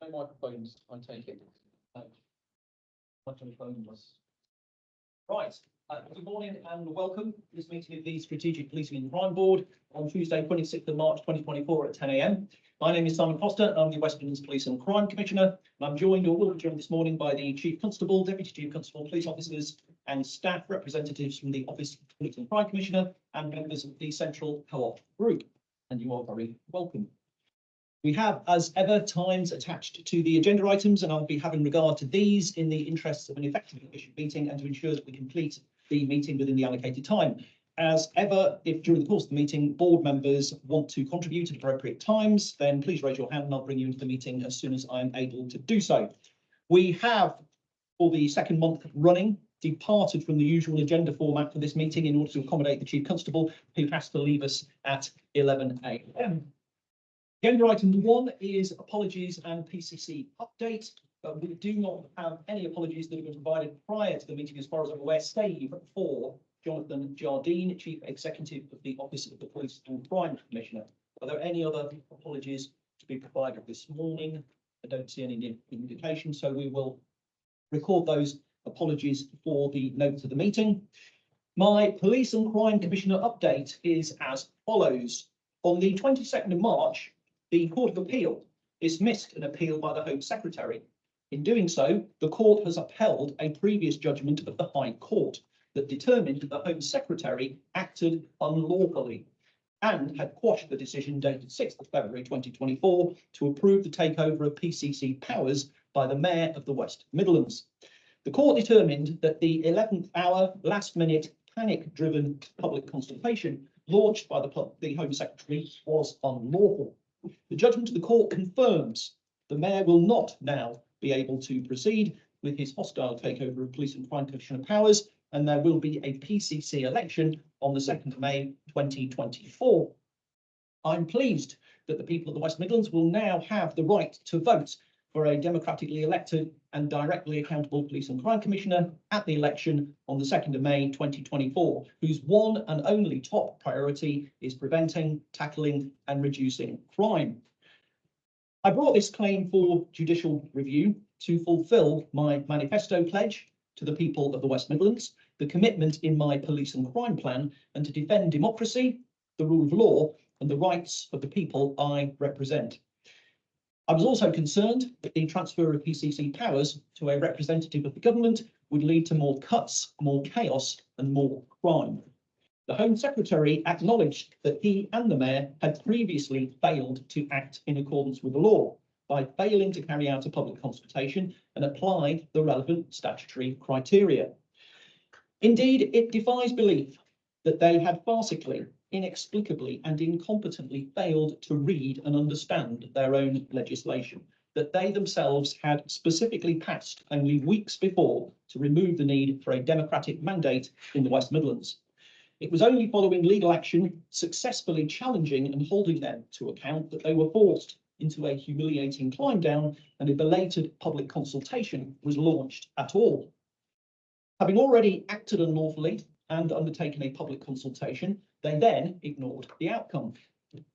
No microphones, I take it. Microphones. Right. Good morning and welcome to this meeting of the Strategic Policing and Crime Board on Tuesday, 26th of March 2024 at 10 a.m. My name is Simon Foster. I'm the West Midlands Police and Crime Commissioner. And I'm joined or will be joined this morning by the Chief Constable, Deputy Chief Constable, police officers and staff representatives from the Office of the Police and Crime Commissioner and members of the Central Co-op Group. And you are very welcome. We have, as ever, times attached to the agenda items, and I'll be having regard to these in the interests of an effective and efficient meeting and to ensure that we complete the meeting within the allocated time. As ever, if during the course of the meeting, board members want to contribute at appropriate times, then please raise your hand and I'll bring you into the meeting as soon as I am able to do so. We have, for the second month running, departed from the usual agenda format for this meeting in order to accommodate the Chief Constable, who has to leave us at 11 a.m. Agenda item 1 is apologies and PCC update. We do not have any apologies that have been provided prior to the meeting, as far as I'm aware, save for Jonathan Jardine, Chief Executive of the Office of the Police and Crime Commissioner. Are there any other apologies to be provided this morning? I don't see any indication, so we will record those apologies for the notes of the meeting. My Police and Crime Commissioner update is as follows. On the 22nd of March, the Court of Appeal dismissed an appeal by the Home Secretary. In doing so, the court has upheld a previous judgment of the High Court that determined that the Home Secretary acted unlawfully and had quashed the decision dated 6th of February 2024 to approve the takeover of PCC powers by the Mayor of the West Midlands. The court determined that the 11th hour, last-minute, panic-driven public consultation launched by the Home Secretary was unlawful. The judgment of the court confirms the Mayor will not now be able to proceed with his hostile takeover of Police and Crime Commissioner powers, and there will be a PCC election on the 2nd of May 2024. I'm pleased that the people of the West Midlands will now have the right to vote for a democratically elected and directly accountable Police and Crime Commissioner at the election on the 2nd of May 2024, whose one and only top priority is preventing, tackling and reducing crime. I brought this claim for judicial review to fulfil my manifesto pledge to the people of the West Midlands, the commitment in my police and crime plan, and to defend democracy, the rule of law and the rights of the people I represent. I was also concerned that the transfer of PCC powers to a representative of the government would lead to more cuts, more chaos and more crime. The Home Secretary acknowledged that he and the Mayor had previously failed to act in accordance with the law by failing to carry out a public consultation and apply the relevant statutory criteria. Indeed, it defies belief that they had farcically, inexplicably and incompetently failed to read and understand their own legislation that they themselves had specifically passed only weeks before to remove the need for a democratic mandate in the West Midlands. It was only following legal action, successfully challenging and holding them to account, that they were forced into a humiliating climb down and a belated public consultation was launched at all. Having already acted unlawfully and undertaken a public consultation, they then ignored the outcome.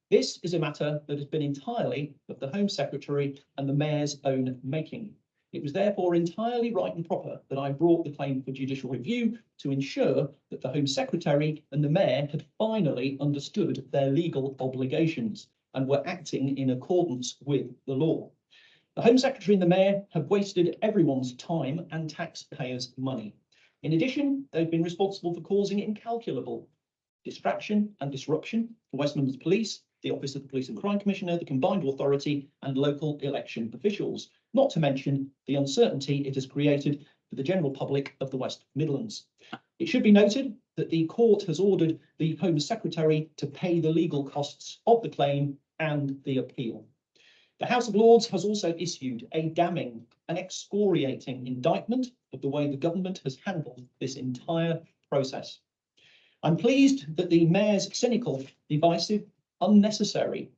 This is a matter that has been entirely of the Home Secretary and the Mayor's own making. It was therefore entirely right and proper that I brought the claim for judicial review to ensure that the Home Secretary and the Mayor had finally understood their legal obligations and were acting in accordance with the law. The Home Secretary and the Mayor have wasted everyone's time and taxpayers' money. In addition, they've been responsible for causing incalculable distraction and disruption for West Midlands Police, the Office of the Police and Crime Commissioner, the Combined Authority and local election officials, not to mention the uncertainty it has created for the general public of the West Midlands. It should be noted that the court has ordered the Home Secretary to pay the legal costs of the claim and the appeal. The House of Lords has also issued a damning and excoriating indictment of the way the government has handled this entire process. I'm pleased that the Mayor's cynical, divisive, unnecessary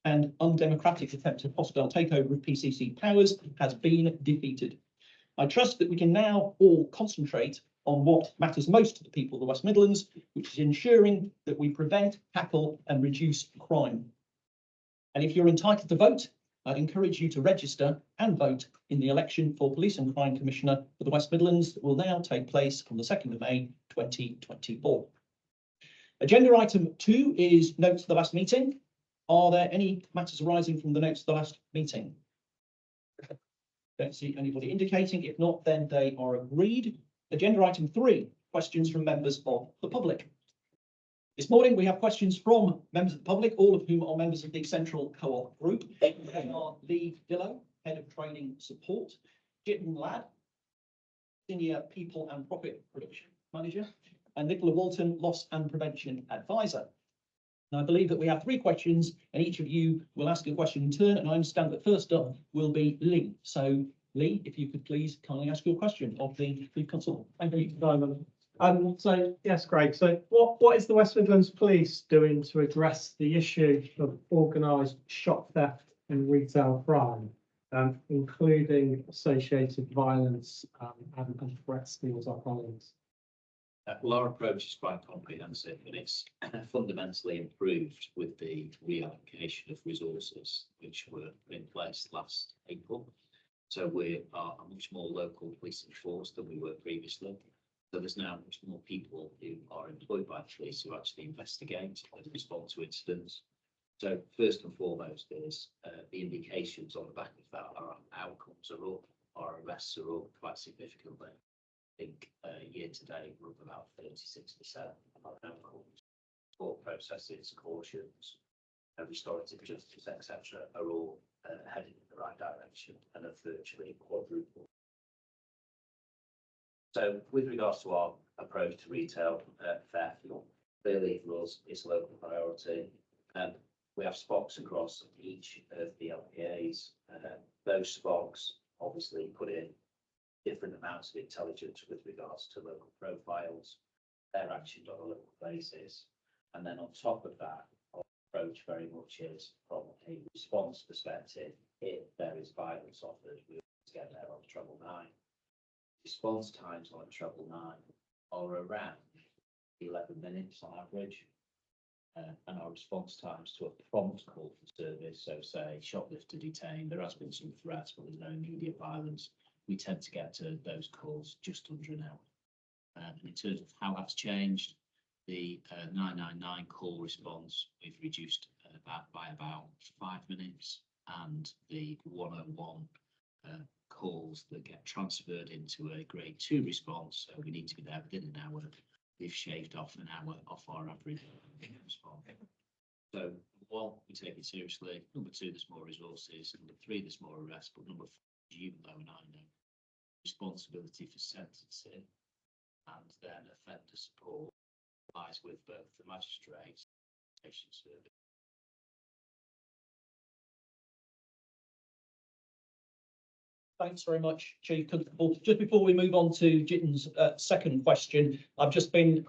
and undemocratic attempt at hostile takeover of PCC powers has been defeated. I trust that we can now all concentrate on what matters most to the people of the West Midlands, which is ensuring that we prevent, tackle and reduce crime. And if you're entitled to vote, I encourage you to register and vote in the election for Police and Crime Commissioner for the West Midlands that will now take place on the 2nd of May 2024. Agenda item 2 is notes of the last meeting. Are there any matters arising from the notes of the last meeting? Don't see anybody indicating. If not, then they are agreed. Agenda item 3, questions from members of the public. This morning, we have questions from members of the public, all of whom are members of the Central Co-op Group. They are Lee Dillow, Head of Training Support, Jitten Ladd, Senior People and Profit Production Manager, and Nicola Walton, Loss and Prevention Advisor. And I believe that we have 3 questions, and each of you will ask a question in turn, and I understand that first up will be Lee. So, Lee, if you could please kindly ask your question of the Chief Constable. Thank you, Simon. So yes, Greg. So what is the West Midlands Police doing to address the issue of organised shop theft and retail crime, including associated violence and threats towards our colleagues? Well, our approach is quite comprehensive, and it's fundamentally improved with the reallocation of resources which were in place last April. So we are a much more local policing force than we were previously. So there's now much more people who are employed by the police who actually investigate and respond to incidents. So first and foremost is the indications on the back of that, our outcomes are up, our arrests are up quite significantly. I think year to date we're up about 36% of our outcomes. Court processes, cautions, restorative justice, etc., are all heading in the right direction and have virtually quadrupled. So with regards to our approach to retail theft, clearly for us it's a local priority. We have spots across each of the LPAs. Those spots obviously put in different amounts of intelligence with regards to local profiles. They're actioned on a local basis. And then on top of that, our approach very much is from a response perspective. If there is violence offered, we will get there on Treble 9. Response times on Treble 9 are around 11 minutes on average. And our response times to a prompt call for service, so say shoplifter detained, there has been some threats, but there's no immediate violence. We tend to get to those calls just under an hour. And in terms of how that's changed, the 999 call response, we've reduced by about 5 minutes, and the 101 calls that get transferred into a grade 2 response, so we need to be there within an hour. We've shaved off an hour off our average response. So, 1, we take it seriously. Number 2, there's more resources. Number 3, there's more arrests. But number 4, you know and I know, responsibility for sentencing and then offender support lies with both the magistrates and station service. Thanks very much, Chief Constable. Just before we move on to Jitten's second question, I've just been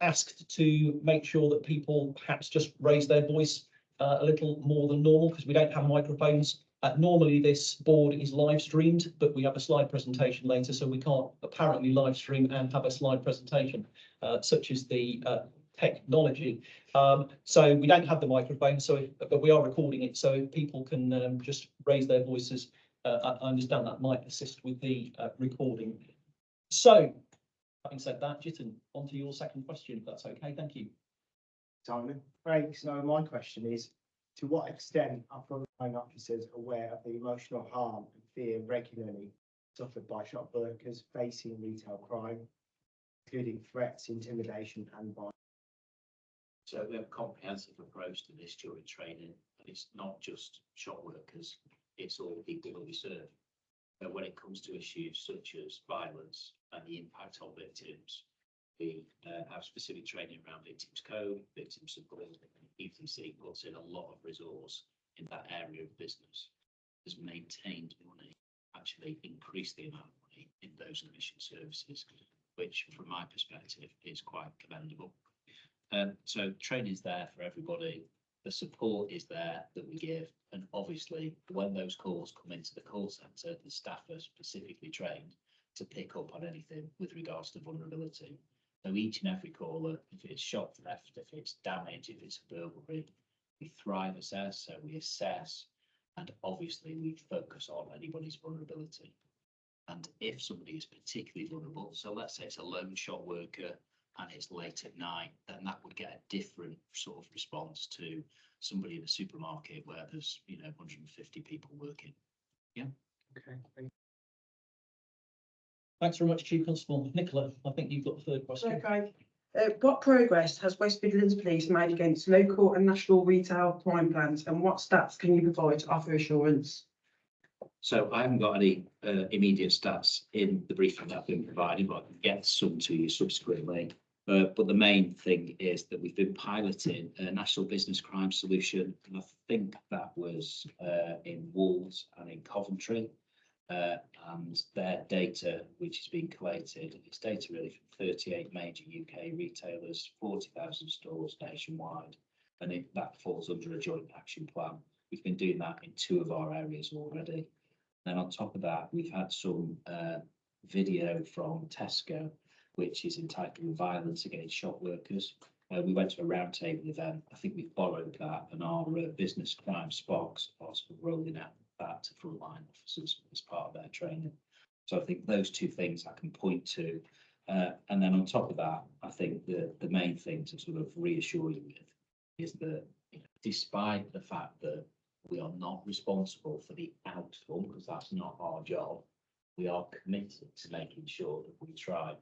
asked to make sure that people perhaps just raise their voice a little more than normal because we don't have microphones. Normally this board is live streamed, but we have a slide presentation later, so we can't apparently live stream and have a slide presentation, such as the technology. So we don't have the microphone, but we are recording it, so if people can just raise their voices. I understand that might assist with the recording. So, having said that, Jitten, on to your second question, if that's okay. Thank you. Simon. Great. So my question is, to what extent are frontline officers aware of the emotional harm and fear regularly suffered by shop workers facing retail crime, including threats, intimidation and violence? So we have a comprehensive approach to this during training, and it's not just shop workers, it's all people who we serve. But when it comes to issues such as violence and the impact on victims, we have specific training around victims code, victim support. ETC puts in a lot of resource in that area of business, has maintained money, actually increased the amount of money in those commission services, which from my perspective is quite commendable. So training is there for everybody. The support is there that we give, and obviously when those calls come into the call centre, the staff are specifically trained to pick up on anything with regards to vulnerability. So each and every caller, if it's shop theft, if it's damage, if it's a burglary, we thrive assess. So we assess And obviously we focus on anybody's vulnerability. And if somebody is particularly vulnerable, so let's say it's a lone shop worker and it's late at night, then that would get a different sort of response to somebody in a supermarket where there's, 150 people working. Okay, thank Thanks very much, Chief Constable. Nicola, I think you've got the third question. Okay. What progress has West Midlands Police made against local and national retail crime plans, and what stats can you provide to offer assurance? So I haven't got any immediate stats in the briefing that I've been providing, but I can get some to you subsequently. But the main thing is that we've been piloting a national business crime solution, and I think that was in Wolves and in Coventry. And their data, which is being collated, it's data really from 38 major UK retailers, 40,000 stores nationwide, and that falls under a joint action plan. We've been doing that in 2 of our areas already. Then on top of that, we've had some video from Tesco, which is entitled Violence Against Shop Workers. We went to a roundtable event. I think we've borrowed that, and our business crime Spoks are sort of rolling out that to frontline officers as part of their training. So I think those 2 things I can point to. And then on top of that, I think the main thing to sort of reassure you with is that despite the fact that we are not responsible for the outcome, because that's not our job, we are committed to making sure that we try and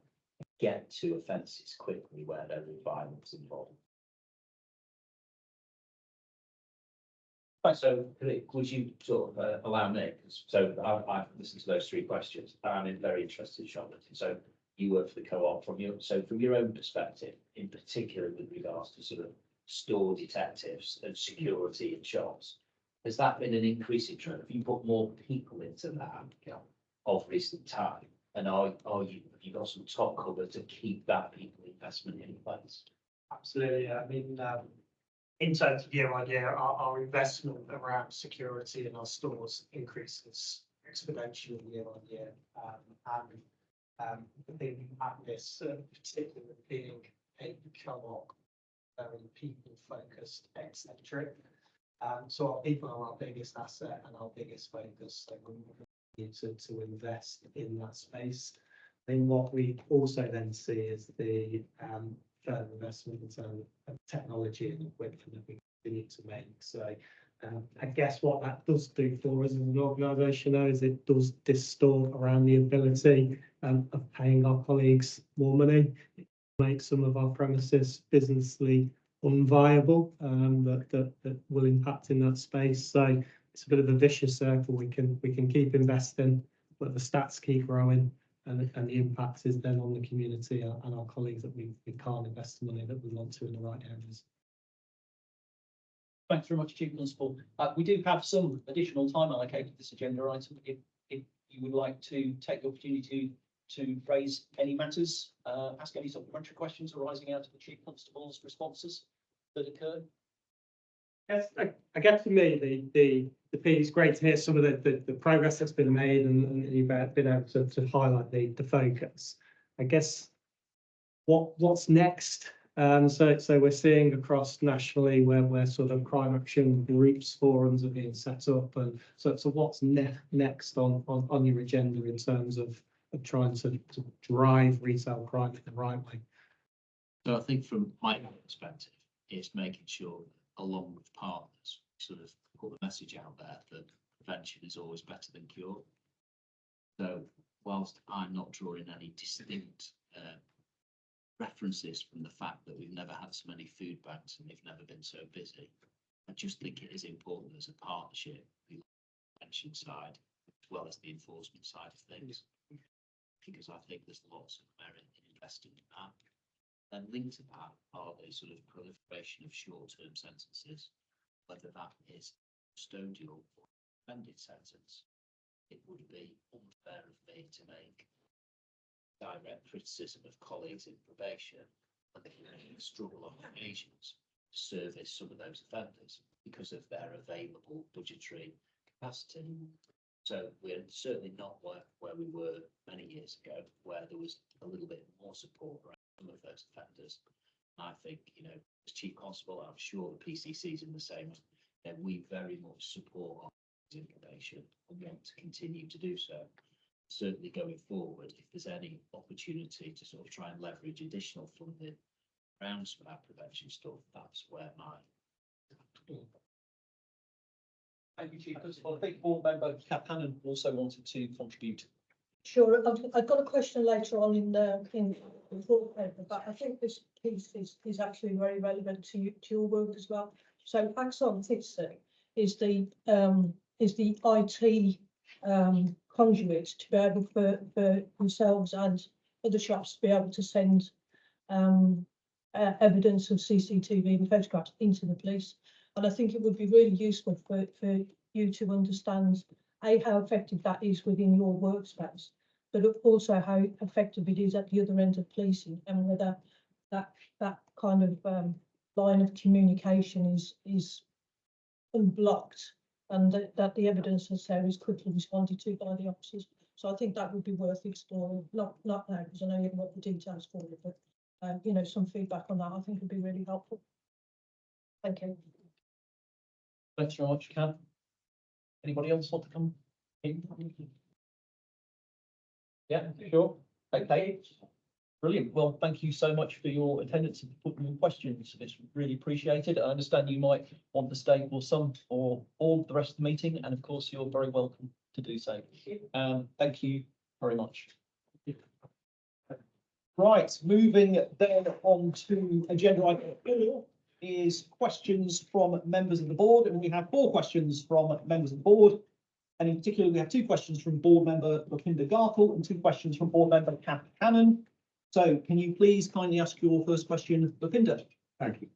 get to offences quickly where there is violence involved. So would you sort of allow me, so I've listened to those 3 questions. I'm very interested in shoplifting. So you work for the co-op from your own perspective, in particular with regards to sort of store detectives and security in shops, has that been an increasing trend? Have you put more people into that of recent time? And have you got some top cover to keep that people investment in place? Absolutely. I mean, in terms of year on year, our investment around security in our stores increases exponentially year on year. The thing at this, particularly being a co-op, very people focused, eccentric. So our people are our biggest asset and our biggest focus. So we need to invest in that space. And what we also then see is the further investment in terms of technology and equipment that we continue to make. So I guess what that does do for us as an organisation is it does distort around the ability of paying our colleagues more money. It makes some of our premises businessly unviable, that will impact in that space. So it's a bit of a vicious circle. We can keep investing, but the stats keep growing. And the impact is then on the community and our colleagues that we can't invest the money that we want to in the right areas. Thanks very much, Chief Constable. We do have some additional time allocated to this agenda item. If you would like to take the opportunity to raise any matters, ask any supplementary questions arising out of the Chief Constable's responses that occurred. Yes, I guess for me, the piece, great to hear some of the progress that's been made and you've been able to highlight the focus. I guess what's next? So we're seeing across nationally where sort of crime action groups, forums are being set up, and so what's next on your agenda in terms of trying to drive retail crime in the right way? So I think from my perspective, it's making sure that along with partners, sort of put the message out there that prevention is always better than cure. So whilst I'm not drawing any distinct references from the fact that we've never had so many food banks and they've never been so busy, I just think it is important as a partnership, the prevention side as well as the enforcement side of things, because I think there's lots of merit in investing in that. And linked to that are the sort of proliferation of short-term sentences, whether that is custodial or suspended sentence. It would be unfair of me to make direct criticism of colleagues in probation when they struggle on occasions to service some of those offenders because of their available budgetary capacity. So we're certainly not where we were many years ago, where there was a little bit more support around some of those offenders. I think, as Chief Constable, I'm sure the PCC is in the same, that we very much support our information and want to continue to do so. Certainly going forward, if there's any opportunity to sort of try and leverage additional funding around some of that prevention stuff, that's where my. Thank you, Chief. Well, I think board member Kath Hannan also wanted to contribute. Sure, I've got a question later on in the report paper, but I think this piece is actually very relevant to your work as well. So Axon Fitzer is the IT conduit to be able for themselves and other shops to be able to send evidence of CCTV and photographs into the police. And I think it would be really useful for you to understand how effective that is within your workspace, but also how effective it is at the other end of policing, and whether that kind of line of communication is unblocked, and that the evidence that's there is quickly responded to by the officers. So I think that would be worth exploring, not now, because I know you haven't got the details for it, but you know, some feedback on that I think would be really helpful. Thank you. Thanks very much, Kath. Anybody else want to come in? Yeah, sure. Okay. Brilliant. Well, thank you so much for your attendance and putting your questions. It's really appreciated. I understand you might want to stay for some or all the rest of the meeting, and of course, you're very welcome to do so. Thank you very much. Right, moving then on to agenda item 4 is questions from members of the board, and we have 4 questions from members of the board. And in particular, we have 2 questions from board member Rapinder Garkle and 2 questions from board member Kath Hannan. So can you please kindly ask your first question, Rapinder? Thank you.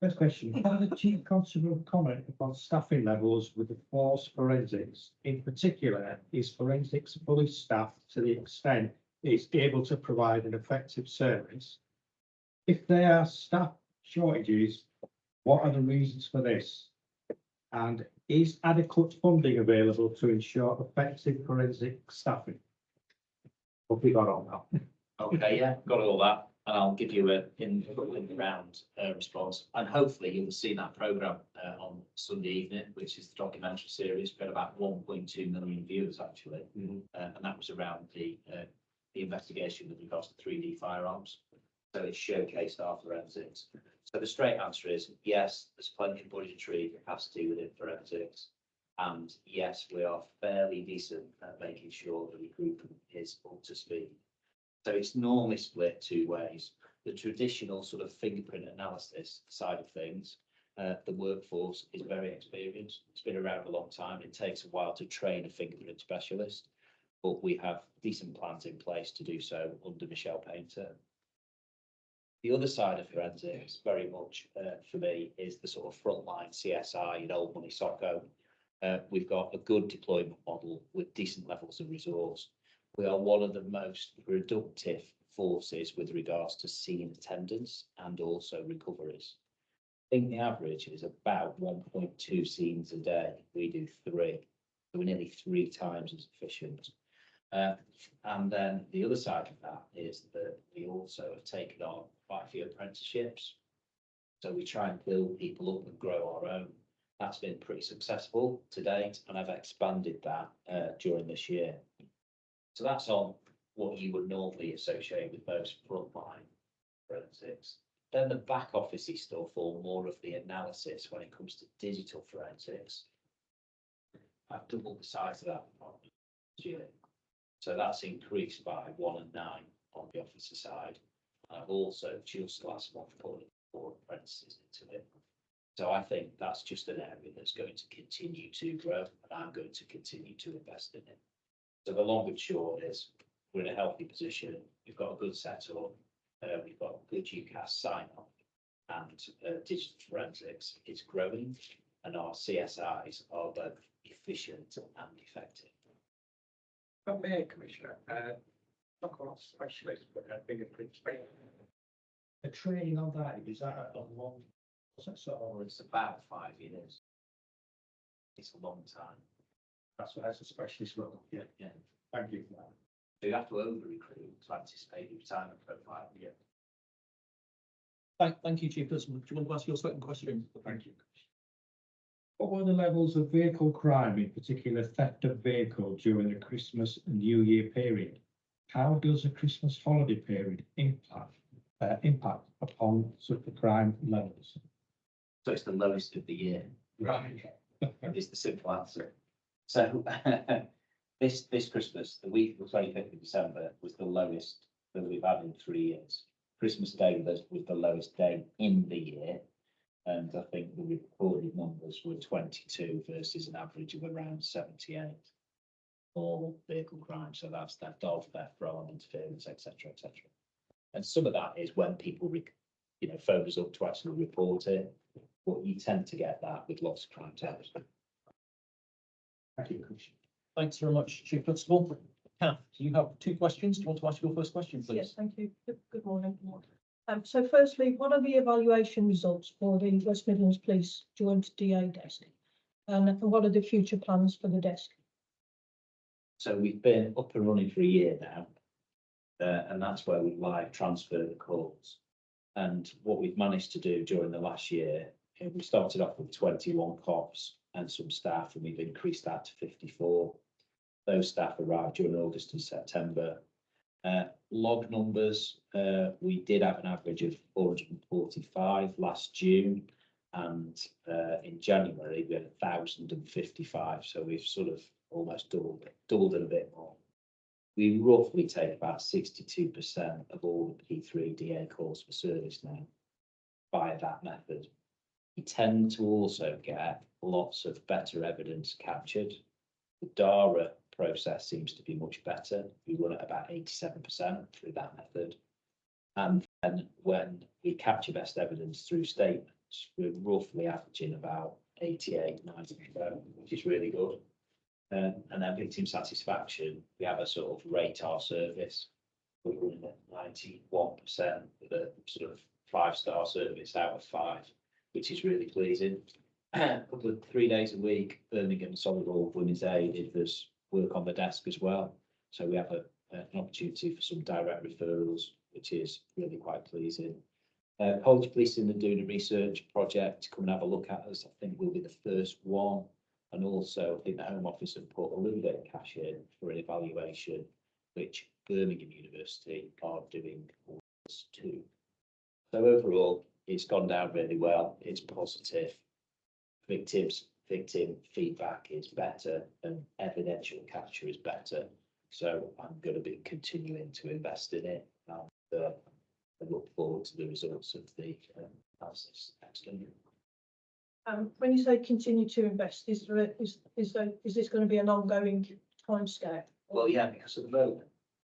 First question, can the Chief Constable comment upon staffing levels with the force forensics? In particular, is forensics fully staffed to the extent it's able to provide an effective service? If there are staff shortages, what are the reasons for this? And is adequate funding available to ensure effective forensic staffing? What we got on that? Okay, yeah, got all that, and I'll give you a in round response, and hopefully you'll see that programme on Sunday evening, which is the documentary series. We've got about 1.2 million viewers actually, and that was around the investigation with regards to 3D firearms. So it showcased our forensics. So the straight answer is yes, there's plenty of budgetary capacity within forensics. And yes, we are fairly decent at making sure the recruitment is up to speed. So it's normally split 2 ways. The traditional sort of fingerprint analysis side of things, the workforce is very experienced. It's been around a long time. It takes a while to train a fingerprint specialist, but we have decent plans in place to do so under Michelle Painter. The other side of forensics, very much for me, is the sort of frontline CSI, old money SOCO. We've got a good deployment model with decent levels of resource. We are one of the most productive forces with regards to scene attendance and also recoveries. I think the average is about 1.2 scenes a day. We do 3, so we're nearly 3 times as efficient. And then the other side of that is that we also have taken on quite a few apprenticeships. So we try and build people up and grow our own. That's been pretty successful to date, and I've expanded that during this year. So that's on what you would normally associate with most frontline forensics. Then the back officey stuff, or more of the analysis when it comes to digital forensics. I've doubled the size of that department this year. So that's increased by 1 and 9 on the officer side. I've also just last month put 4 apprentices into it. So I think that's just an area that's going to continue to grow, and I'm going to continue to invest in it. So the long and short is we're in a healthy position. We've got a good setup. We've got good UCAS sign up, and digital forensics is growing, and our CSIs are both efficient and effective. Mayor Commissioner, not quite specialist, but a bigger principle. The training on that, is that a long, what's that sort of? It's about 5 years. It's a long time. That's a specialist role. Yeah. Thank you for that. So you have to over-recruit to anticipate the retirement profile. Yeah. Thank you, Chief Constable. Do you want to ask your second question? Thank you. What were the levels of vehicle crime, in particular theft of vehicle, during the Christmas and New Year period? How does a Christmas holiday period impact upon sort of crime levels? So it's the lowest of the year, Right. is the simple answer. So this Christmas, the week of the 25th of December was the lowest that we've had in 3 years. Christmas Day was the lowest day in the year. And I think the recorded numbers were 22 versus an average of around 78 for vehicle crime. So that's theft of, theft, fraud, interference, etc., etc. And some of that is when people, phone us up to actually report it. But you tend to get that with lots of crime types. Thank you. Thanks very much, Chief Constable. Kath, you have 2 questions. Do you want to ask your first question, please? Yes, thank you. Good morning. So firstly, what are the evaluation results for the West Midlands Police Joint DA desk? And what are the future plans for the desk? So we've been up and running for a year now. And that's where we live transfer the calls. And what we've managed to do during the last year, we started off with 21 cops and some staff, and we've increased that to 54. Those staff arrived during August and September. Log numbers, we did have an average of 445 last June, and in January we had 1,055. So we've sort of almost doubled it a bit more. We roughly take about 62% of all the P3 DA calls for service now via that method. We tend to also get lots of better evidence captured. The DARA process seems to be much better. We run at about 87% through that method. And then when we capture best evidence through statements, we're roughly averaging about 88, 90%, which is really good. And then victim satisfaction, we have a sort of radar service. We're running at 91% with a sort of 5-star service out of 5, which is really pleasing. A couple of 3 days a week, Birmingham Solihull Women's Aid does work on the desk as well. So we have an opportunity for some direct referrals, which is really quite pleasing. College Policing are doing a research project to come and have a look at us. I think we'll be the first one. And also, I think the Home Office have put a little bit of cash in for an evaluation, which Birmingham University are doing too. So overall, it's gone down really well. It's positive. Victim feedback is better and evidential capture is better. So I'm going to be continuing to invest in it. And I look forward to the results of the analysis next year. When you say continue to invest, is this going to be an ongoing timescale? Well, yeah, because at the moment,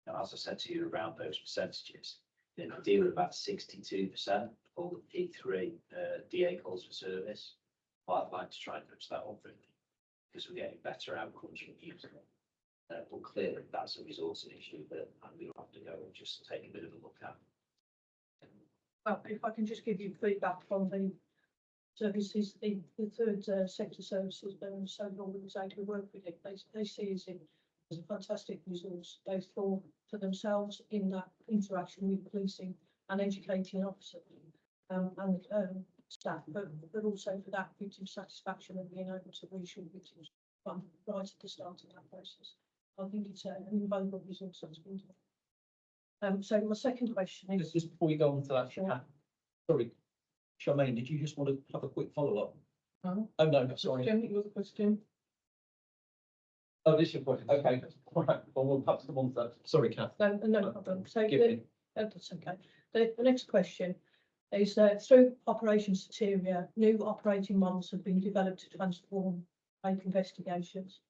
as I said to you, around those percentages, I deal with about 62% of all the P3 DA calls for service. Well, I'd like to try and push that up really, because we're getting better outcomes from using it. But clearly, that's a resourcing issue that we'll have to go and just take a bit of a look at. Well, if I can just give you feedback from the services, the third sector services, and so organisation who work with it, they see it as a fantastic resource, both for themselves in that interaction with policing and educating officers and staff, but also for that victim satisfaction and being able to reassure victims right at the start of that process. I think it's an invaluable resource that's been done. So my second question is... Just before you go on to that, Sure. Sorry, Charmaine, did you just want to have a quick follow-up? Oh, no, sorry. your question. Oh, this is your question. Okay, all right. Well, we'll perhaps come on to that. Sorry, Kath. No problem. So Give me. that's okay. The next question is through Operation Soteria, new operating models have been developed to transform rape investigations.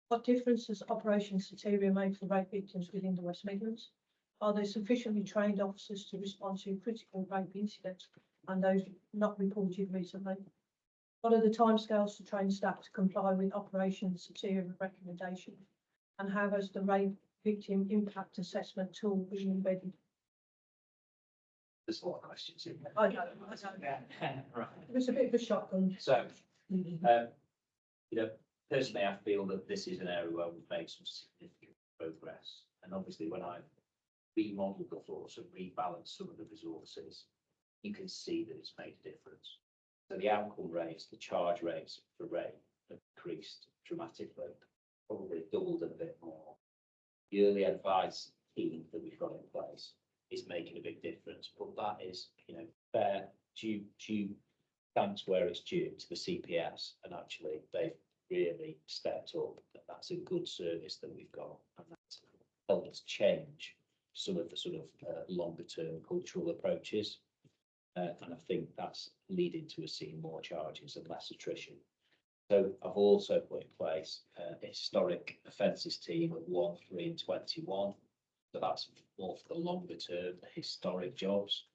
What difference does Operation Soteria make for rape victims within the West Midlands? Are there sufficiently trained officers to respond to critical rape incidents and those not reported recently? What are the timescales to train staff to comply with Operation Soteria recommendations? And how has the rape victim impact assessment tool been embedded? There's a lot of questions in there. I know. Right. It was a bit of a shotgun. So, personally, I feel that this is an area where we've made some significant progress. And obviously, when I've remodeled the force and rebalanced some of the resources, you can see that it's made a difference. So the outcome rates, the charge rates for rape have increased dramatically, probably doubled and a bit more. The early advice team that we've got in place is making a big difference, but that is, fair, due thanks where it's due to the CPS, and actually they've really stepped up. That's a good service that we've got, and that's helped us change some of the sort of longer term cultural approaches. And I think that's leading to us seeing more charges and less attrition. So I've also put in place a historic offences team at 1, 3 and 21. So that's more for the longer term, historic jobs.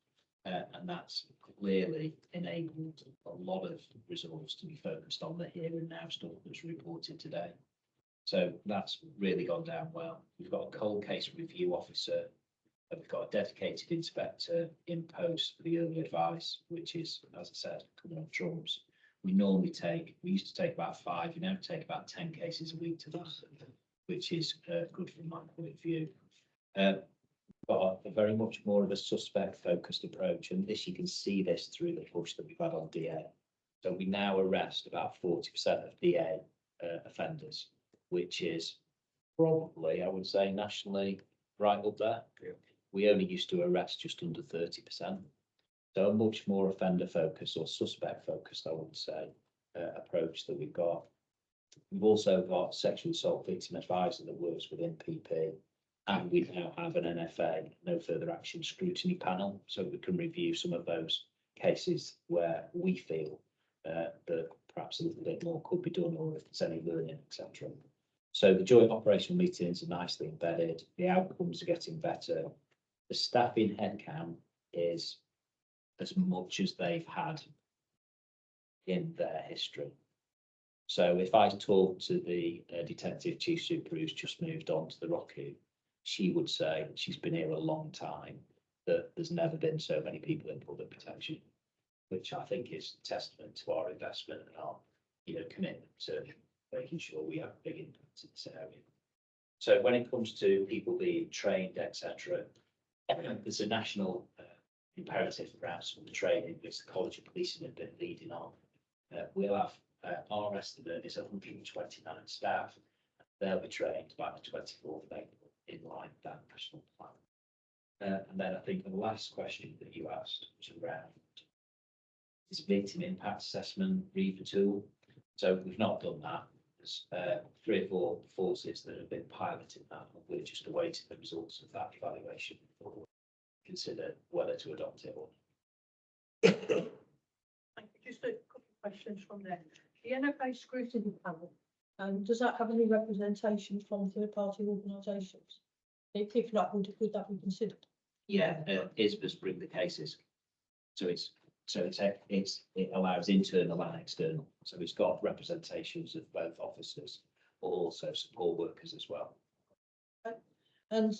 And that's clearly enabled a lot of resource to be focused on the here and now stuff that's reported today. So that's really gone down well. We've got a cold case review officer, and we've got a dedicated inspector in post for the early advice, which is, as I said, coming on trumps. We used to take about 5, we now take about 10 cases a week to that, which is good from my point of view. But a very much more of a suspect focused approach, and this, you can see this through the push that we've had on DA. So we now arrest about 40% of DA offenders, which is probably, I would say, nationally right up there. Yeah. We only used to arrest just under 30%. So a much more offender focused or suspect focused, I would say, approach that we've got. We've also got sexual assault victim advisor that works within PP, and we now have an NFA, no further action scrutiny panel, so we can review some of those cases where we feel that perhaps a little bit more could be done, or if there's any learning, etc. So the joint operational meetings are nicely embedded. The outcomes are getting better. The staffing headcount is as much as they've had in their history. So if I talk to the detective chief super who's just moved on to the ROCU, she would say, she's been here a long time, that there's never been so many people in public protection, which I think is testament to our investment and our, commitment to making sure we have big impact in this area. So when it comes to people being trained, etc., there's a national imperative around some of the training, which the College of Policing have been leading on. We'll have our estimate is 129 staff. They'll be trained by the 24th of April in line with that national plan. And then I think the last question that you asked was around this victim impact assessment REVA tool. So we've not done that. There's 3 or 4 forces that have been piloting that, and we're just awaiting the results of that evaluation before we consider whether to adopt it or not. Thank you. Just a couple of questions from there. The NFA scrutiny panel, does that have any representation from third-party organisations? If not, would that be considered? Yeah, ISBAs bring the cases, so it allows internal and external. So it's got representations of both officers, but also support workers as well. And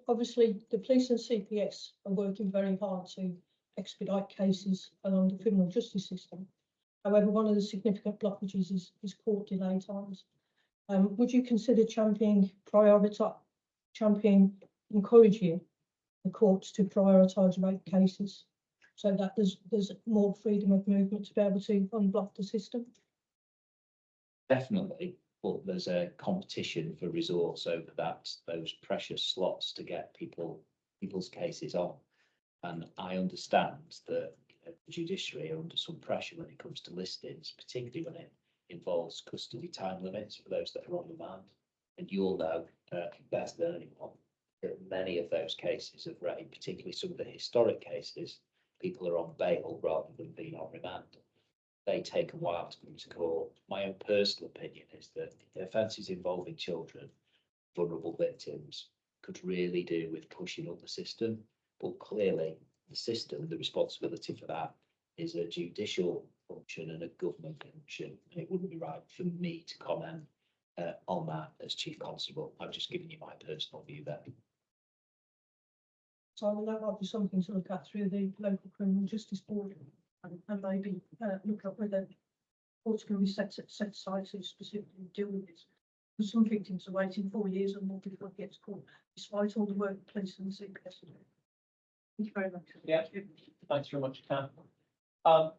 obviously, the police and CPS are working very hard to expedite cases along the criminal justice system. However, one of the significant blockages is court delay times. Would you consider encouraging the courts to prioritise rape cases so that there's more freedom of movement to be able to unblock the system? Definitely, but there's a competition for resource over those precious slots to get people's cases on. And I understand that the judiciary are under some pressure when it comes to listings, particularly when it involves custody time limits for those that are on demand. And you'll know better than anyone that many of those cases of rape, particularly some of the historic cases, people are on bail rather than being on remand. They take a while to come to court. My own personal opinion is that the offences involving children, vulnerable victims, could really do with pushing up the system. But clearly, the system, the responsibility for that is a judicial function and a government function. And it wouldn't be right for me to comment on that as Chief Constable. I'm just giving you my personal view there. So that might be something to look at through the local criminal justice board, and maybe look at whether courts can be set aside to specifically deal with this. Because some victims are waiting 4 years or more before they get to court, despite all the work the police and the CPS are doing. Thank you very much. Yeah. Thanks very much, Cam.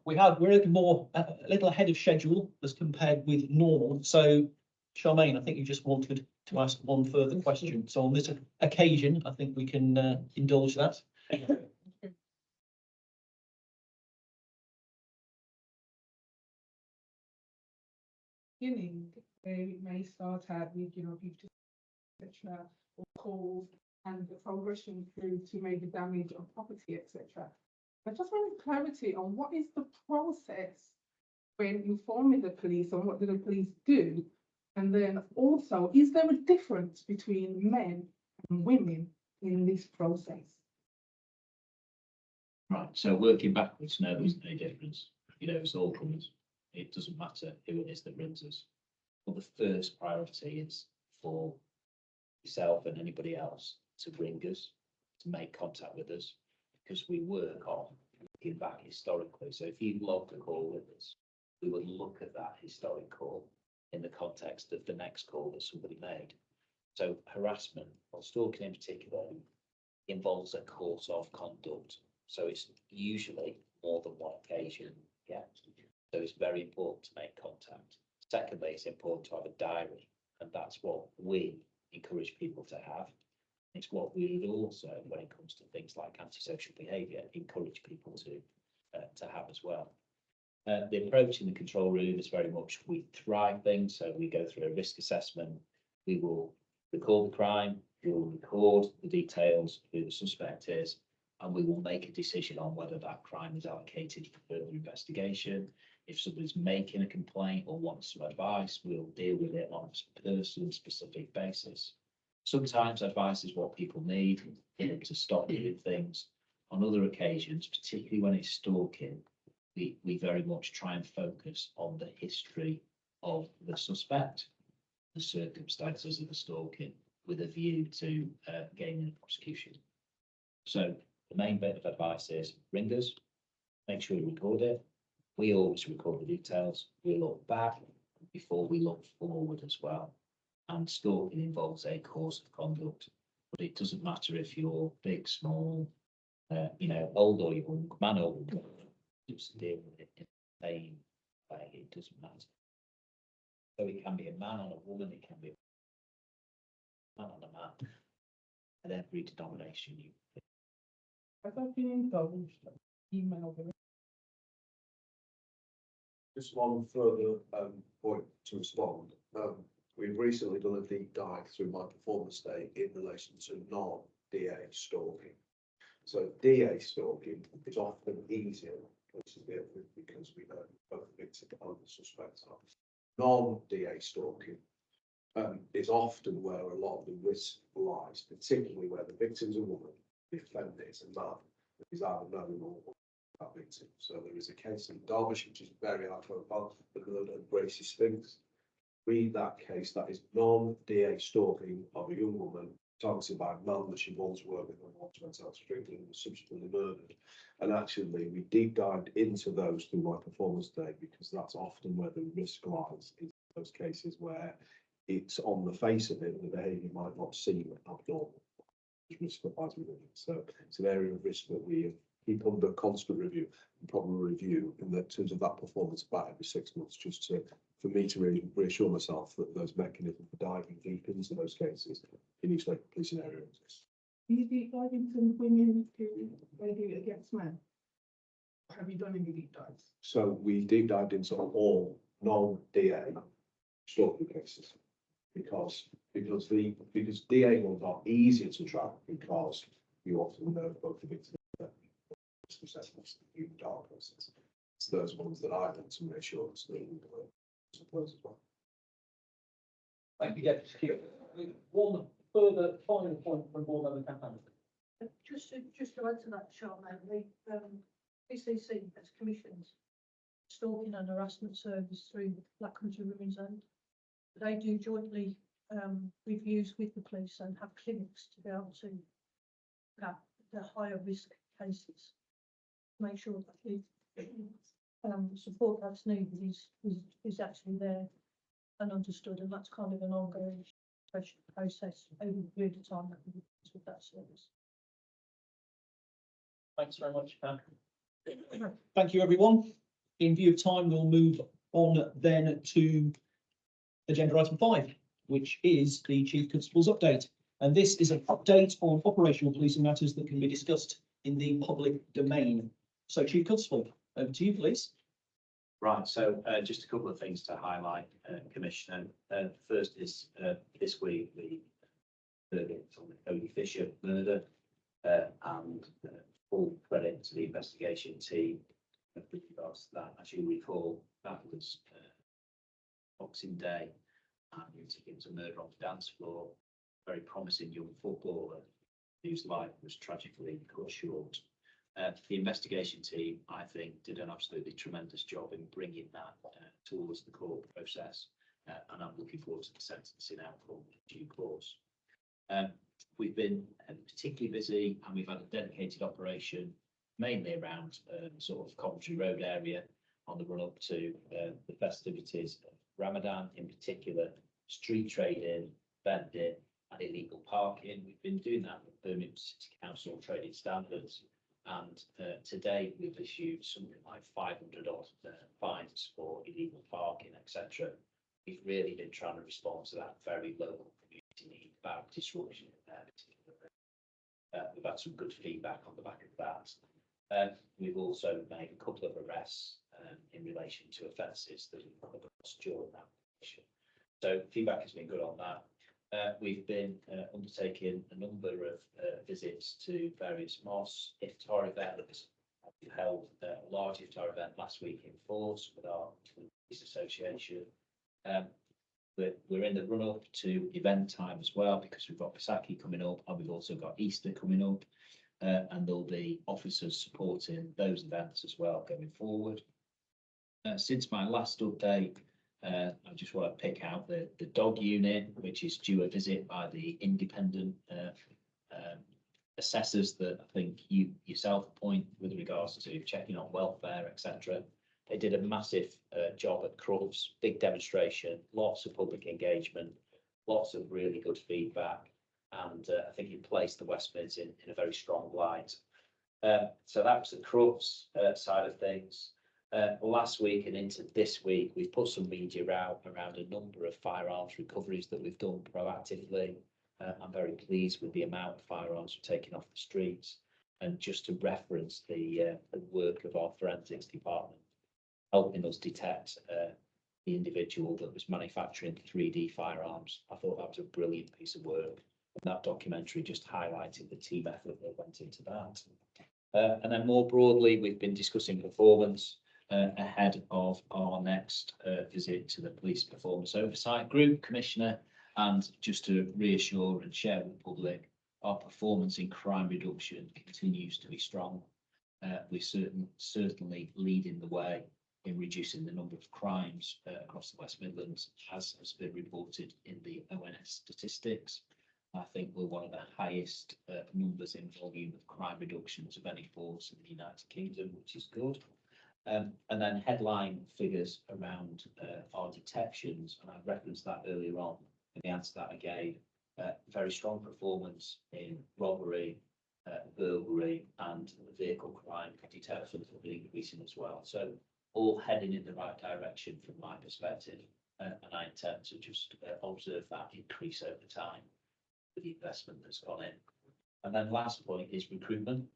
we're a little ahead of schedule as compared with normal. So Charmaine, I think you just wanted to ask one further question. So on this occasion, I think we can indulge that. Beginning, they may start out with, beauty, etc., or calls, and the progression through to maybe damage of property, etc. I just wanted clarity on what is the process when informing the police and what do the police do? And then also, is there a difference between men and women in this process? Right, so working backwards, no, there's no difference. It's all comers. It doesn't matter who it is that rings us. But the first priority is for yourself and anybody else to ring us, to make contact with us, because we work on looking back historically. So if you logged a call with us, we would look at that historic call in the context of the next call that somebody made. So harassment or stalking in particular involves a course of conduct. So it's usually more than one occasion. Yeah. So it's very important to make contact. Secondly, it's important to have a diary, and that's what we encourage people to have. It's what we would also, when it comes to things like antisocial behaviour, encourage people to have as well. The approach in the control room is very much we thrive things. So we go through a risk assessment. We will record the crime. We will record the details, who the suspect is, and we will make a decision on whether that crime is allocated for further investigation. If somebody's making a complaint or wants some advice, we'll deal with it on a person-specific basis. Sometimes advice is what people need to stop doing things. On other occasions, particularly when it's stalking, we very much try and focus on the history of the suspect, the circumstances of the stalking, with a view to gaining a prosecution. So the main bit of advice is ring us, make sure you record it. We always record the details. We look back before we look forward as well. And stalking involves a course of conduct, but it doesn't matter if you're big, small, old or young, man or woman, just deal with it in the same way. It doesn't matter. So it can be a man on a woman, it can be a man on a man, and every denomination you. Has that been indulged? Email them. Just one further point to respond. We've recently done a deep dive through my performance day in relation to non-DA stalking. So DA stalking is often easier to deal with because we know both the victim and the suspect are. Non-DA stalking is often where a lot of the risk lies, particularly where the victim's a woman, the offender is a man, is either known or that victim. So there is a case in Derbyshire, which is very high profile, the murder of Gracie Spinks. Read that case, that is non-DA stalking of a young woman targeted by a man that she once worked with and once went out strictly and was subsequently murdered. And actually, we deep dived into those through my performance day because that's often where the risk lies, in those cases where it's on the face of it, the behaviour might not seem abnormal. Risk lies within it. So it's an area of risk that we keep under constant review and probably review in the terms of that performance about every 6 months, just for me to really reassure myself that those mechanisms for diving deep into those cases in each local policing area exist. Do you deep dive into women who they do it against men? Have you done any deep dives? So we deep dived into all non-DA stalking cases because DA ones are easier to track because you often know both the victim and the assessments in the dark process. It's those ones that I want to make sure it's the as well. Thank you, Deputy. One further final point from board member Campaign. Just to add to that, Charmaine, the PCC has commissioned stalking and harassment service through Black Country Women's End. They do jointly reviews with the police and have clinics to be able to look at the higher risk cases. Make sure that the support that's needed is actually there and understood, and that's kind of an ongoing process over the period of time that we use with that service. Thanks very much, Pam. Thank you, everyone. In view of time, we'll move on then to agenda item 5, which is the Chief Constable's update. And this is an update on operational policing matters that can be discussed in the public domain. So Chief Constable, over to you, please. Right, so just a couple of things to highlight, Commissioner. First is this week, the verdict on the Cody Fisher murder, and full credit to the investigation team with regards to that. As you recall, that was Boxing Day, and it was a murder on the dance floor. Very promising young footballer whose life was tragically cut short. The investigation team, I think, did an absolutely tremendous job in bringing that towards the court process, and I'm looking forward to the sentencing outcome in due course. We've been particularly busy, and we've had a dedicated operation mainly around sort of Coventry Road area on the run up to the festivities of Ramadan, in particular street trading, vending and illegal parking. We've been doing that with Birmingham City Council trading standards, and today we've issued something like 500 odd fines for illegal parking, etc. We've really been trying to respond to that very local community need about disruption in their particular area. We've had some good feedback on the back of that. We've also made a couple of arrests in relation to offences that we've come across during that operation. So feedback has been good on that. We've been undertaking a number of visits to various mosques, iftar events. We held a large iftar event last week in Force with our police association. We're in the run up to event time as well, because we've got Pisaki coming up, and we've also got Easter coming up, and there'll be officers supporting those events as well going forward. Since my last update, I just want to pick out the dog unit, which is due a visit by the independent assessors that I think you yourself appoint with regards to checking on welfare, etc. They did a massive job at Crufts, big demonstration, lots of public engagement, lots of really good feedback, and I think it placed the West Mids in a very strong light. So that was the Crufts side of things. Last week and into this week, we've put some media out around a number of firearms recoveries that we've done proactively. I'm very pleased with the amount of firearms we're taking off the streets. And just to reference the work of our forensics department, helping us detect the individual that was manufacturing 3D firearms, I thought that was a brilliant piece of work. And that documentary just highlighted the team effort that went into that. And then more broadly, we've been discussing performance ahead of our next visit to the Police Performance Oversight Group, Commissioner, and just to reassure and share with the public, our performance in crime reduction continues to be strong. We're certainly leading the way in reducing the number of crimes across the West Midlands, as has been reported in the ONS statistics. I think we're one of the highest numbers in volume of crime reductions of any force in the United Kingdom, which is good. And then headline figures around our detections, and I referenced that earlier on in the answer that I gave. Very strong performance in robbery, burglary, and vehicle crime detections have been increasing as well. So all heading in the right direction from my perspective, and I intend to just observe that increase over time with the investment that's gone in. And then last point is recruitment.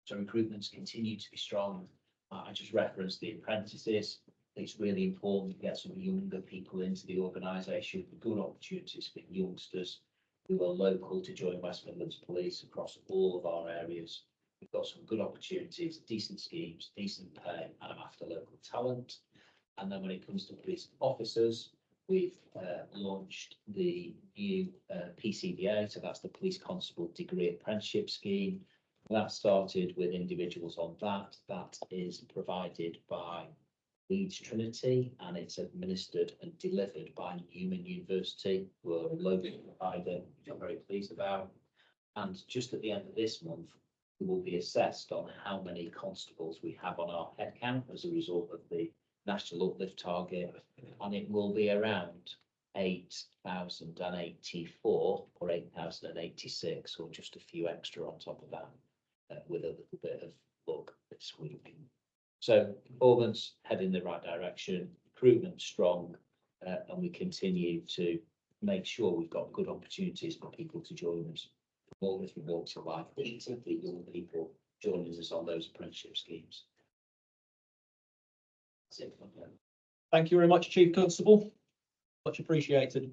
So recruitment's continued to be strong. I just referenced the apprentices. It's really important to get some younger people into the organisation, good opportunities for youngsters who are local to join West Midlands Police across all of our areas. We've got some good opportunities, decent schemes, decent pay, and I'm after local talent. And then when it comes to police officers, we've launched the new PCDA, so that's the Police Constable Degree Apprenticeship Scheme. That started with individuals on that. That is provided by Leeds Trinity, and it's administered and delivered by Newman University, who are a local provider, which I'm very pleased about. And just at the end of this month, we will be assessed on how many constables we have on our headcount as a result of the National Uplift target, and it will be around 8,084 or 8,086, or just a few extra on top of that, with a little bit of look this week. So performance heading in the right direction, recruitment strong, and we continue to make sure we've got good opportunities for people to join us. All different walks of life, particularly young people joining us on those apprenticeship schemes. That's it. Thank you very much, Chief Constable. Much appreciated.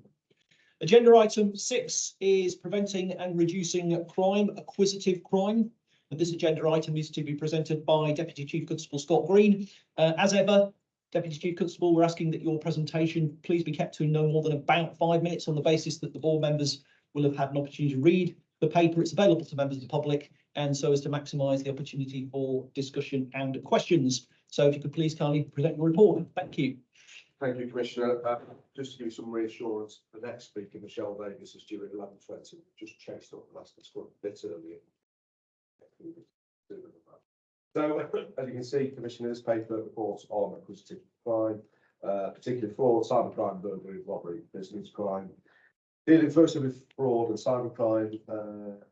Agenda item 6 is preventing and reducing crime, acquisitive crime. And this agenda item is to be presented by Deputy Chief Constable Scott Green. As ever, Deputy Chief Constable, we're asking that your presentation please be kept to no more than about 5 minutes, on the basis that the board members will have had an opportunity to read the paper. It's available to members of the public, and so as to maximise the opportunity for discussion and questions. So if you could please kindly present your report. Thank you. Thank you, Commissioner. Just to give you some reassurance, the next speaker, Michelle Davis, is due at 11:20. Just chased up the last a bit earlier. So, as you can see, Commissioner, this paper reports on acquisitive crime, particularly fraud, cybercrime, burglary, robbery, business crime. Dealing firstly with fraud and cybercrime,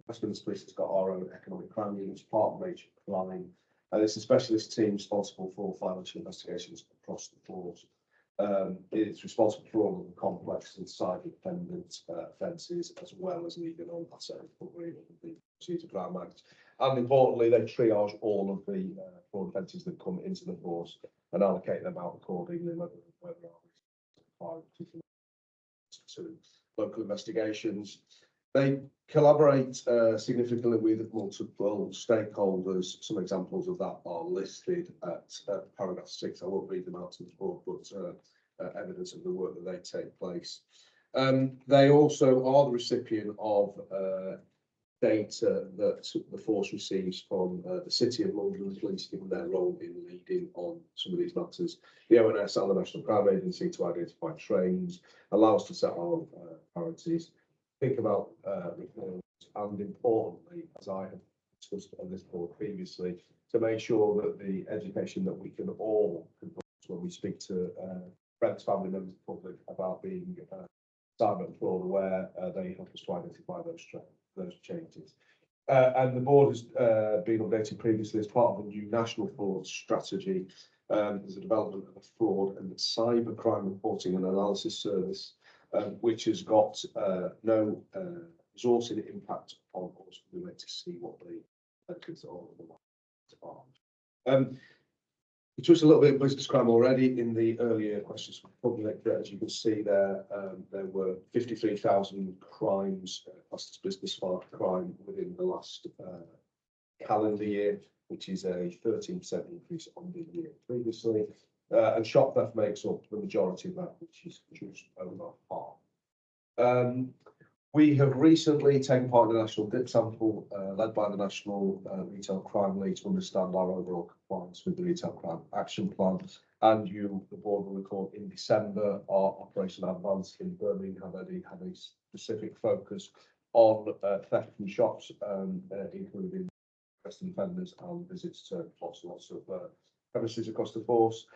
West Midlands Police has got our own economic crime unit, part of major crime. It's a specialist team responsible for financial investigations across the force. It's responsible for all of the complex and cyber-dependent offences, as well as legal and asset recovery of the Procedure Crime Act. And importantly, they triage all of the fraud offences that come into the force and allocate them out accordingly, whether to local investigations. They collaborate significantly with multiple stakeholders. Some examples of that are listed at paragraph 6. I won't read them out to the board, but evidence of the work that they take place. They also are the recipient of data that the force receives from the City of London Police, given their role in leading on some of these matters. The ONS and the National Crime Agency to identify trends, allow us to set our priorities, think about reforms, and importantly, as I have discussed on this board previously, to make sure that the education that we can all conduct when we speak to friends, family members, the public about being cyber and fraud aware, they help us to identify those changes. And the board has been updated previously as part of the new national fraud strategy. There's a development of a fraud and cyber crime reporting and analysis service, which has got no resourcing impact on us. We wait to see what the benefits are. We touched a little bit of business crime already in the earlier questions from the public. As you can see there, there were 53,000 crimes classed as business crime within the last calendar year, which is a 13% increase on the year previously. And shop theft makes up the majority of that, which is just over half. We have recently taken part in a national dip sample led by the National Retail Crime League to understand our overall compliance with the Retail Crime Action Plan. And the board will record in December, our Operation Advance in Birmingham had a specific focus on theft from shops, including arresting offenders and visits to lots of premises across the force.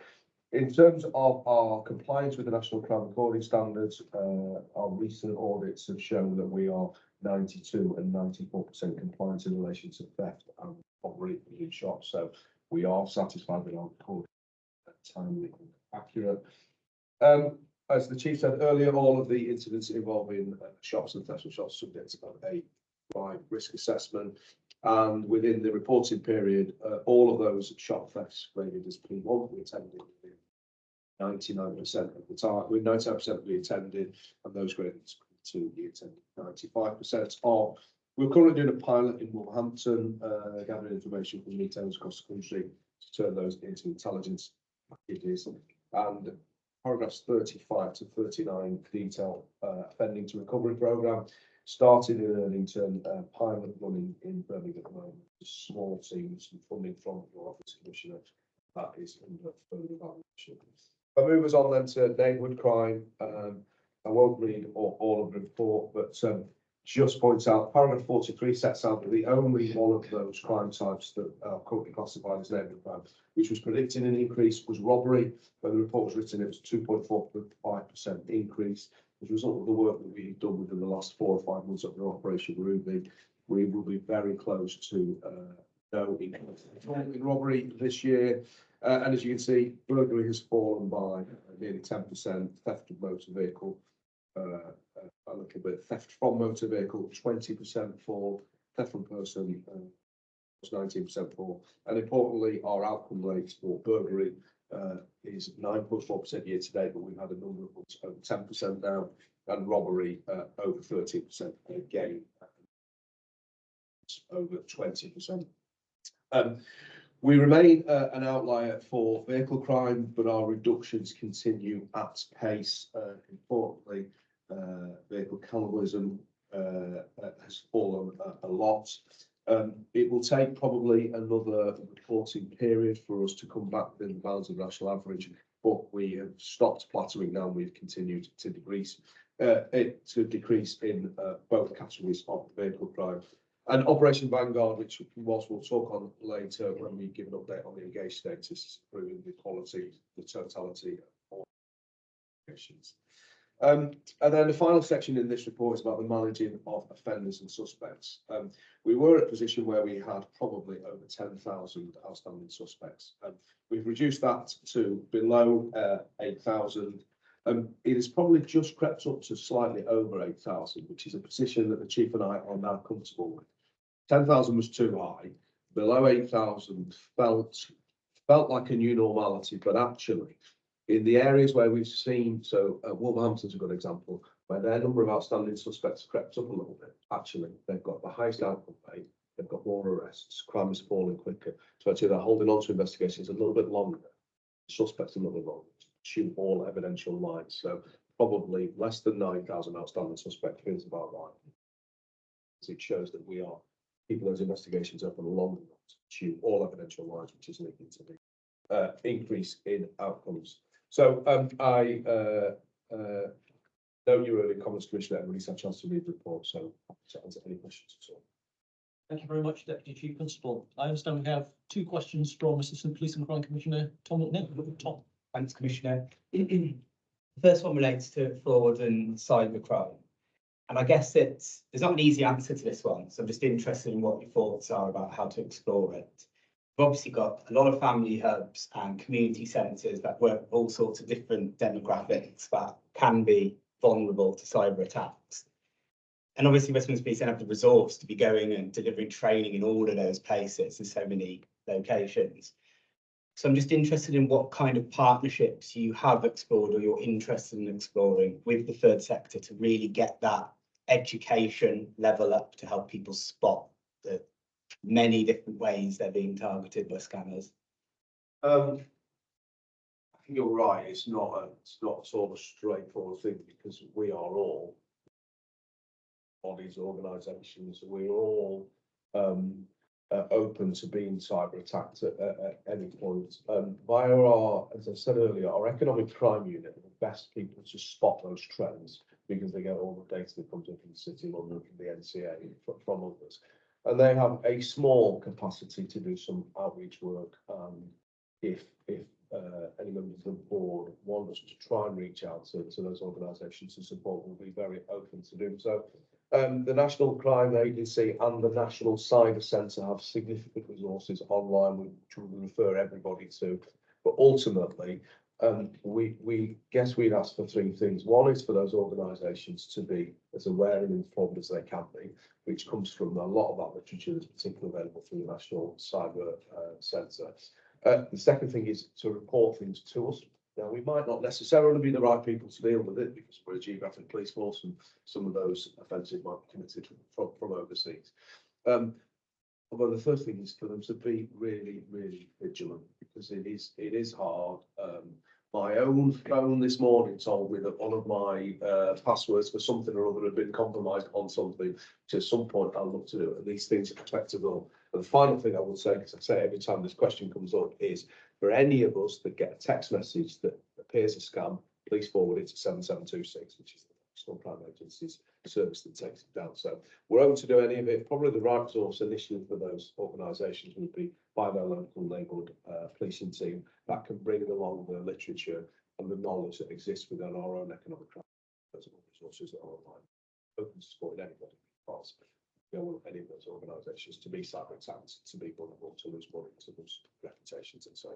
In terms of our compliance with the National Crime Recording Standards, our recent audits have shown that we are 92% and 94% compliant in relation to theft and robbery in shops. So we are satisfied with our recording, timely and accurate. As the Chief said earlier, all of the incidents involving shops and theft from shops subject to a crime risk assessment. And within the reporting period, all of those shop thefts graded as P1 we attended 99% of the time. With 99% we attended, and those graded as P2 we attended 95% of. We're currently doing a pilot in Wolverhampton, gathering information from retailers across the country to turn those into intelligence packages. And paragraphs 35 to 39 detail offending to recovery programme. Started in Erdington, pilot running in Birmingham at the moment. A small team with some funding from your office, Commissioner. That is under further evaluation. I'll move us on then to neighbourhood crime. I won't read all of the report, but just points out paragraph 43 sets out that the only one of those crime types that are currently classified as neighbourhood crime, which was predicting an increase, was robbery. When the report was written, it was 2.45% increase. As a result of the work that we've done within the last 4 or 5 months of the Operation Ruby, we will be very close to no increase in robbery this year. And as you can see, burglary has fallen by nearly 10%, theft of motor vehicle, a little bit, theft from motor vehicle, 20% fall, theft from person, 19% fall. And importantly, our outcome rate for burglary is 9.4% year to date, but we've had a number of months over 10% now, and robbery over 13%, again, over 20%. We remain an outlier for vehicle crime, but our reductions continue at pace. Importantly, vehicle cannibalism has fallen a lot. It will take probably another reporting period for us to come back within the bounds of national average, but we have stopped plateauing now. We've continued to decrease in both categories of vehicle crime. And Operation Vanguard, which we'll talk on later when we give an update on the engaged status, improving the quality, the totality of operations. And then the final section in this report is about the managing of offenders and suspects. We were at a position where we had probably over 10,000 outstanding suspects. We've reduced that to below 8,000. It has probably just crept up to slightly over 8,000, which is a position that the Chief and I are now comfortable with. 10,000 was too high. Below 8,000 felt like a new normality, but actually, in the areas where we've seen, so Wolverhampton's a good example, where their number of outstanding suspects crept up a little bit. Actually, they've got the highest outcome rate, they've got more arrests, crime is falling quicker. So actually, they're holding on to investigations a little bit longer. Suspects a little bit longer. Shoot all evidential lines. So probably less than 9,000 outstanding suspects feels about right. It shows that we are keeping those investigations open long enough to shoot all evidential lines, which is leading to the increase in outcomes. So I know you were in comments, Commissioner. Everybody's had a chance to read the report, so to answer any questions at all. Thank you very much, Deputy Chief Constable. I understand we have two questions from Assistant Police and Crime Commissioner Tom McNill. Tom. Thanks, Commissioner. The first one relates to fraud and cybercrime. And I guess there's not an easy answer to this one, so I'm just interested in what your thoughts are about how to explore it. We've obviously got a lot of family hubs and community centres that work with all sorts of different demographics that can be vulnerable to cyber attacks. And obviously Westminster Police don't have the resource to be going and delivering training in all of those places in so many locations. So I'm just interested in what kind of partnerships you have explored or you're interested in exploring with the third sector to really get that education level up to help people spot the many different ways they're being targeted by scammers. I think you're right. It's not sort of a straightforward thing because we are all bodies, organisations. We're all open to being cyber attacked at any point. Via our, as I said earlier, our economic crime unit are the best people to spot those trends because they get all the data that comes in from the City of London, from the NCA, from others. And they have a small capacity to do some outreach work. If any members of the board want us to try and reach out to those organisations to support, we'll be very open to do so. The National Crime Agency and the National Cyber Centre have significant resources online, which we refer everybody to. But ultimately, we guess we'd ask for three things. One is for those organisations to be as aware and informed as they can be, which comes from a lot of that literature that's particularly available through the National Cyber Centre. The second thing is to report things to us. Now, we might not necessarily be the right people to deal with it because we're a geographic police force and some of those offences might be committed from overseas. Although the first thing is for them to be really, really vigilant because it is hard. My own phone this morning told me that one of my passwords for something or other had been compromised on something, which at some point I'll look to do. And these things are affectable. And the final thing I will say, because I say every time this question comes up, is for any of us that get a text message that appears a scam, please forward it to 7726, which is the National Crime Agency's service that takes it down. So we're open to do any of it. Probably the right resource initially for those organisations would be by their local neighbourhood policing team that can bring along the literature and the knowledge that exists within our own economic crime. Those are resources that are online. Open to supporting anybody possible. any of those organisations to be cyber attacked, to be vulnerable, to lose money, to lose reputations and so on.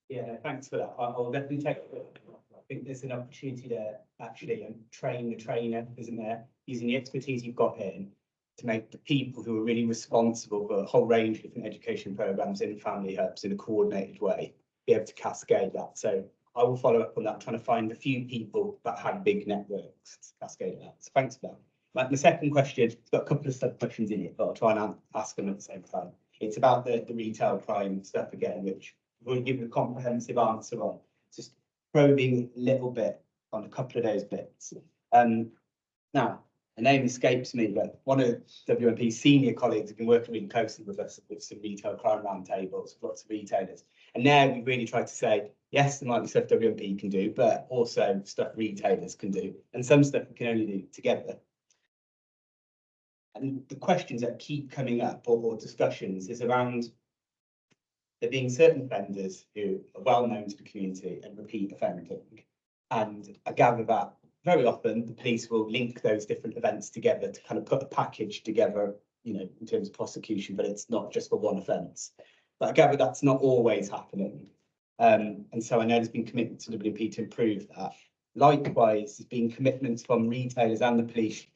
Yeah, thanks for that. I'll definitely take it. I think there's an opportunity there actually and train the trainer, isn't there? Using the expertise you've got here to make the people who are really responsible for a whole range of different education programs in family hubs in a coordinated way, be able to cascade that. So I will follow up on that, trying to find a few people that have big networks to cascade that. So thanks for that. My second question, it's got a couple of sub questions in it, but I'll try and ask them at the same time. It's about the retail crime stuff again, which we'll give a comprehensive answer on. Just probing a little bit on a couple of those bits. Now, the name escapes me, but one of WMP's senior colleagues has been working really closely with us with some retail crime roundtables, with lots of retailers. And now we really tried to say, yes, there might be stuff WMP can do, but also stuff retailers can do, and some stuff we can only do together. And the questions that keep coming up or discussions is around there being certain offenders who are well known to the community and repeat offending. And I gather that very often the police will link those different events together to kind of put a package together, you know, in terms of prosecution, but it's not just for one offence. But I gather that's not always happening. And so I know there's been commitment to WMP to improve that. Likewise, there's been commitments from retailers and the police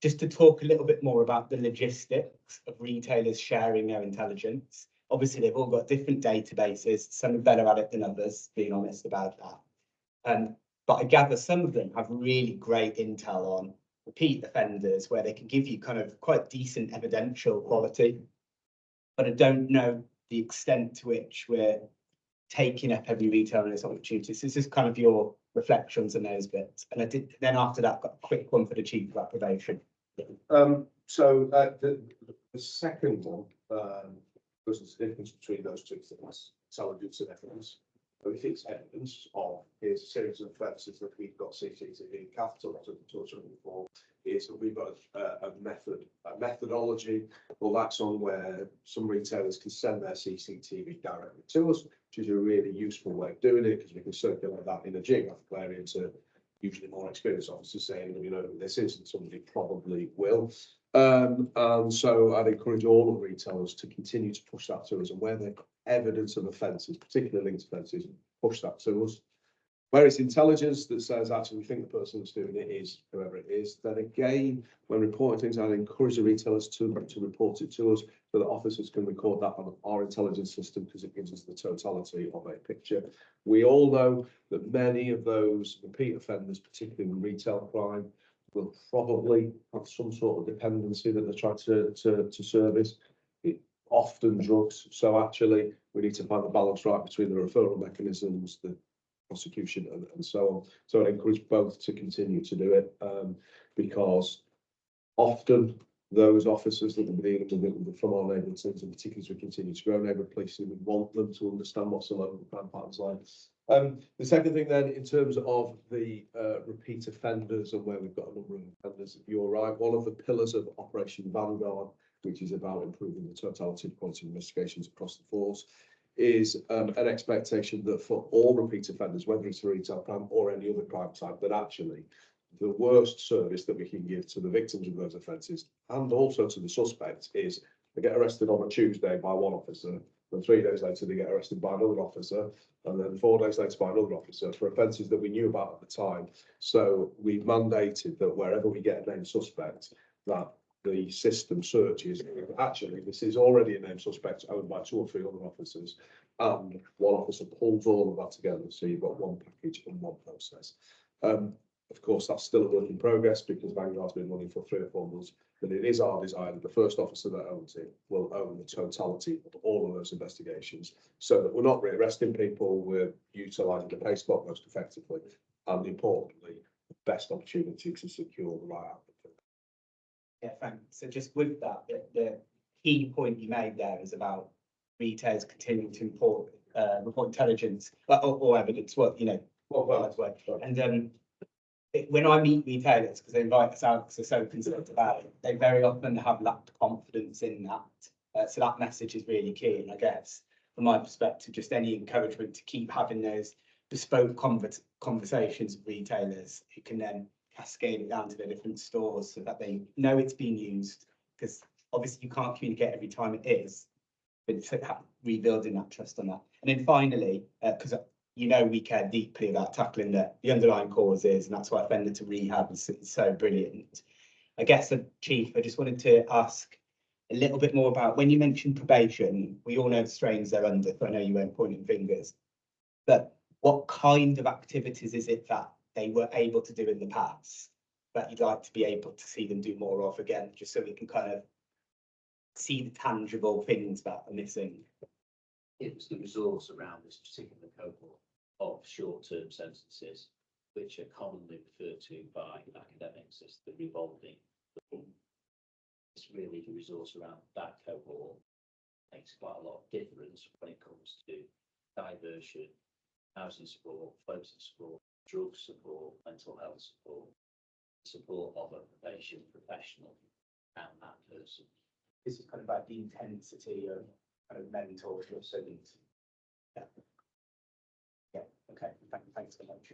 just to talk a little bit more about the logistics of retailers sharing their intelligence. Obviously, they've all got different databases. Some are better at it than others, being honest about that. But I gather some of them have really great intel on repeat offenders where they can give you kind of quite decent evidential quality. But I don't know the extent to which we're taking up every retailer in this opportunity. So this is kind of your reflections on those bits. And I did then after that got a quick one for the chief of approbation. So the second one, because there's a difference between those two things, intelligence and evidence. So if it's evidence of, here's a series of offences that we've got CCTV capital to touch on before, is that we've got a methodology. Well, that's on where some retailers can send their CCTV directly to us, which is a really useful way of doing it because we can circulate that in a geographical area to usually more experienced officers saying, you know who this is, and somebody probably will. And so I'd encourage all of the retailers to continue to push that to us, and where they've got evidence of offences, particularly linked offences, push that to us. Where it's intelligence that says actually we think the person that's doing it is whoever it is, then again, when reporting things, I'd encourage the retailers to report it to us so that officers can record that on our intelligence system because it gives us the totality of a picture. We all know that many of those repeat offenders, particularly in retail crime, will probably have some sort of dependency that they're trying to service. It often drugs. So actually, we need to find the balance right between the referral mechanisms, the prosecution, and so on. So I encourage both to continue to do it because often those officers that will be dealing with from our neighbourhood teams, and particularly as we continue to grow neighbourhood policing, we want them to understand what's the local crime patterns like. The second thing then, in terms of the repeat offenders and where we've got a number of offenders, you're right, one of the pillars of Operation Vanguard, which is about improving the totality of quality investigations across the force, is an expectation that for all repeat offenders, whether it's a retail crime or any other crime type, that actually the worst service that we can give to the victims of those offences and also to the suspects is they get arrested on a Tuesday by one officer, and 3 days later they get arrested by another officer, and then 4 days later by another officer for offences that we knew about at the time. So we've mandated that wherever we get a named suspect, that the system searches, actually, this is already a named suspect owned by 2 or 3 other officers, and one officer pulls all of that together. So you've got one package and one process. Of course, that's still a work in progress because Vanguard's been running for 3 or 4 months, but it is our desire that the first officer that owns it will own the totality of all of those investigations so that we're not rearresting people, we're utilising the PaySpot most effectively, and importantly, the best opportunity to secure the right outcome. Yeah, thanks. So just with that, the key point you made there is about retailers continuing to report intelligence or evidence, well, you know, and when I meet retailers, because they invite us out because they're so concerned about it, they very often have lacked confidence in that. So that message is really key. And I guess from my perspective, just any encouragement to keep having those bespoke conversations with retailers who can then cascade it down to the different stores so that they know it's being used. Because obviously you can't communicate every time it is, but it's rebuilding that trust on that. And then finally, because you know we care deeply about tackling the underlying causes, and that's why offender to rehab is so brilliant. I guess, Chief, I just wanted to ask a little bit more about when you mentioned probation. We all know the strains they're under, so I know you weren't pointing fingers. But what kind of activities is it that they were able to do in the past that you'd like to be able to see them do more of again, just so we can kind of see the tangible things that are missing? It was the resource around this particular cohort of short-term sentences, which are commonly referred to by academics as the revolving door. It's really the resource around that cohort makes quite a lot of difference when it comes to diversion, housing support, floating support, drug support, mental health support of a probation professional and that person. This is kind of about the intensity of kind of mentorship and okay, thanks so much.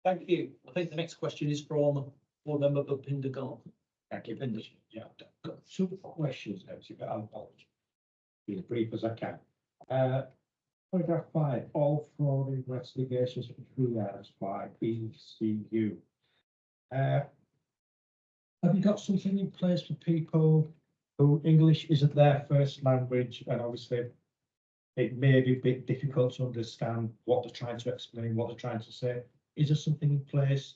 Thank you. I think the next question is from board member Bhupinder Garg. Thank you, Bhupinder. Yeah, I've got 2 questions, actually, but I'll be as brief as I can. Paragraph 5, all fraud investigations triaged by BCU. Have you got something in place for people who English isn't their first language, and obviously it may be a bit difficult to understand what they're trying to explain, what they're trying to say? Is there something in place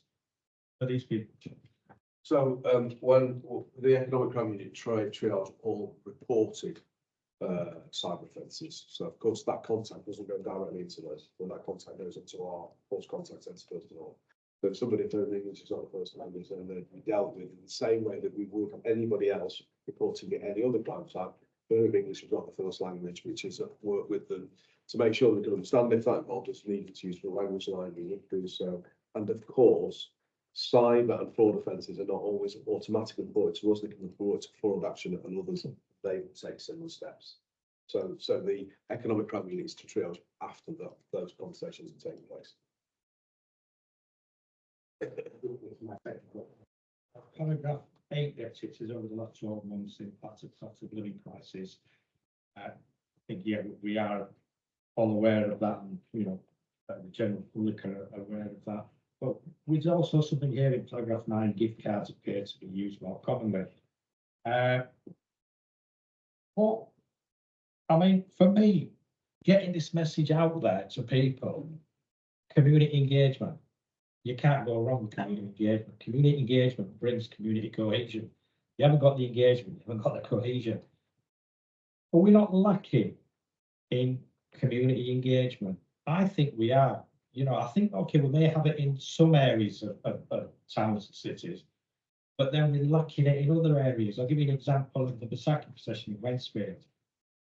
for these people? So when the economic crime unit triage all reported cyber offences, so of course that contact doesn't go directly into us, but that contact goes into our false contact centre first of all. So if somebody through English is not the first language, then they'd be dealt with in the same way that we would anybody else reporting at any other crime type. But English is not the first language, which is work with them to make sure they can understand if that involved us needing to use the language line, we would do so. And of course, cyber and fraud offences are not always automatically reported to us. They can report to fraud action and others. They will take similar steps. So the economic crime unit needs to triage after those conversations are taking place. Paragraph 8 gets it says over the last 12 months, the impact of cost of living crisis. I think, yeah, we are all aware of that, and you know, the general public are aware of that. But there's also something here in paragraph 9, gift cards appear to be used more commonly. What, I mean, for me, getting this message out there to people, community engagement, you can't go wrong with community engagement. Community engagement brings community cohesion. You haven't got the engagement, you haven't got the cohesion. But we're not lacking in community engagement. I think we are. You know, I think, okay, we may have it in some areas of towns and cities, but then we're lacking it in other areas. I'll give you an example of the Basaki procession in Westfield.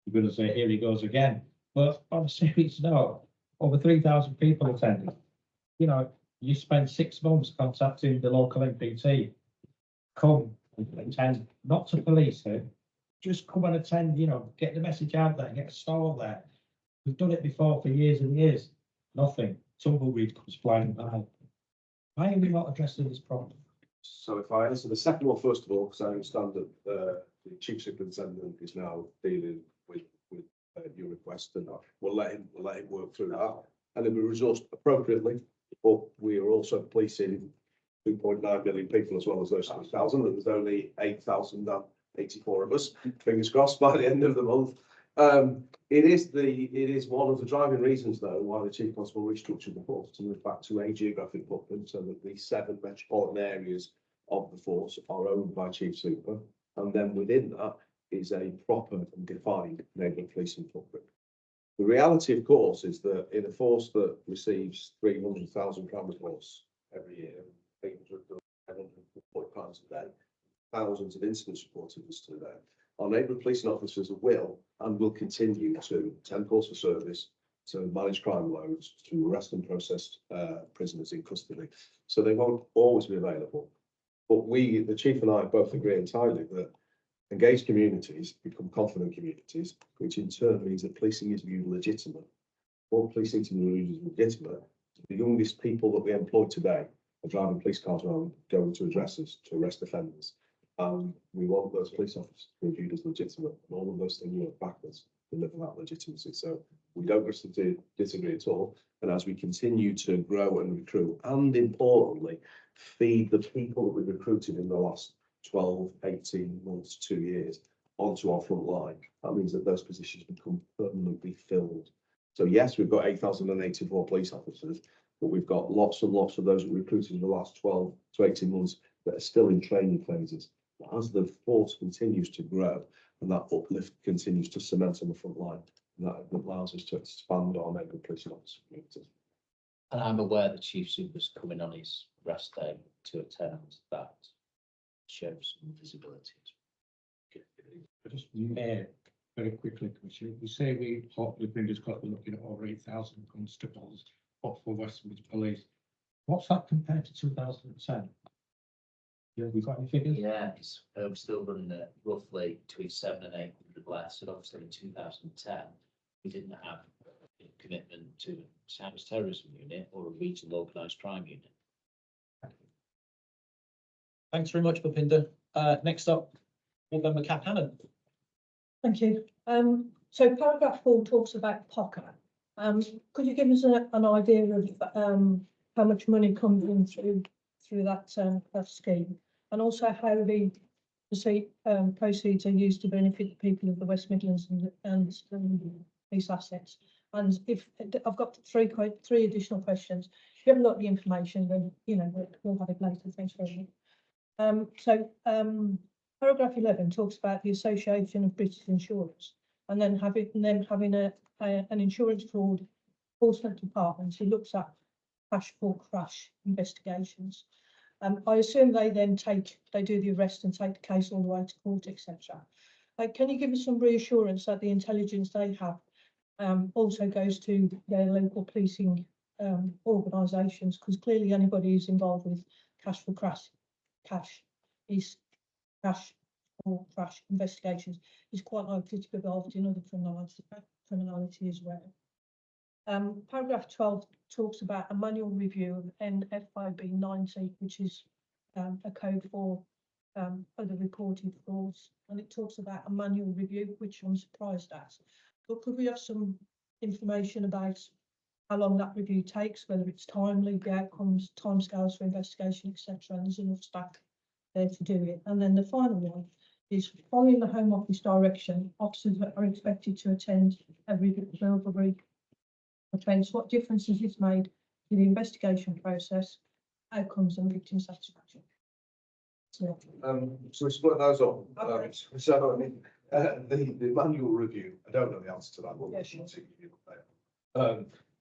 You're going to say, here he goes again. But on a serious note, over 3,000 people attended. You know, you spend 6 months contacting the local MPT. Come and attend, not to police it, just come and attend, you know, get the message out there, get a stall there. We've done it before for years and years. Nothing. Tumbleweed comes flying by. Why are we not addressing this problem? So if I answer the second one first of all, because I understand that the chief superintendent is now dealing with your request, and we'll let him work through that, and it'll be resourced appropriately. But we are also policing 2.9 million people as well as those 6,000, and there's only 8,084 of us. Fingers crossed by the end of the month. It is one of the driving reasons, though, why the Chief Constable restructured the force to move back to a geographic footprint, so that the 7 metropolitan areas of the force are owned by Chief Super, and then within that is a proper and defined neighbourhood policing footprint. The reality, of course, is that in a force that receives 300,000 crime reports every year, 840 crimes a day, thousands of incidents reported as to that, our neighbourhood policing officers will continue to attend calls for service, to manage crime loads, to arrest and process prisoners in custody. So they won't always be available. But we, the Chief and I, both agree entirely that engaged communities become confident communities, which in turn means that policing is viewed legitimate. More policing to be viewed legitimate, the youngest people that we employ today are driving police cars around, going to addresses, to arrest offenders. And we want those police officers to be viewed as legitimate, and all of those things work backwards to deliver that legitimacy. So we don't disagree at all. And as we continue to grow and recruit, and importantly, feed the people that we've recruited in the last 12, 18 months, 2 years onto our front line, that means that those positions become permanently filled. So yes, we've got 8,084 police officers, but we've got lots and lots of those we recruited in the last 12 to 18 months that are still in training phases. As the force continues to grow and that uplift continues to cement on the front line, that allows us to expand our mega police officer communities. And I'm aware the chief super's coming on his rest day to attend that. Shows some visibility. Just very quickly, Commissioner, you say we hopefully Brinda's got looking at over 8,000 constables up for West Midlands Police. What's that compared to 2010? Yeah, we got any figures? Yeah, it's still running at roughly between 700 and 800 less. And obviously in 2010, we didn't have a commitment to a counter-terrorism unit or a regional organised crime unit. Thanks very much, Bhupinder. Next up, Board Member Kath Hannan. Thank you. So paragraph 4 talks about POCA. Could you give us an idea of how much money comes in through that scheme, and also how the proceeds are used to benefit the people of the West Midlands and these assets? And if I've got three additional questions, if you haven't got the information, then we'll have it later. Thanks very much. Paragraph 11 talks about the Association of British Insurers, and then having an insurance fraud enforcement department who looks at crash for crash investigations. I assume they then do the arrest and take the case all the way to court, etc. Can you give us some reassurance that the intelligence they have also goes to their local policing organisations? Because clearly anybody who's involved with cash for crash investigations is quite likely to be involved in other criminality as well. Paragraph 12 talks about a manual review of NFIB 90, which is a code for other reported frauds, and it talks about a manual review, which I'm surprised at. But could we have some information about how long that review takes, whether it's timely, the outcomes, timescales for investigation, etc., and there's enough staff there to do it? And then the final one is, following the Home Office direction, officers are expected to attend every burglary offence. What difference has this made to the investigation process, outcomes and victim satisfaction? So we split those up. Okay. So I mean, the manual review, I don't know the answer to that one. Yeah, sure.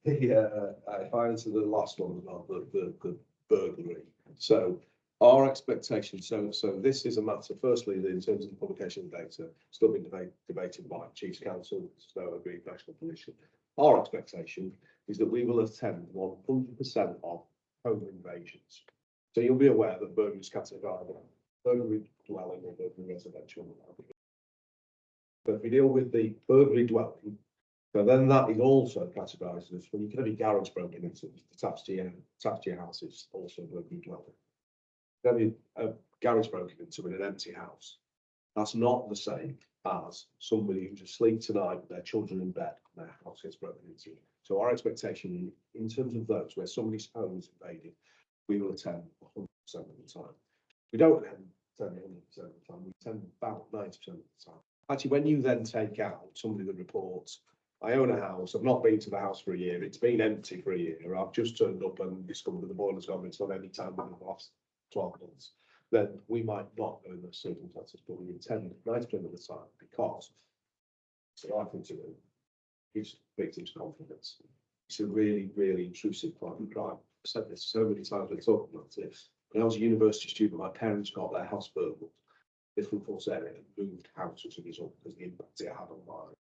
If I answer the last one about the burglary, so our expectation, so this is a matter, firstly, in terms of the publication of data, still being debated by Chiefs Council, Stowe Agreed National Commission. Our expectation is that we will attend 100% of home invasions. So you'll be aware that burglary is categorised as burglary dwelling or burglary residential. But if we deal with the burglary dwelling, so then that is also categorised as, when you can have your garage broken into, attached to your house, it's also burglary dwelling. Have a garage broken into in an empty house. That's not the same as somebody who's asleep tonight with their children in bed and their house gets broken into. So our expectation in terms of those where somebody's home is invaded, we will attend 100% of the time. We don't attend 100% of the time, we attend about 90% of the time. Actually, when you then take out somebody that reports, I own a house, I've not been to the house for a year, it's been empty for a year, I've just turned up and discovered that the boiler's gone, it's not any time within the last 12 months, then we might not go in those circumstances, but we attend 90% of the time because it's the right thing to do. Gives victims confidence. It's a really, really intrusive crime. I've said this so many times when talking about this. When I was a university student, my parents got their house burgled, different force area, and moved house as a result because of the impact it had on life.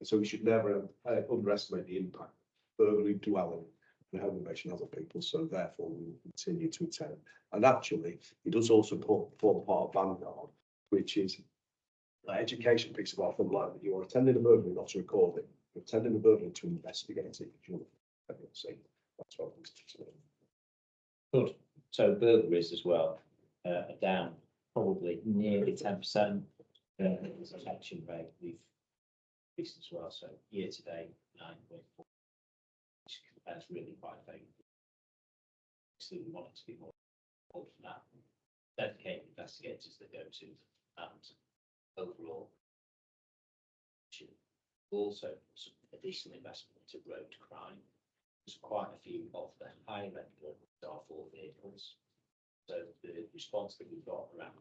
And so we should never underestimate the impact burglary, dwelling, and home invasion has on people. So therefore, we will continue to attend. And actually, it does also form part of Vanguard, which is the education piece of our front line, that you are attending a burglary not to record it. You're attending a burglary to investigate it. That's what Good. So burglaries as well are down probably nearly 10%. Retention rate we've increased as well, so year to date, 9.4, which compares really quite favorably. So we want it to be more than that. Dedicated investigators that go to and overall. Also, some additional investment into road crime. There's quite a few of the high end R4 vehicles. So the response that we've got around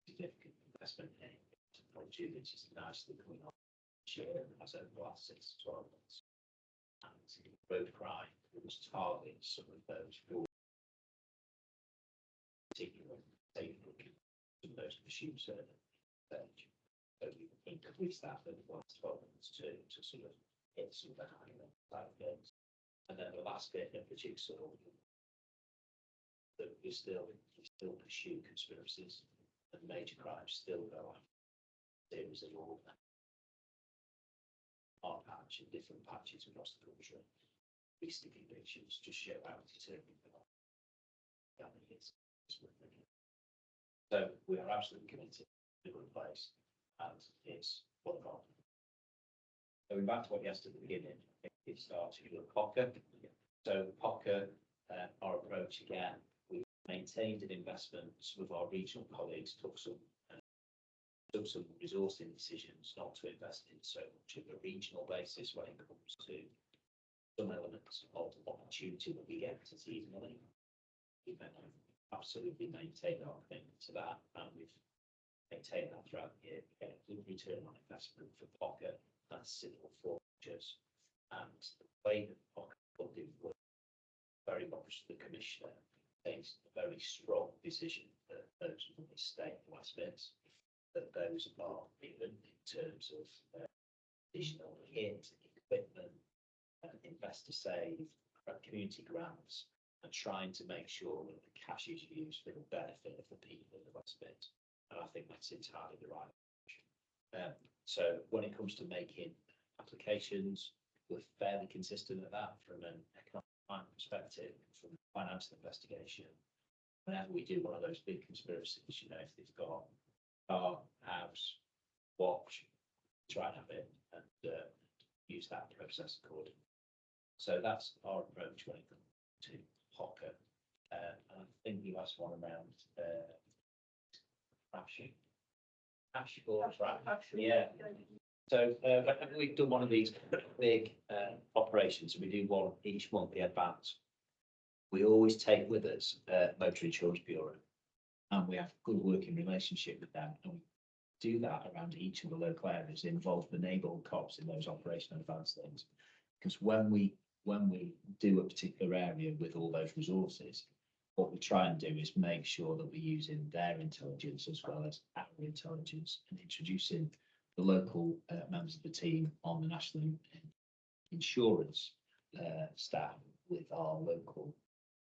significant investment in technology, which is nicely coming on share as over the last 6 to 12 months. And road crime was targeting some of those for particular safety, some of those pursuits at stage. So we increased that over the last 12 months to sort of hit some of the higher side of things. And then the last bit of the jigsaw that we still pursue conspiracies and major crimes still go on. There is a law our patch in different patches across the country. Recent convictions just show how determined they are. So we are absolutely committed to a good place, and it's one of our. Going back to what you asked at the beginning, it starts with POCA. So POCA, our approach again, we maintained an investment. Some of our regional colleagues took some resourcing decisions not to invest in so much of a regional basis when it comes to some elements of opportunity that we get to seize money. We've absolutely maintained our commitment to that, and we've maintained that throughout the year. We get a good return on investment for POCA. That's civil forfeitures, and the way that POCA funding works very much the commissioner takes a very strong decision that those monies stay in West Mids, that those are given in terms of additional kit, equipment, investor save, community grants, and trying to make sure that the cash is used for the benefit of the people in the West Mids. And I think that's entirely the right approach. So when it comes to making applications, we're fairly consistent at that from an economic perspective, from a financial investigation. Whenever we do one of those big conspiracies, you know, if they've got car, house, watch, try and have it and use that process accordingly. So that's our approach when it comes to POCA. And I think you asked one around yeah. So whenever we've done one of these big operations, and we do one each month in advance, we always take with us Motor Insurance Bureau, and we have a good working relationship with them. And we do that around each of the local areas, involve the neighbourhood cops in those operational advance things. Because when we do a particular area with all those resources, what we try and do is make sure that we're using their intelligence as well as our intelligence, and introducing the local members of the team on the national insurance staff with our local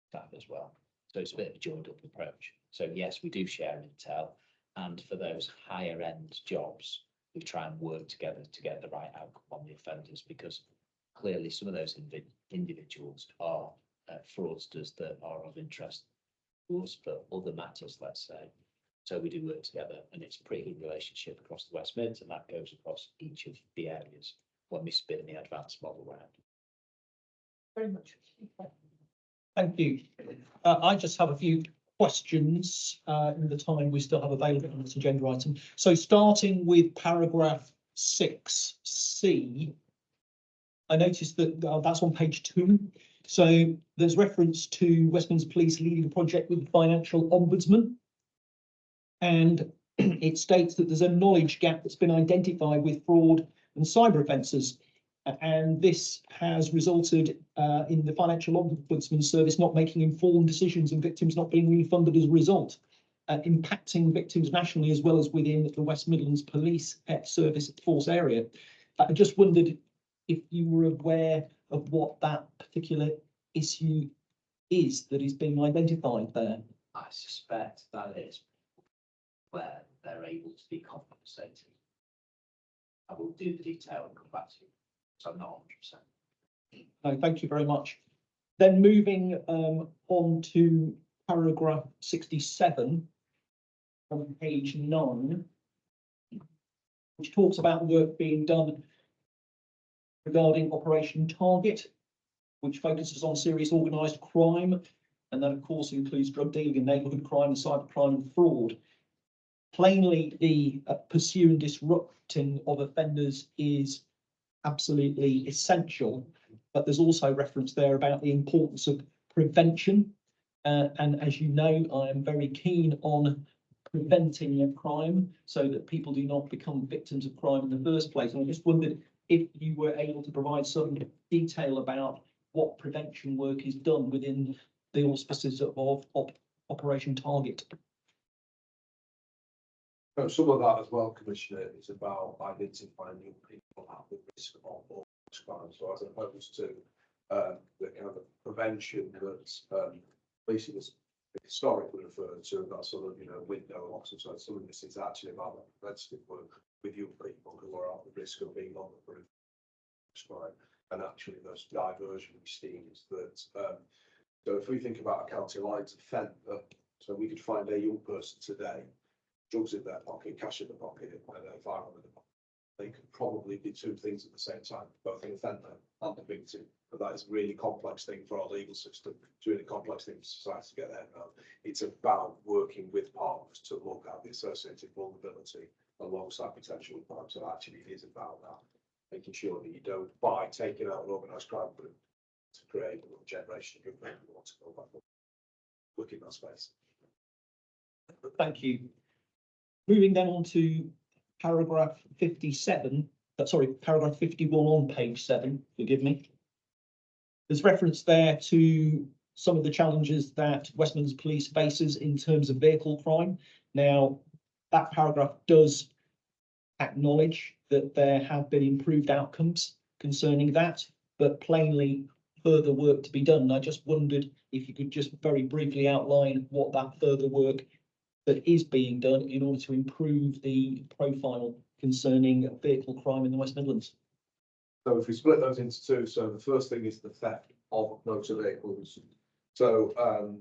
staff as well. So it's a bit of a joined up approach. So yes, we do share intel, and for those higher end jobs, we try and work together to get the right outcome on the offenders, because clearly some of those individuals are fraudsters that are of interest to us for other matters, let's say. So we do work together, and it's a pretty good relationship across the West Mids, and that goes across each of the areas when we spin the advanced model round. Very much. Thank you. I just have a few questions in the time we still have available on this agenda item. So starting with paragraph 6C, I noticed that that's on page 2. So there's reference to West Midlands Police leading a project with the Financial Ombudsman. And it states that there's a knowledge gap that's been identified with fraud and cyber offences. And this has resulted in the Financial Ombudsman Service not making informed decisions and victims not being refunded as a result, impacting victims nationally as well as within the West Midlands Police Service force area. I just wondered if you were aware of what that particular issue is that is being identified there. I suspect that is where they're able to be compensated. I will do the detail and come back to you. So I'm not 100%. No, thank you very much. Then moving on to paragraph 67, on page 9, which talks about work being done regarding Operation Target, which focuses on serious organised crime. And that, of course, includes drug dealing and neighbourhood crime and cybercrime and fraud. Plainly, the pursuing and disrupting of offenders is absolutely essential, but there's also reference there about the importance of prevention. And as you know, I am very keen on preventing crime so that people do not become victims of crime in the first place. And I just wondered if you were able to provide some detail about what prevention work is done within the auspices of Operation Target. So some of that as well, Commissioner, is about identifying young people at the risk of organised crime. So as opposed to the kind of prevention that policing is historically referred to, that sort of, window locks and so on. Some of this is actually about the preventative work with young people who are at the risk of being on the crime, and actually those diversion schemes that. So if we think about a county line to Fenton, so we could find a young person today, drugs in their pocket, cash in the pocket, and a firearm in the pocket. They could probably do two things at the same time, both an offender and a victim. But that is a really complex thing for our legal system. It's a really complex thing for society to get their head around. It's about working with partners to look at the associated vulnerability alongside potential crime. So actually it is about that, making sure that you don't, by taking out an organised crime group, to create a generation of people who want to go back and look in that space. Thank you. Moving then on to paragraph 57, paragraph 51 on page 7, forgive me. There's reference there to some of the challenges that West Midlands Police faces in terms of vehicle crime. Now, that paragraph does acknowledge that there have been improved outcomes concerning that, but plainly further work to be done. And I just wondered if you could just very briefly outline what that further work that is being done in order to improve the profile concerning vehicle crime in the West Midlands. So if we split those into two, so the first thing is the theft of motor vehicles. So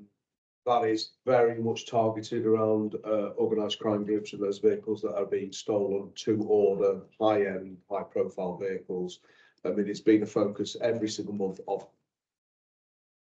that is very much targeted around organised crime groups and those vehicles that are being stolen to order, high-end, high-profile vehicles. I mean, it's been a focus every single month of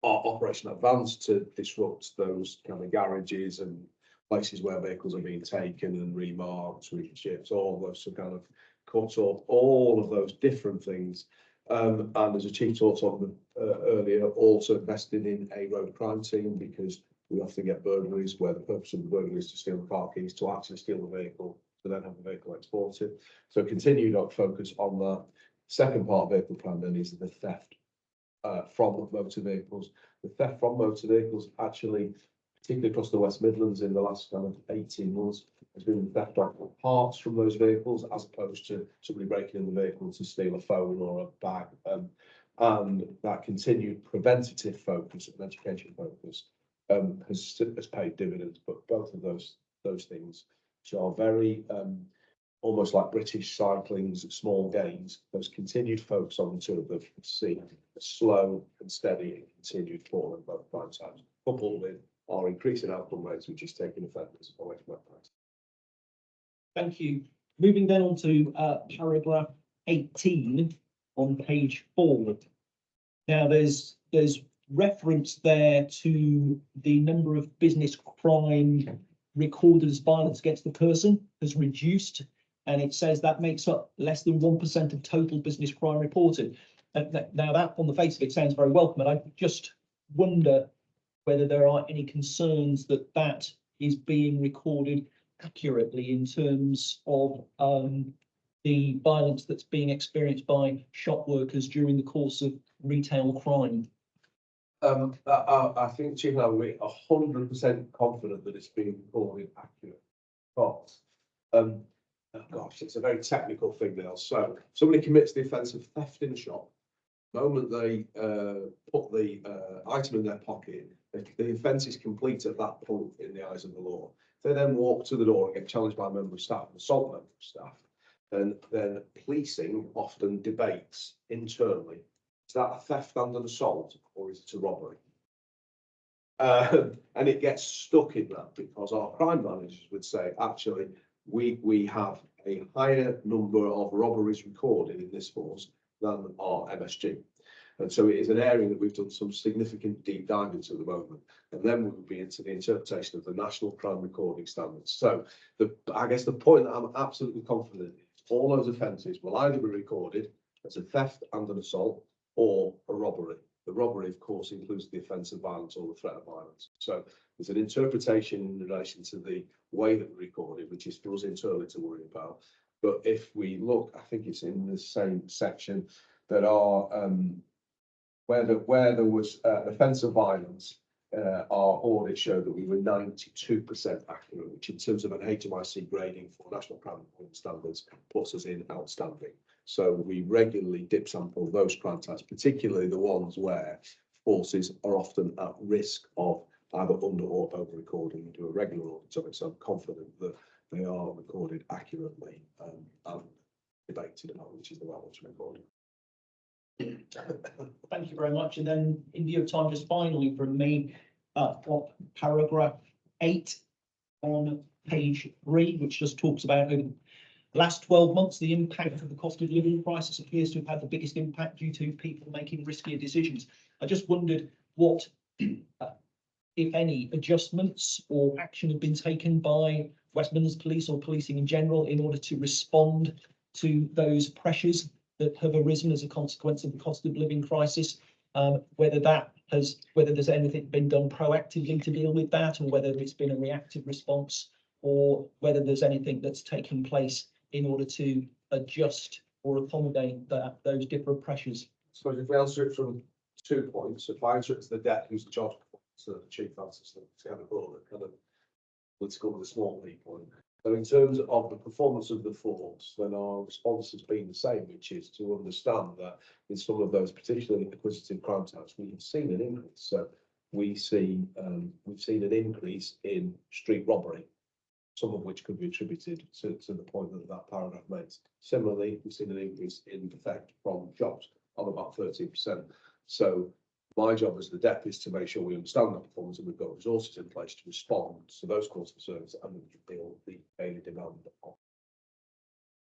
our Operation Advance to disrupt those kind of garages and places where vehicles are being taken and remarked, reshipped, all those kind of cut up, all of those different things. And as a chief talked on earlier, also invested in a road crime team, because we often get burglaries where the purpose of the burglary is to steal the car keys, to actually steal the vehicle, to then have the vehicle exported. So continued our focus on that. Second part of vehicle crime then is the theft from motor vehicles. The theft from motor vehicles actually, particularly across the West Midlands in the last kind of 18 months, has been theft of parts from those vehicles, as opposed to somebody breaking in the vehicle to steal a phone or a bag. And that continued preventative focus and education focus has paid dividends. But both of those things, which are very almost like British cycling's small gains, those continued focus on the two of them, seen a slow and steady and continued fall in both crime times, coupled with our increasing outcome rates, which is taking offenders away from that price. Thank you. Moving then on to paragraph 18 on page 4. Now, there's reference there to the number of business crime recorded as violence against the person has reduced, and it says that makes up less than 1% of total business crime reported. Now, that on the face of it sounds very welcome, and I just wonder whether there are any concerns that that is being recorded accurately in terms of the violence that's being experienced by shop workers during the course of retail crime. I think Chief and I will be 100% confident that it's being recorded accurate. But oh gosh, it's a very technical thing now. So somebody commits the offence of theft in a shop. The moment they put the item in their pocket, the offence is complete at that point in the eyes of the law. If they then walk to the door and get challenged by a member of staff, an assault member of staff, then policing often debates internally, is that a theft and an assault, or is it a robbery? And it gets stuck in that because our crime managers would say, actually, we have a higher number of robberies recorded in this force than our MSG. And so it is an area that we've done some significant deep dive into at the moment. And then we will be into the interpretation of the National Crime Recording Standards. So I guess the point that I'm absolutely confident in is all those offences will either be recorded as a theft and an assault or a robbery. The robbery, of course, includes the offence of violence or the threat of violence. So there's an interpretation in relation to the way that we recorded, which is for us internally to worry about. But if we look, I think it's in the same section that are where there was offence of violence, our audit showed that we were 92% accurate, which in terms of an HMIC grading for National Crime Recording Standards puts us in outstanding. So we regularly dip sample those crime types, particularly the ones where forces are often at risk of either under or over recording. We do a regular audit of it, so I'm confident that they are recorded accurately and debated about which is the right one to record. Thank you very much. And then in view of time, just finally from me, on paragraph 8 on page 3, which just talks about over the last 12 months, the impact of the cost of living crisis appears to have had the biggest impact due to people making riskier decisions. I just wondered what, if any, adjustments or action have been taken by West Midlands Police or policing in general in order to respond to those pressures that have arisen as a consequence of the cost of living crisis, whether there's anything been done proactively to deal with that, or whether it's been a reactive response, or whether there's anything that's taken place in order to adjust or accommodate those different pressures. So if we answer it from 2 points, if I answer it to the DEP, who's the charge to the chief answers to kind of broader, kind of let's go with the small lead point. So in terms of the performance of the force, then our response has been the same, which is to understand that in some of those particularly acquisitive crime types, we have seen an increase. So we've seen an increase in street robbery, some of which could be attributed to the point that paragraph makes. Similarly, we've seen an increase in theft from shops of about 13%. So my job as the DEP is to make sure we understand that performance and we've got resources in place to respond to those calls for service and fulfill the daily demand of.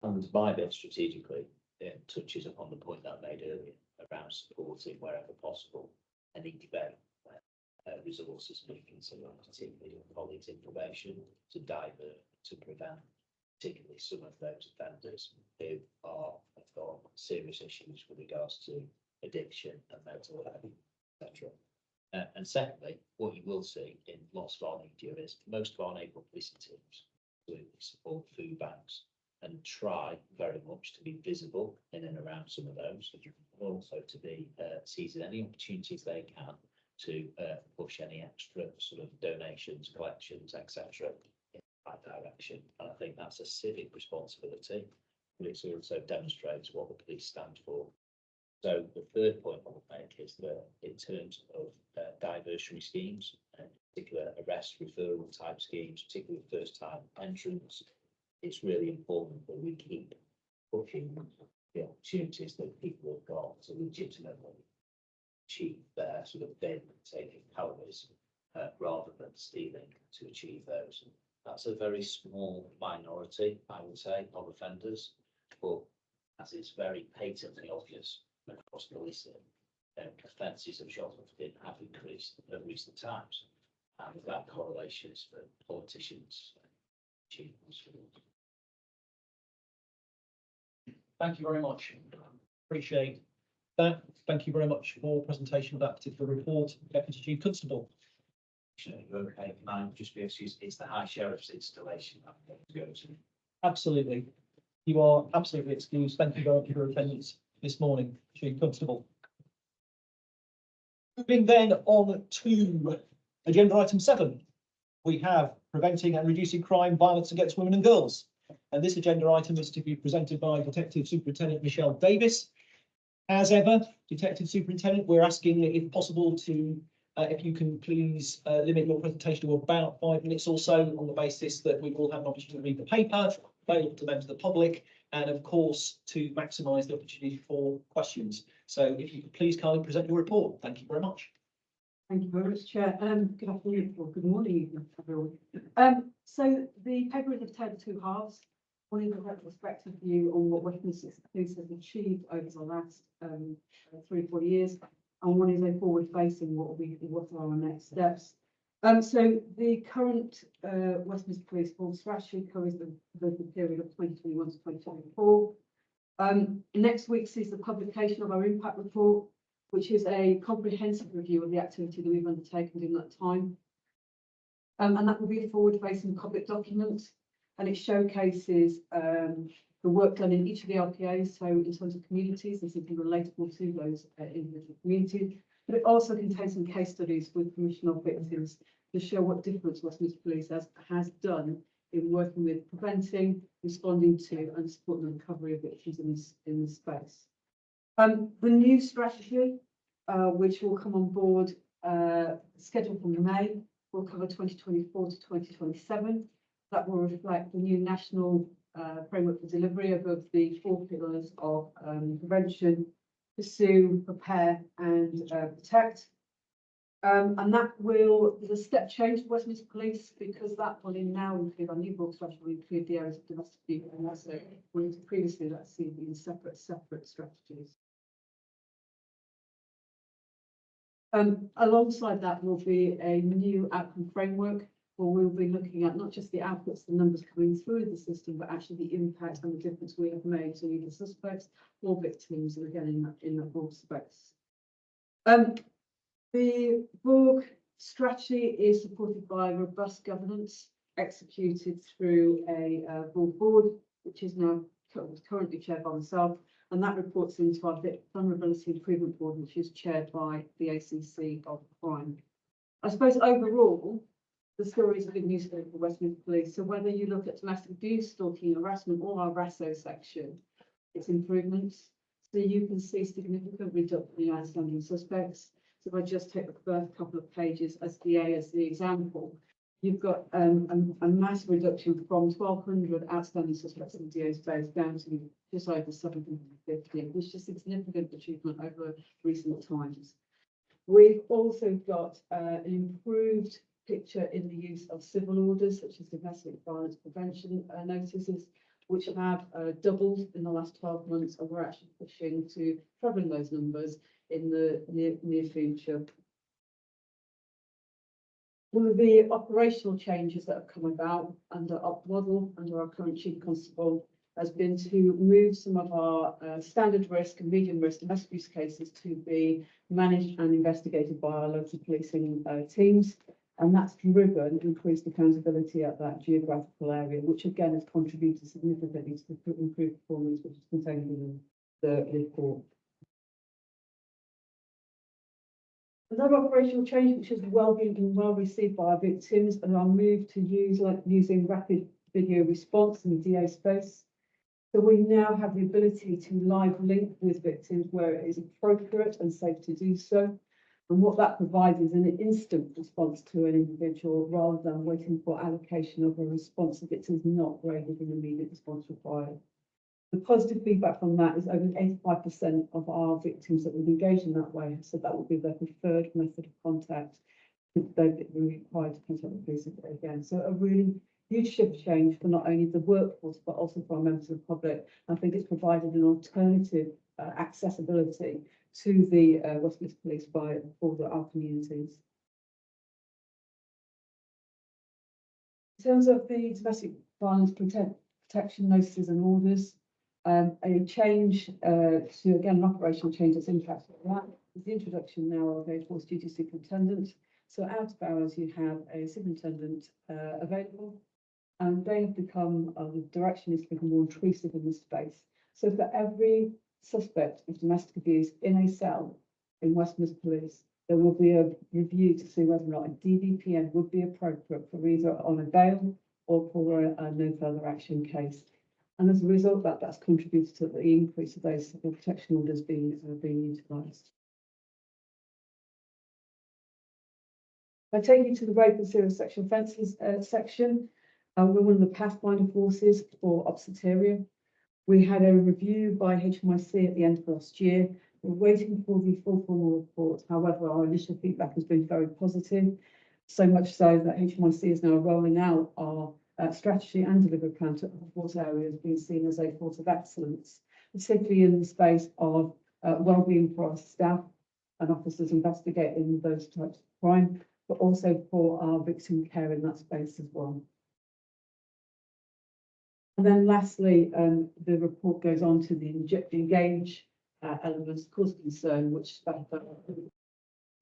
And by bit strategically, it touches upon the point that I made earlier around supporting wherever possible any debate where resources being considered, particularly with colleagues' information to divert, to prevent particularly some of those offenders who have got serious issues with regards to addiction and mental health, etc. And secondly, what you will see in lots of our media is most of our neighbourhood policing teams will support food banks and try very much to be visible in and around some of those, and also to be seizing any opportunities they can to push any extra sort of donations, collections, etc. in that direction. And I think that's a civic responsibility, but it also demonstrates what the police stand for. So the third point I would make is that in terms of diversionary schemes, and particular arrest referral type schemes, particularly first time entrants, it's really important that we keep pushing the opportunities that people have got to legitimately achieve their sort of bin taking calories rather than stealing to achieve those. That's a very small minority, I would say, of offenders, but as it's very patently obvious across policing, offences of shoplifting have increased in recent times, and that correlation is for politicians. Thank you very much. Appreciate that. Thank you very much for presentation of that particular report, Deputy Chief Constable. Okay, can I just be excused? It's the High Sheriff's installation I'm going to go to. Absolutely. You are absolutely excused. Thank you very much for your attendance this morning, Chief Constable. Moving then on to agenda item 7, we have preventing and reducing crime, violence against women and girls. And this agenda item is to be presented by Detective Superintendent Michelle Davis. As ever, Detective Superintendent, we're asking if possible to, if you can please limit your presentation to about 5 minutes or so, on the basis that we will have an opportunity to read the paper, available to members of the public, and of course to maximise the opportunity for questions. So if you could please kindly present your report. Thank you very much. Thank you very much, Chair. Good afternoon or good morning, everyone. So the paper is of tale of two halves. One is a retrospective view on what Westminster Police has achieved over the last 3 or 4 years, and one is a forward-facing what are our next steps. So the current Westminster Police Force strategy covers the period of 2021 to 2024. Next week sees the publication of our impact report, which is a comprehensive review of the activity that we've undertaken during that time. And that will be a forward-facing public document, and it showcases the work done in each of the LPAs, so in terms of communities and something relatable to those individual communities. But it also contains some case studies with permission of victims to show what difference Westminster Police has done in working with preventing, responding to, and supporting the recovery of victims in this space. The new strategy, which will come on board, scheduled for May, will cover 2024 to 2027. That will reflect the new national framework for delivery of the 4 pillars of prevention, pursue, prepare, and protect. And that will, there's a step change for Westminster Police, because that will now include, our new book strategy will include the areas of domestic abuse and also, previously that's seen in separate strategies. Alongside that will be a new outcome framework, where we'll be looking at not just the outputs, the numbers coming through the system, but actually the impact and the difference we have made to either suspects or victims, and again in that broad space. The BORG strategy is supported by robust governance executed through a BORG board, which is now currently chaired by myself, and that reports into our Vulnerability Improvement Board, which is chaired by the ACC of Crime. I suppose overall, the story is a good news for Westminster Police. So whether you look at domestic abuse, stalking, harassment, or our RASO section, it's improvements. So you can see significant reduction in outstanding suspects. So if I just take the first couple of pages as the example, you've got a massive reduction from 1,200 outstanding suspects in the DA's base down to just over 750, which is a significant achievement over recent times. We've also got an improved picture in the use of civil orders, such as domestic violence prevention notices, which have doubled in the last 12 months, and we're actually pushing to trebling those numbers in the near future. One of the operational changes that have come about under our model, under our current Chief Constable, has been to move some of our standard risk and medium risk domestic abuse cases to be managed and investigated by our local policing teams. And that's driven increased accountability at that geographical area, which again has contributed significantly to the improved performance, which is contained in the report. Another operational change which has been well received by our victims, and our move to using rapid video response in the DA space. So we now have the ability to live link with victims where it is appropriate and safe to do so. And what that provides is an instant response to an individual, rather than waiting for allocation of a response if it is not graded an immediate response required. The positive feedback from that is over 85% of our victims that we've engaged in that way have said that would be their preferred method of contact if they've been required to contact the police again. So a really huge shift change for not only the workforce, but also for our members of the public. I think it's provided an alternative accessibility to the Westminster Police for our communities. In terms of the domestic violence protection notices and orders, a change to, again, an operational change that's impacted that is the introduction now of a force duty superintendent. So out of hours, you have a superintendent available, and they have become, the direction is to become more intrusive in this space. So for every suspect of domestic abuse in a cell in Westminster Police, there will be a review to see whether or not a DVPN would be appropriate for either on a bail or for a no further action case. And as a result, that's contributed to the increase of those civil protection orders being utilised. I take you to the rape and serious sexual offences section. We're one of the pathfinder forces for Ops Interior. We had a review by HMIC at the end of last year, We're waiting for the full formal report. However, our initial feedback has been very positive. So much so that HMRC is now rolling out our strategy and delivery plan to what areas being seen as a fort of excellence, particularly in the space of wellbeing for our staff and officers investigating those types of crime, but also for our victim care in that space as well. And then lastly, the report goes on to the engage elements, cause of concern, which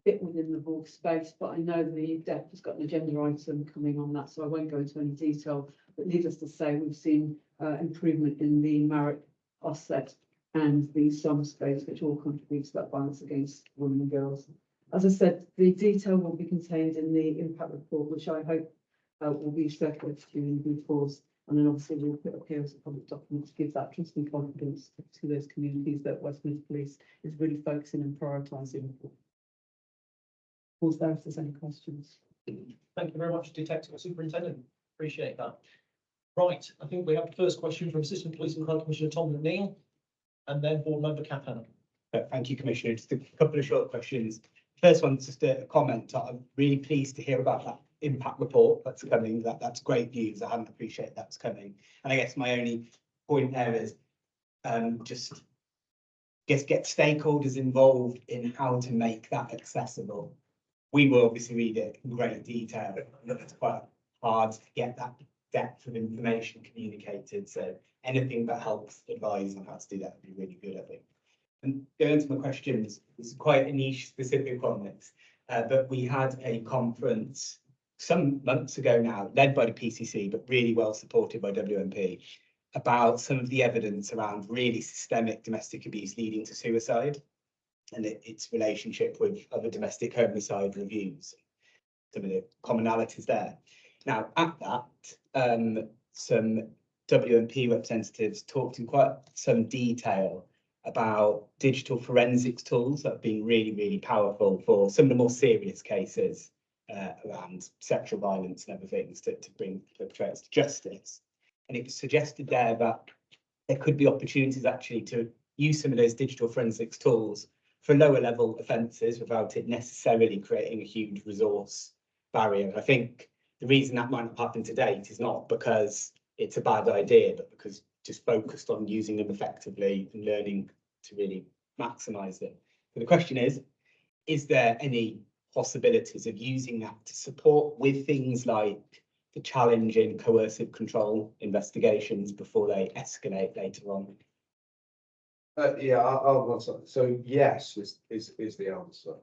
fit within the VOG space, but I know the DEP has got an agenda item coming on that, so I won't go into any detail. But needless to say, we've seen improvement in the Marriott offset and the SOM space, which all contribute to that violence against women and girls. As I said, the detail will be contained in the impact report, which I hope will be circulated to you in due course. And then obviously we'll put up here as a public document to give that trust and confidence to those communities that West Midlands Police is really focusing and prioritising. Pause there if there's any questions. Thank you very much, Detective Superintendent. Appreciate that. Right, I think we have the first question from Assistant Policeman High Commissioner Tom McNeil, and then Board Member Kath Hanna. Thank you, Commissioner. Just a couple of short questions. First one's just a comment. I'm really pleased to hear about that impact report that's coming. That's great news. I hadn't appreciated that was coming. And I guess my only point there is just get stakeholders involved in how to make that accessible. We will obviously read it in great detail. It's quite hard to get that depth of information communicated. So anything that helps advise on how to do that would be really good, I think. And going to my questions, this is quite a niche specific on this, but we had a conference some months ago now, led by the PCC, but really well supported by WMP, about some of the evidence around really systemic domestic abuse leading to suicide and its relationship with other domestic homicide reviews, some of the commonalities there. Now, at that, some WMP representatives talked in quite some detail about digital forensics tools that have been really, really powerful for some of the more serious cases around sexual violence and other things to bring perpetrators to justice. And it was suggested there that there could be opportunities actually to use some of those digital forensics tools for lower level offences without it necessarily creating a huge resource barrier. I think the reason that might not happen to date is not because it's a bad idea, but because just focused on using them effectively and learning to really maximise them. So the question is there any possibilities of using that to support with things like the challenge in coercive control investigations before they escalate later on? Yeah, I'll answer. So yes, is the answer.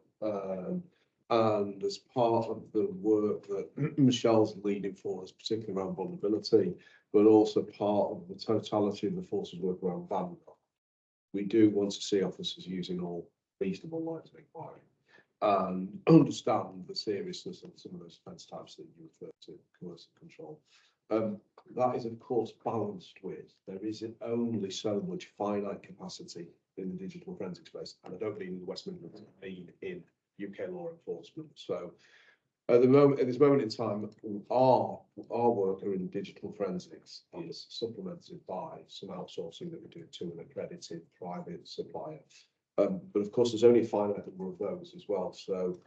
And as part of the work that Michelle's leading for us, particularly around vulnerability, but also part of the totality of the forces work around vandal, we do want to see officers using all reasonable lines of inquiry and understand the seriousness of some of those offence types that you refer to, coercive control. That is, of course, balanced with there isn't only so much finite capacity in the digital forensic space, and I don't mean the West Midlands, I mean in UK law enforcement. So at this moment in time, our work in digital forensics is supplemented by some outsourcing that we do to an accredited private supplier. But of course, there's only a finite number of those as well. So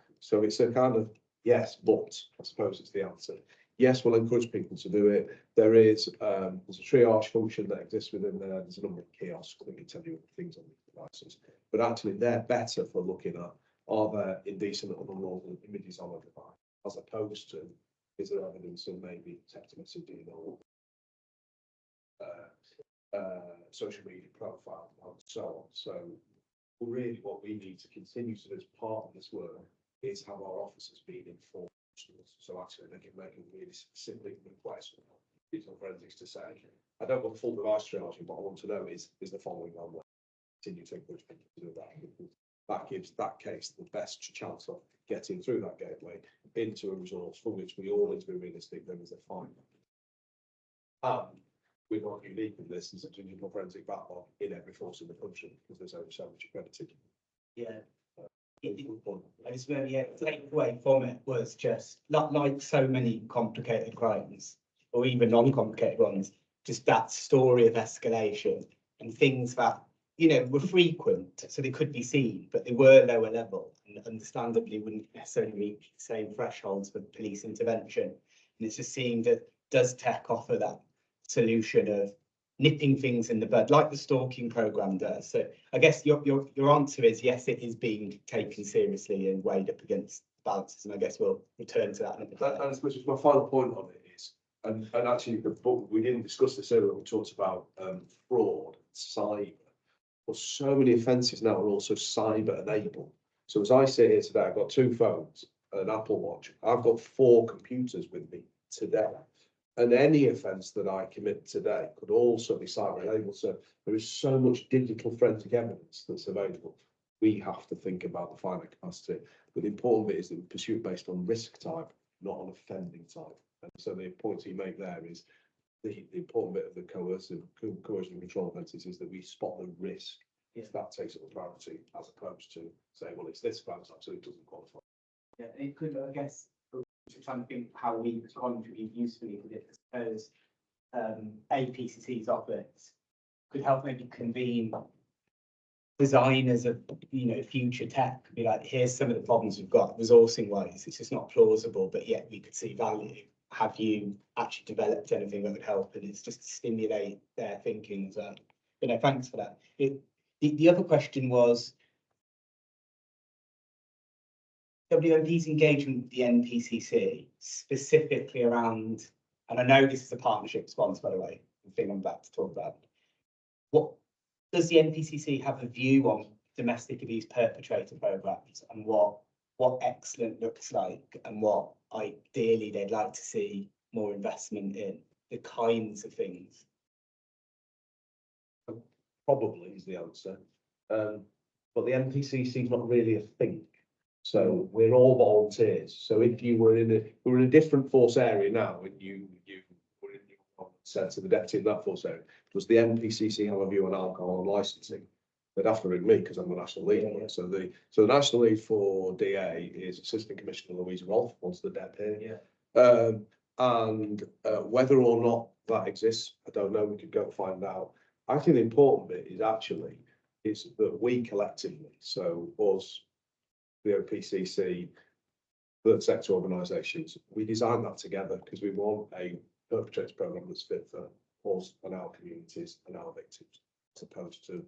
it's a kind of yes, but I suppose it's the answer. Yes, we'll encourage people to do it. There's a triage function that exists within there. There's a number of kiosks that can tell you things on the devices. But actually, they're better for looking at are there indecent or unlawful images on a device, as opposed to is there evidence of maybe text messaging or social media profile and so on. So really what we need to continue to do as part of this work is have our officers being informed. So actually they can make a really specific request for digital forensics to say, I don't want full device triaging, but I want to know is the following on there. Continue to encourage people to do that. That gives that case the best chance of getting through that gateway into a resource for which we all need to be realistic there is a fine. We're not unique in this as a digital forensic backlog in every force in the country because there's only so much accredited. Yeah. I just remember, yeah, the takeaway from it was just not like so many complicated crimes or even non-complicated ones, just that story of escalation and things that you know, were frequent, so they could be seen, but they were lower level and understandably wouldn't necessarily reach the same thresholds for police intervention. And it's just seemed that does tech offer that solution of nipping things in the bud, like the stalking programme does. So I guess your answer is yes, it is being taken seriously and weighed up against balances, and I guess we'll return to that in a bit. And which is my final point on it is, and actually the book, we didn't discuss this earlier, we talked about fraud, cyber. But so many offences now are also cyber enabled. So as I sit here today, I've got 2 phones, an Apple Watch. I've got 4 computers with me today. And any offence that I commit today could also be cyber enabled. So there is so much digital forensic evidence that's available. We have to think about the finite capacity. But the important bit is that we pursue it based on risk type, not on offending type. And so the point you make there is the important bit of the coercion control offences is that we spot the risk. If that takes up the priority, as opposed to say, well, it's this crime, so it doesn't qualify. Yeah, it could, I guess, trying to think how we could contribute usefully to this. I suppose APCC's office could help maybe convene designers of, you know, future tech. Be like, here's some of the problems we've got resourcing wise. It's just not plausible, but yet we could see value. Have you actually developed anything that would help? And it's just to stimulate their thinking as well. You know, thanks for that. The other question was WMP's engagement with the NPCC, specifically around, and I know this is a partnership response, by the way, the thing I'm about to talk about. What does the NPCC have a view on domestic abuse perpetrator programs and what excellent looks like and what ideally they'd like to see more investment in, the kinds of things? Probably is the answer. But the NPCC is not really a thing. So we're all volunteers. So if you were we're in a different force area now, and you were in your sense of the deputy in that force area, does the NPCC have a view on alcohol and licensing? They'd have to ring me because I'm the national lead. Yeah. So the national lead for DA is Assistant Commissioner Louisa Rolfe, once the DEP here. Yeah. And whether or not that exists, I don't know. We could go find out. I think the important bit is that we collectively, so us, the OPCC, third sector organisations, we designed that together because we want a perpetrator programme that's fit for us and our communities and our victims, as opposed to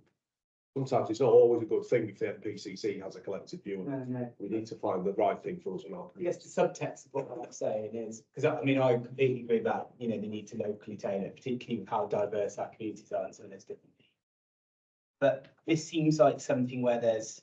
sometimes it's not always a good thing if the NPCC has a collective view. No. We need to find the right thing for us and our I guess community. the subtext of what I'm saying is, because I mean, I completely agree that, you know, they need to locally tailor, particularly with how diverse our communities are and some of those different things. But this seems like something where there's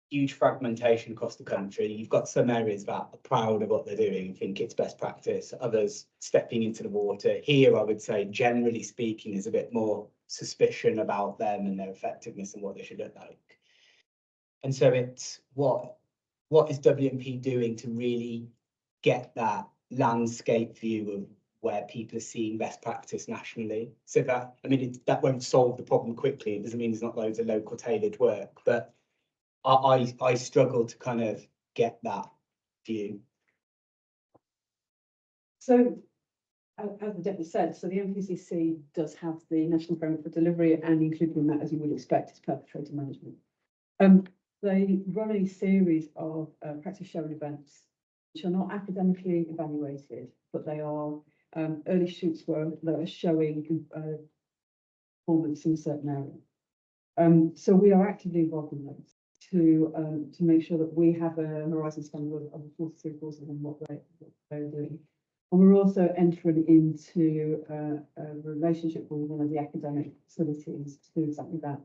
huge fragmentation across the country. You've got some areas that are proud of what they're doing and think it's best practice, others stepping into the water. Here, I would say, generally speaking, there's a bit more suspicion about them and their effectiveness and what they should look like. And so it's what is WMP doing to really get that landscape view of where people are seeing best practice nationally? So that, I mean, that won't solve the problem quickly. It doesn't mean there's not loads of local tailored work, but I struggle to kind of get that view. So, as the deputy said, so the NPCC does have the National Framework for Delivery, and included in that, as you would expect, is perpetrator management. They run a series of practice sharing events, which are not academically evaluated, but they are early shoots where that are showing performance in a certain area. So we are actively involved in those to make sure that we have a horizon span of 43 courses on what they're doing. And we're also entering into a relationship with one of the academic facilities to do exactly that.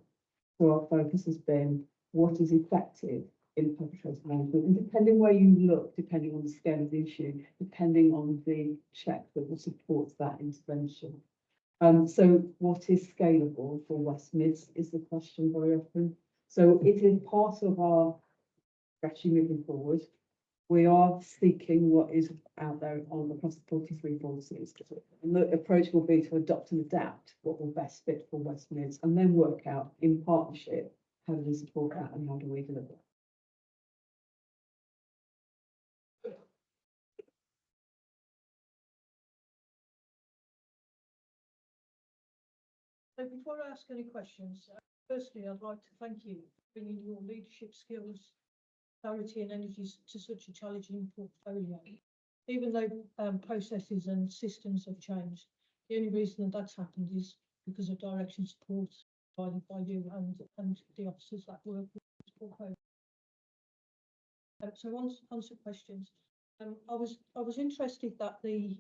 So our focus has been what is effective in perpetrator management, and depending where you look, depending on the scale of the issue, depending on the check that will support that intervention. So what is scalable for West Mids is the question very often. So it is part of our strategy moving forward. We are seeking what is out there across the 43 forces. And the approach will be to adopt and adapt what will best fit for West Mids, and then work out in partnership how do we support that and how do we deliver. So before I ask any questions, Firstly, I'd like to thank you for bringing your leadership skills, clarity and energy to such a challenging portfolio. Even though processes and systems have changed, the only reason that that's happened is because of direction support provided by you and the officers that work with this portfolio. So answer questions. I was interested that the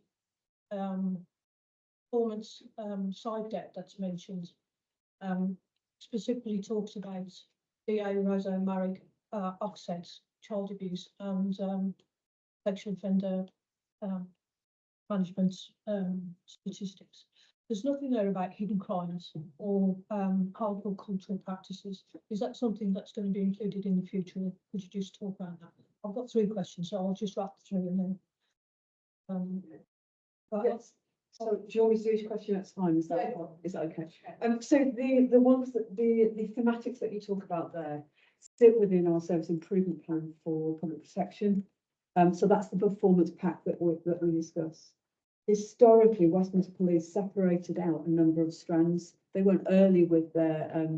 performance side debt that's mentioned specifically talks about DA Rosa Marrick offsets, child abuse and sexual offender management statistics. There's nothing there about hidden crimes or harmful cultural practices. Is that something that's going to be included in the future? Could you just talk about that? I've got 3 questions, so I'll just wrap through and then. Yes. So do you want me to do each question at a time? Is that okay? So the ones that the thematics that you talk about there sit within our service improvement plan for public protection. So that's the performance pack that we discuss. Historically, Westminster Police separated out a number of strands. They went early with their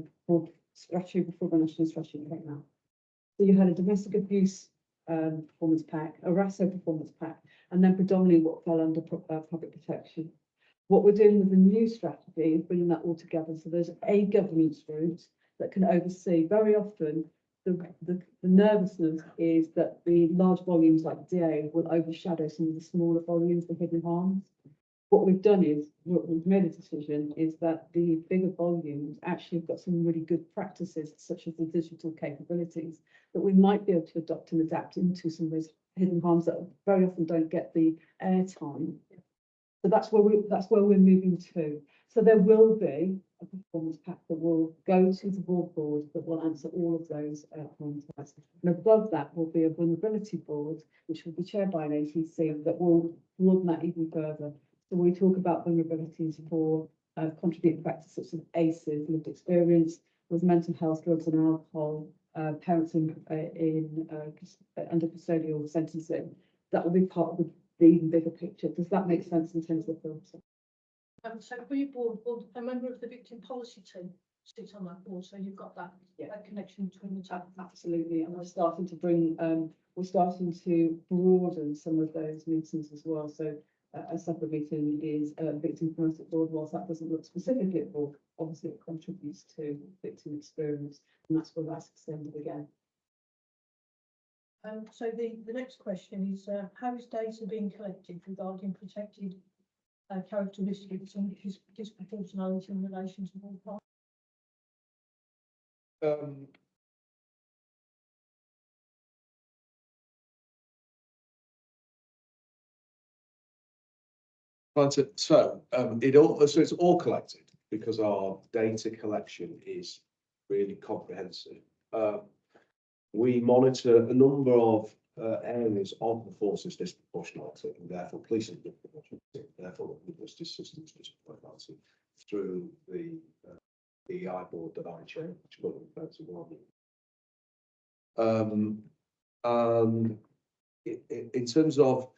strategy before the national strategy came out. So you had a domestic abuse performance pack, a RASO performance pack, and then predominantly what fell under public protection. What we're doing with the new strategy is bringing that all together. So there's a governance route that can oversee. Very often, the nervousness is that the large volumes like DA will overshadow some of the smaller volumes, the hidden harms. What we've done is, what we've made a decision is that the bigger volumes actually have got some really good practices, such as the digital capabilities, that we might be able to adopt and adapt into some of those hidden harms that very often don't get the airtime. So that's where we're moving to. So there will be a performance pack that will go to the board that will answer all of those points. And above that will be a vulnerability board, which will be chaired by an ATC that will broaden that even further. So we talk about vulnerabilities for contributing factors such as ACEs, lived experience with mental health, drugs and alcohol, parents under custodial sentencing. That will be part of the even bigger picture. Does that make sense in terms of the So for your board, will a member of the victim policy team sit on that board? So you've got that, that connection between the two. Absolutely, and we're starting to bring, we're starting to broaden some of those meetings as well. So a separate meeting is a victim forensic board. Whilst that doesn't look specifically at board, obviously it contributes to victim experience, and that's where that's extended again. So the next question is, how is data being collected regarding protected characteristics and disproportionality in relation to all parties? So it's all collected because our data collection is really comprehensive. We monitor a number of areas of the force's disproportionality and therefore policing disproportionality, therefore the justice system's disproportionality through the EI board that I chair, which will refer to one. And in terms of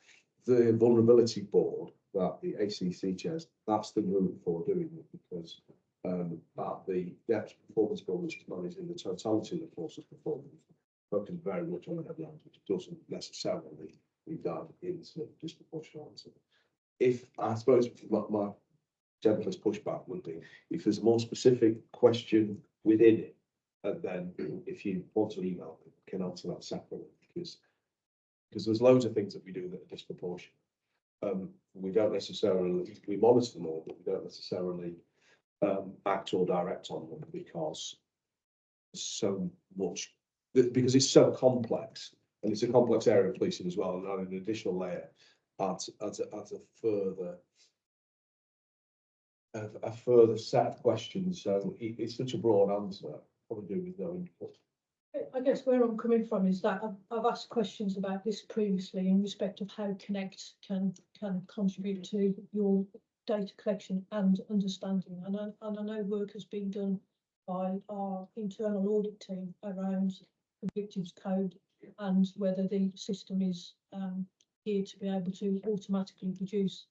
the vulnerability board that the ACC chairs, that's the route for doing it, because at the depth performance board, which is managing the totality of the force's performance, focusing very much on the headlines, which doesn't necessarily dive into disproportionality. If I suppose my gentlest pushback would be if there's a more specific question within it, and then if you want to email, can answer that separately, because there's loads of things that we do that are disproportionate. We don't necessarily, we monitor them all, but we don't necessarily act or direct on them because there's so much, because it's so complex, and it's a complex area of policing as well, and add an additional layer at a further set of questions. So it's such a broad answer, probably do with no input. I guess where I'm coming from is that I've asked questions about this previously in respect of how Connect can contribute to your data collection and understanding. And I know work has been done by our internal audit team around the victims code and whether the system is here to be able to automatically produce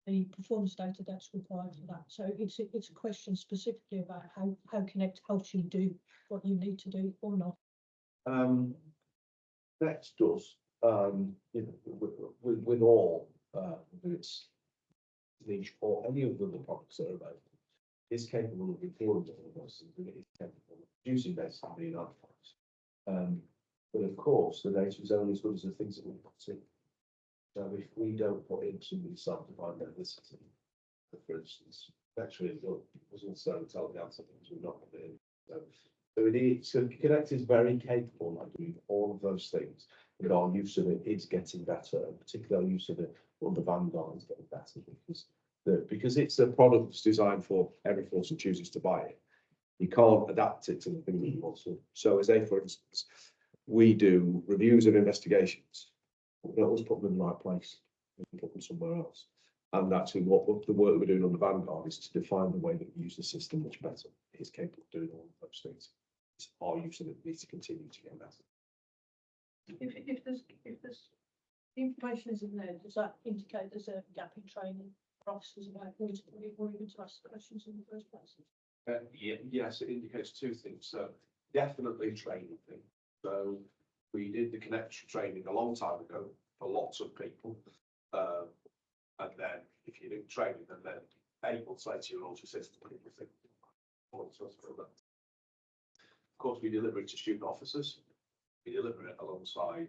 the performance data that's required for that. So it's a question specifically about how Connect helps you do what you need to do or not. Next does, you know, with all, its niche or any of the other products that are available, is capable of recording all of those, and it is capable of producing data and being artifacts. But of course, the data is only as good as the things that we put in. So if we don't put in somebody's self-defined ethnicity, for instance, actually was also telling the answer things we're not put in. So Connect is very capable of doing all of those things, but our use of it is getting better, and particularly our use of it on the Vanguard is getting better because it's a product that's designed for every force who chooses to buy it. You can't adapt it to the thing that you want to. So as for instance, we do reviews and investigations. We don't always put them in the right place. We can put them somewhere else. And actually what the work that we're doing on the Vanguard is to define the way that we use the system much better. It's capable of doing all of those things. It's our use of it needs to continue to get better. If there's information isn't there, does that indicate there's a gap in training for officers about who or even to ask the questions in the first place? Yes, it indicates two things. So definitely training thing. So we did the connection training a long time ago for lots of people. And then if you didn't train them, then able to say to your older system, people think. Of course, we deliver it to student officers. We deliver it alongside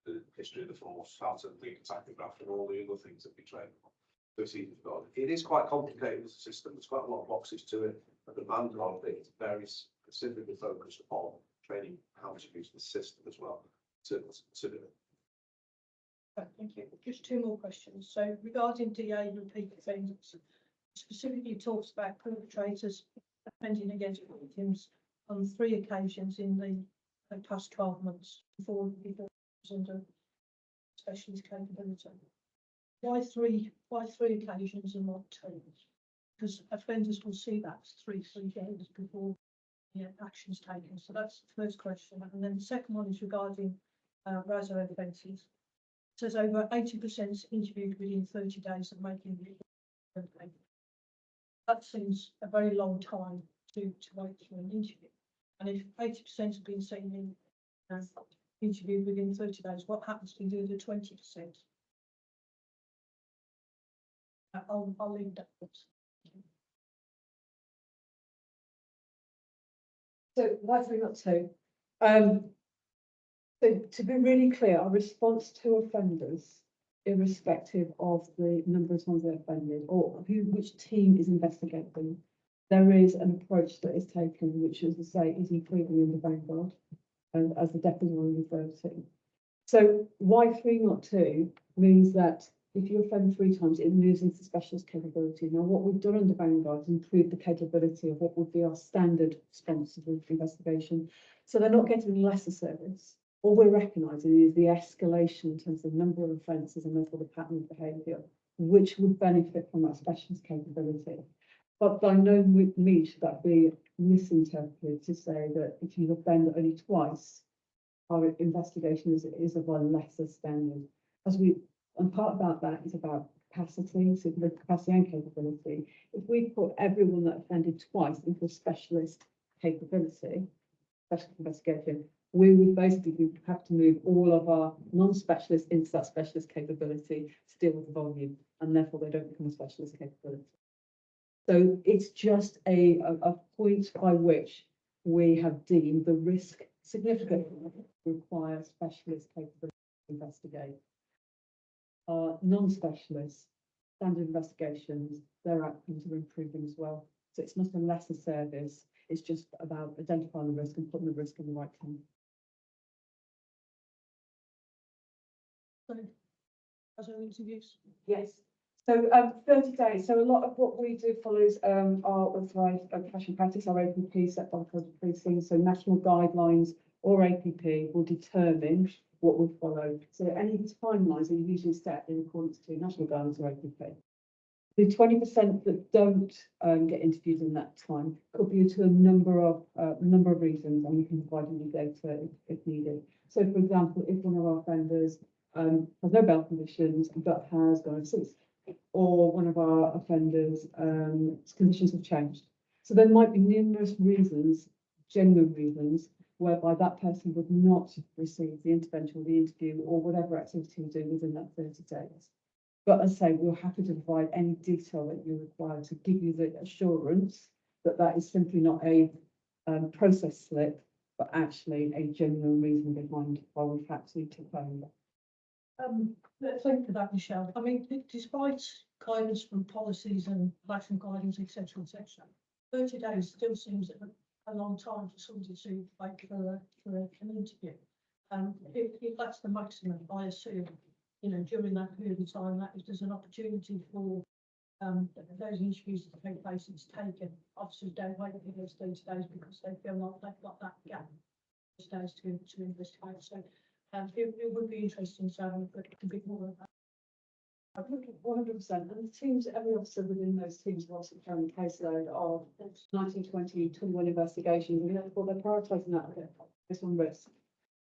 the history of the force, how to lead a tachograph, and all the other things that we train on. So it's easy to go. It is quite complicated as a system. There's quite a lot of boxes to it. But the Vanguard bit is very specifically focused on training how to use the system as well to do it. Thank you. Just two more questions. So regarding DA repeat offenders, specifically talks about perpetrators offending against victims on 3 occasions in the past 12 months before it was under specialist capability. Why three occasions and not 2? Because offenders will see that 3 days before actions taken. So that's the first question. And then the second one is regarding RASO offences. It says over 80% interviewed within 30 days of making the report. That seems a very long time to wait for an interview. And if 80% have been seen in interviewed within 30 days, what happens to the other 20%? I'll leave that. So why 3 not 2? So to be really clear, our response to offenders, irrespective of the number of times they're offended or which team is investigating them, there is an approach that is taken, which, as I say, is included in the Vanguard, and as the deputy one referred to. So why 3 not 2 means that if you offend 3 times, it moves into specialist capability. Now, what we've done under Vanguard is improve the capability of what would be our standard response to the investigation. So they're not getting lesser service. All we're recognising is the escalation in terms of number of offences and therefore the pattern of behaviour, which would benefit from that specialist capability. But by no means should that be misinterpreted to say that if you offend only twice, our investigation is of a lesser standard. And part about that is about capacity, so the capacity and capability. If we put everyone that offended twice into a specialist capability, specialist investigation, we would basically have to move all of our non-specialists into that specialist capability to deal with the volume, and therefore they don't become a specialist capability. So it's just a point by which we have deemed the risk significant to require specialist capability to investigate. Our non-specialists, standard investigations, their outcomes are improving as well. So it's not a lesser service, it's just about identifying the risk and putting the risk in the right time. So, as our interviews? Yes. So 30 days. So a lot of what we do follows our authorised professional practice, our APP set by the policing. So national guidelines or APP will determine what we follow. So any timelines are usually set in accordance to national guidelines or APP. The 20% that don't get interviewed in that time could be due to a number of reasons, and we can provide you data if needed. So, for example, if one of our offenders has no bail conditions but has gone overseas, or one of our offenders, conditions have changed. So there might be numerous reasons, genuine reasons, whereby that person would not receive the intervention or the interview or whatever activity we do within that 30 days. But as I say, we're happy to provide any detail that you require to give you the assurance that that is simply not a process slip, but actually a genuine reason behind why we've had to claim that. Thank you for that, Michelle. I mean, despite guidance from policies and action guidance, etc., 30 days still seems a long time for somebody to wait for an interview. If that's the maximum, I assume, during that period of time, that if there's an opportunity for those interviews to take place, it's taken. Officers don't wait for those 30 days because they feel like they've got that gap days to investigate. So it would be interesting to have a bit more of that. 100%. And the teams, every officer within those teams are also carrying a caseload of 19, 20, 21 investigations. And therefore they're prioritising that based on risk.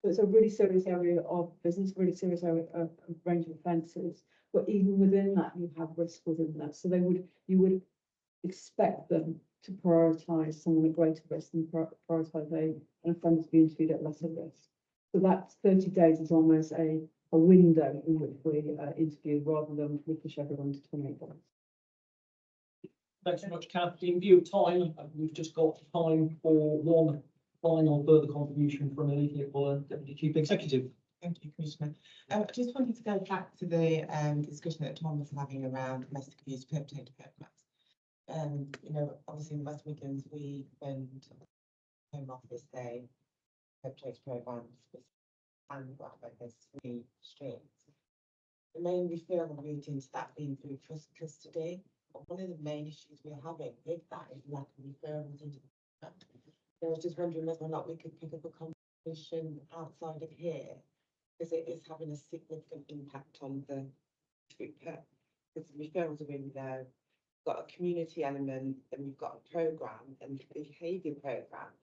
So it's a really serious area of business, really serious area of range of offences. But even within that, you have risk within that. So you would expect them to prioritise someone at greater risk and prioritise an offender to be interviewed at lesser risk. So that 30 days is almost a window in which we interview rather than we push everyone to 28 days. Thanks very much, Kath. In view of time, we've just got time for one final further contribution from Elite Hipple and Deputy Chief Executive. Thank you, Commissioner. I just wanted to go back to the discussion that Tom was having around domestic abuse perpetrator programs. Obviously in the West Midlands, we fund Home Office Day perpetrator programs and there's 3 streams. The main referral route into that being through custody. But one of the main issues we're having with that is lack of referrals into the program. I was just wondering whether or not we could pick up a conversation outside of here, because it is having a significant impact on the because the referrals are really there. We've got a community element, and we've got a programme and the behaviour programme.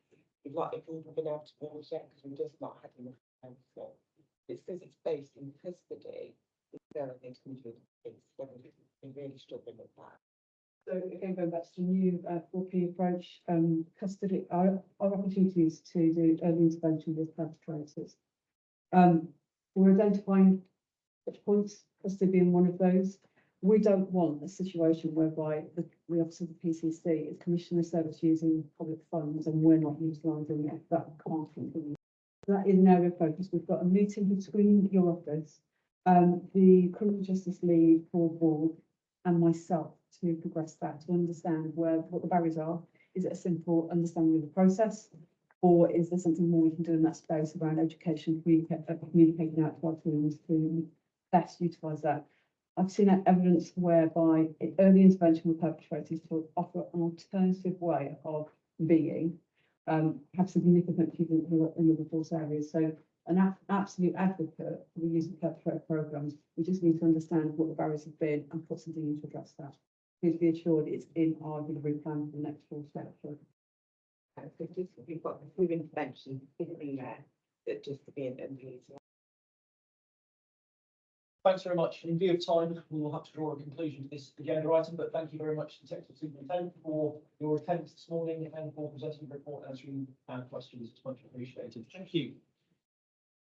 We've not even been able to finish yet because we've just not had enough time for it. It's because it's based in custody. There, I think, we're really struggling with that. So again, going back to the new 4P approach, custody, our opportunities to do early intervention with perpetrators. We're identifying touch points, custody being one of those. We don't want a situation whereby the Office of the PCC is commissioning a service using public funds and we're not utilising it. That can't continue. That is an area of focus. We've got a meeting between your office, the Criminal Justice Lead for Board, and myself to progress that, to understand what the barriers are. Is it a simple understanding of the process, or is there something more we can do in that space around education, communicating out to our teams to best utilise that? I've seen evidence whereby early intervention with perpetrators to offer an alternative way of being have significant achievement in the force areas. So an absolute advocate for the use of perpetrator programmes. We just need to understand what the barriers have been and put something in to address that. Please be assured it's in our delivery plan for the next 4 steps. So just we've got the through intervention sitting there that just to be an MP. Thanks very much. In view of time, we will have to draw a conclusion to this agenda item, but thank you very much, Detective Superintendent, for your attendance this morning and for presenting the report and answering our questions. It's much appreciated. Thank you.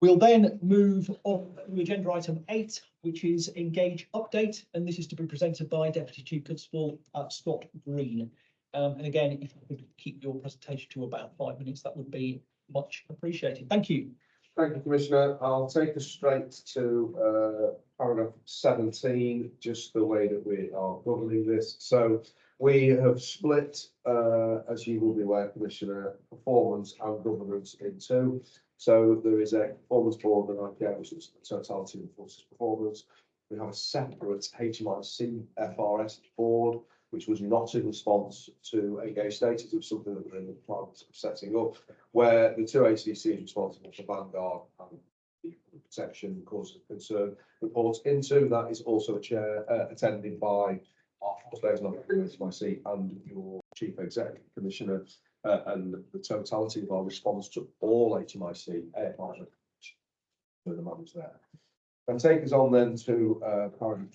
We'll then move on to agenda item 8, which is Engage Update, and this is to be presented by Deputy Chief Constable Scott Green. And again, if you could keep your presentation to about 5 minutes, that would be much appreciated. Thank you. Thank you, Commissioner. I'll take us straight to paragraph 17, just the way that we are governing this. So we have split, as you will be aware, Commissioner, performance and governance in 2. So there is a performance board that I get, which is the totality of the force's performance. We have a separate HMIC FRS board, which was not in response to Engage Status. It was something that we're in the process of setting up, where the 2 HCCs responsible for Vanguard and protection, cause of concern reports into. That is also a chair attended by our force liaison HMIC and your Chief Executive Commissioner, and the totality of our response to all HMIC air partner, the managers there. And take us on then to paragraph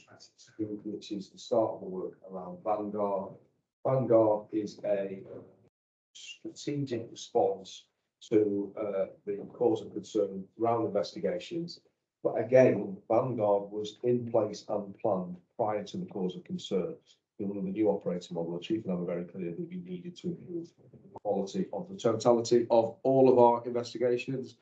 22, which is the start of the work around Vanguard. Vanguard is a strategic response to the cause of concern around investigations. But again, Vanguard was in place and planned prior to the cause of concern. Under the new operating model, the chief and I were very clear that we needed to improve the quality of the totality of all of our investigations.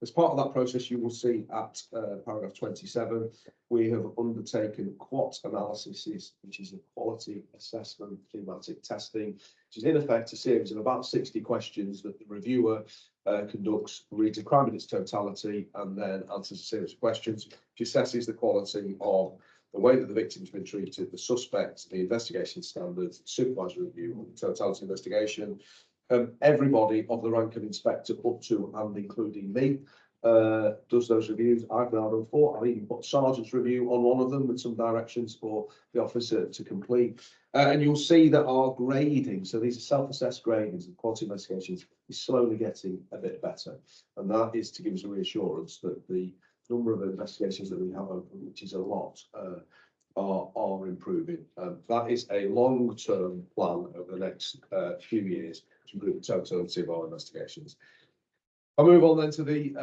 As part of that process, you will see at paragraph 27, we have undertaken QUAT analysis, which is a quality assessment thematic testing, which is in effect a series of about 60 questions that the reviewer conducts, reads a crime in its totality, and then answers a series of questions, which assesses the quality of the way that the victim's been treated, the suspect, the investigation standards, supervisory review, the totality investigation. Everybody of the rank of inspector up to and including me does those reviews. I've now done 4. I've even put sergeant's review on one of them with some directions for the officer to complete. And you'll see that our grading, so these are self-assessed gradings of quality investigations, is slowly getting a bit better. And that is to give us a reassurance that the number of investigations that we have open, which is a lot, are improving. That is a long-term plan over the next few years to improve the totality of our investigations. I'll move on then to the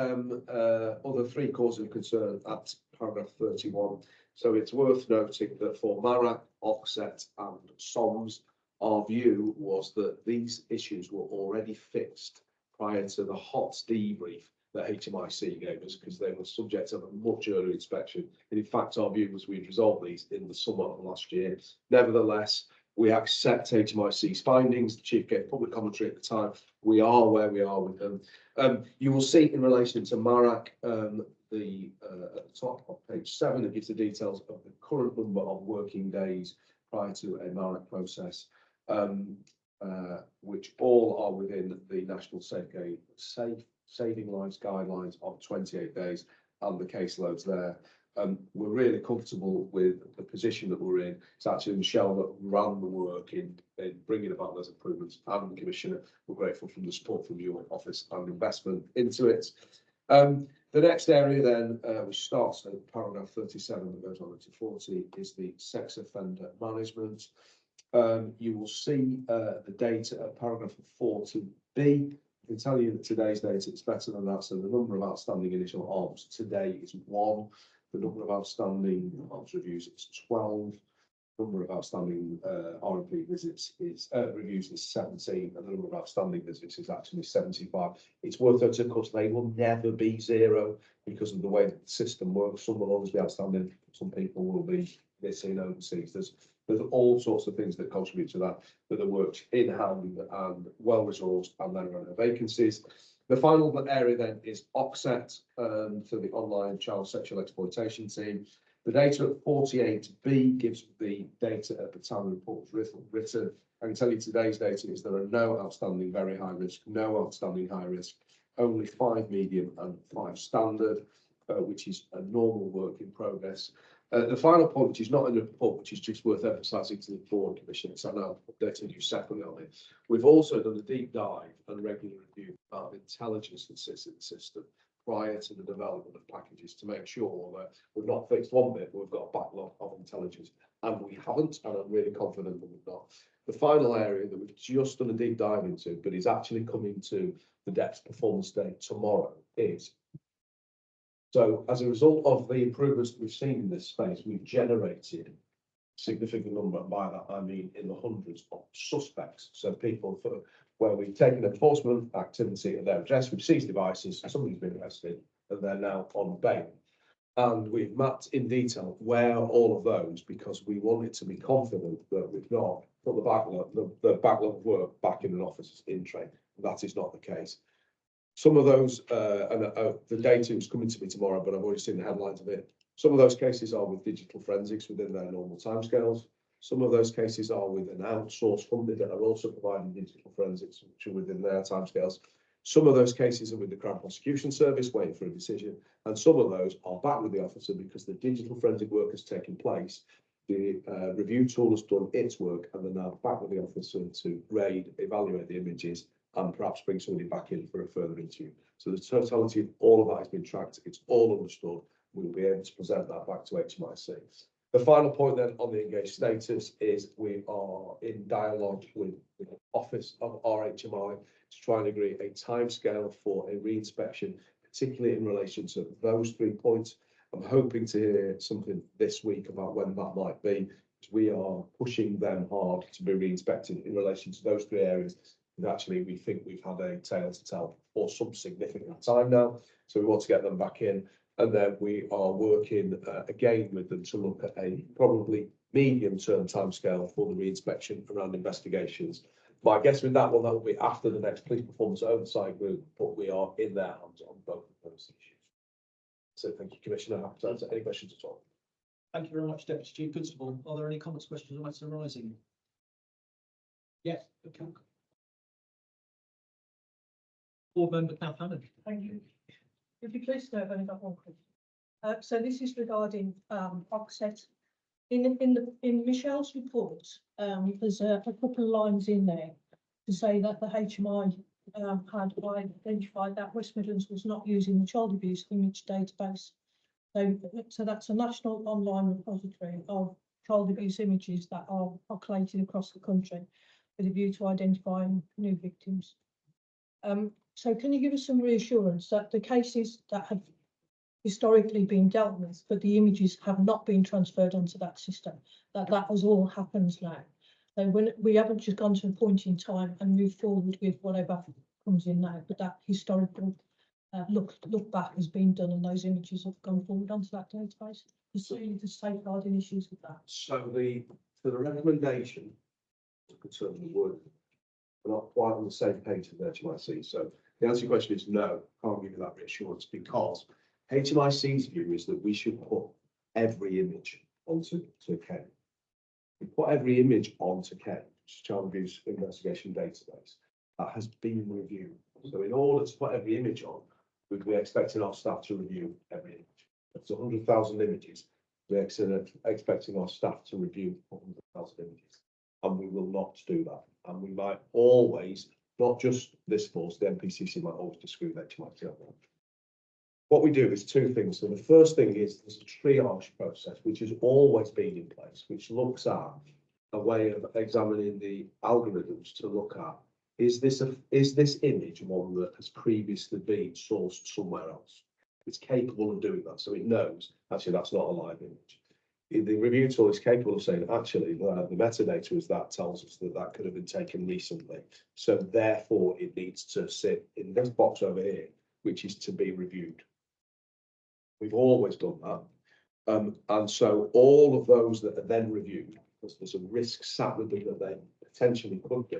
other 3 causes of concern at paragraph 31. So it's worth noting that for MARAC, OCSET and SOMS, our view was that these issues were already fixed prior to the hot debrief that HMIC gave us, because they were subject of a much earlier inspection. And in fact, our view was we'd resolved these in the summer of last year. Nevertheless, we accept HMIC's findings. The chief gave public commentary at the time. We are where we are with them. You will see in relation to MARAC, at the top of page 7, it gives the details of the current number of working days prior to a MARAC process, which all are within the National Saving Lives guidelines of 28 days and the caseloads there. We're really comfortable with the position that we're in. It's actually Michelle that ran the work in bringing about those improvements, and the Commissioner, we're grateful for the support from your office and investment into it. The next area then, which starts at paragraph 37 and goes on to 40, is the sex offender management. You will see the data at paragraph 40B. I can tell you that today's data is better than that. So the number of outstanding initial arms today is 1. The number of outstanding arms reviews is 12. The number of outstanding RMP visits is reviews is 17, and the number of outstanding visits is actually 75. It's worth noting, of course, they will never be 0 because of the way that the system works. Some will always be outstanding. Some people will be missing overseas. There's all sorts of things that contribute to that, but the work's in hand and well resourced, and there are no vacancies. The final area then is OCSET, for the online child sexual exploitation team. The data at 48B gives the data at the time the report was written. I can tell you today's data is there are no outstanding very high risk, no outstanding high risk, only 5 medium and 5 standard, which is a normal work in progress. The final point, which is not in the report, which is just worth emphasising to the board commission, so I'm now updating you separately on it. We've also done a deep dive and regular review of intelligence that sits in the system prior to the development of packages to make sure that we've not fixed one bit, but we've got a backlog of intelligence, and we haven't, and I'm really confident that we've not. The final area that we've just done a deep dive into, but is actually coming to the DEPS performance day tomorrow, is so as a result of the improvements that we've seen in this space, we've generated a significant number, by that I mean in the hundreds of suspects. So people for where we've taken enforcement activity at their address, we've seized devices, somebody's been arrested, and they're now on bail. And we've mapped in detail where all of those, because we wanted to be confident that we've not put the backlog of work back in an officer's in train. That is not the case. Some of those, the data is coming to me tomorrow, but I've already seen the headlines of it. Some of those cases are with digital forensics within their normal timescales. Some of those cases are with an outsourced company that are also providing digital forensics, which are within their timescales. Some of those cases are with the Crown Prosecution Service waiting for a decision, and some of those are back with the officer because the digital forensic work has taken place. The review tool has done its work, and they're now back with the officer to grade, evaluate the images, and perhaps bring somebody back in for a further interview. So the totality of all of that has been tracked, it's all understood, we'll be able to present that back to HMIC. The final point then on the engaged status is we are in dialogue with the Office of RHMI to try and agree a timescale for a re-inspection, particularly in relation to those 3 points. I'm hoping to hear something this week about when that might be. We are pushing them hard to be re-inspected in relation to those 3 areas. And actually, we think we've had a tale to tell for some significant time now. So we want to get them back in. And then we are working again with them to look at a probably medium-term timescale for the re-inspection around investigations. My guess with that one, that will be after the next police performance oversight group, but we are in their hands on both of those issues. So thank you, Commissioner. Happy to answer any questions at all. Thank you very much, Deputy Chief Constable. Are there any comments, questions, or matters arising? Yes, okay. Board Member Kath Hammond. Thank you. If you please know, I've only got one question. So this is regarding offset. In Michelle's report, there's a couple of lines in there to say that the HMI had identified that West Midlands was not using the child abuse image database. So that's a national online repository of child abuse images that are collated across the country with a view to identifying new victims. So can you give us some reassurance that the cases that have historically been dealt with, but the images have not been transferred onto that system, that has all happened now? So when we haven't just gone to a point in time and moved forward with whatever comes in now, but that historical look back has been done and those images have gone forward onto that database. There's really the safeguarding issues with that. So for the recommendation concern the word, we're not quite on the same page as HMIC. So the answer to your question is no, can't give you that reassurance, because HMIC's view is that we should put every image onto KEN. We put every image onto KEN, Child Abuse Investigation Database, that has been reviewed. So in order to put every image on, we'd be expecting our staff to review every image. That's 100,000 images. We're expecting our staff to review 100,000 images. And we will not do that. And we might always, not just this force, the NPCC might always disagree with HMIC on that. What we do is 2 things. So the first thing is there's a triage process, which has always been in place, which looks at a way of examining the algorithms to look at, is this image one that has previously been sourced somewhere else? It's capable of doing that. So it knows, actually, that's not a live image. The review tool is capable of saying, actually, the metadata is that tells us that that could have been taken recently. So therefore, it needs to sit in this box over here, which is to be reviewed. We've always done that. And so all of those that are then reviewed, because there's a risk sat with them that they potentially could be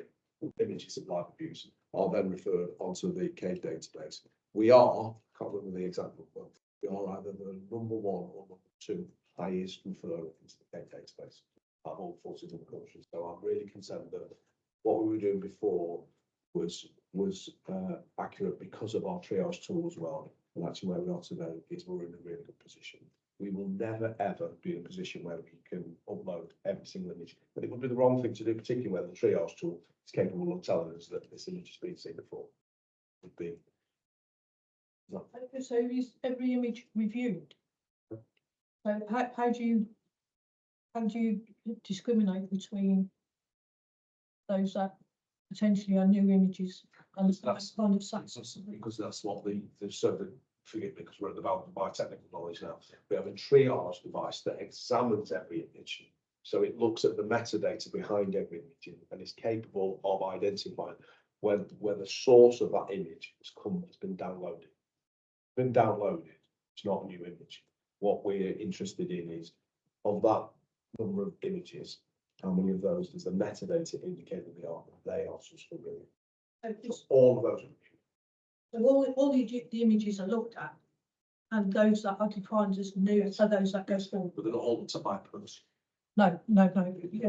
images of live abuse, are then referred onto the CADE database. We are, can't remember the exact number, we are either the number 1 or number 2 highest referral into the CADE database at all forces in the country. So I'm really concerned that what we were doing before was accurate because of our triage tool as well. And actually where we are today is we're in a really good position. We will never ever be in a position where we can upload every single image. But it would be the wrong thing to do, particularly where the triage tool is capable of telling us that this image has been seen before. Would be. So is every image reviewed? So how do you discriminate between those that potentially are new images and that's kind of success? Because that's what forgive me, because we're at the development of biotechnical knowledge now. We have a triage device that examines every image. So it looks at the metadata behind every image and is capable of identifying when the source of that image has been downloaded. It's not a new image. What we're interested in is, of that number of images, how many of those does the metadata indicate that they are suspicious? So all of those. So all the images are looked at, and those that are defined as new are those that go forward. But they're not all to by person. No. Yeah,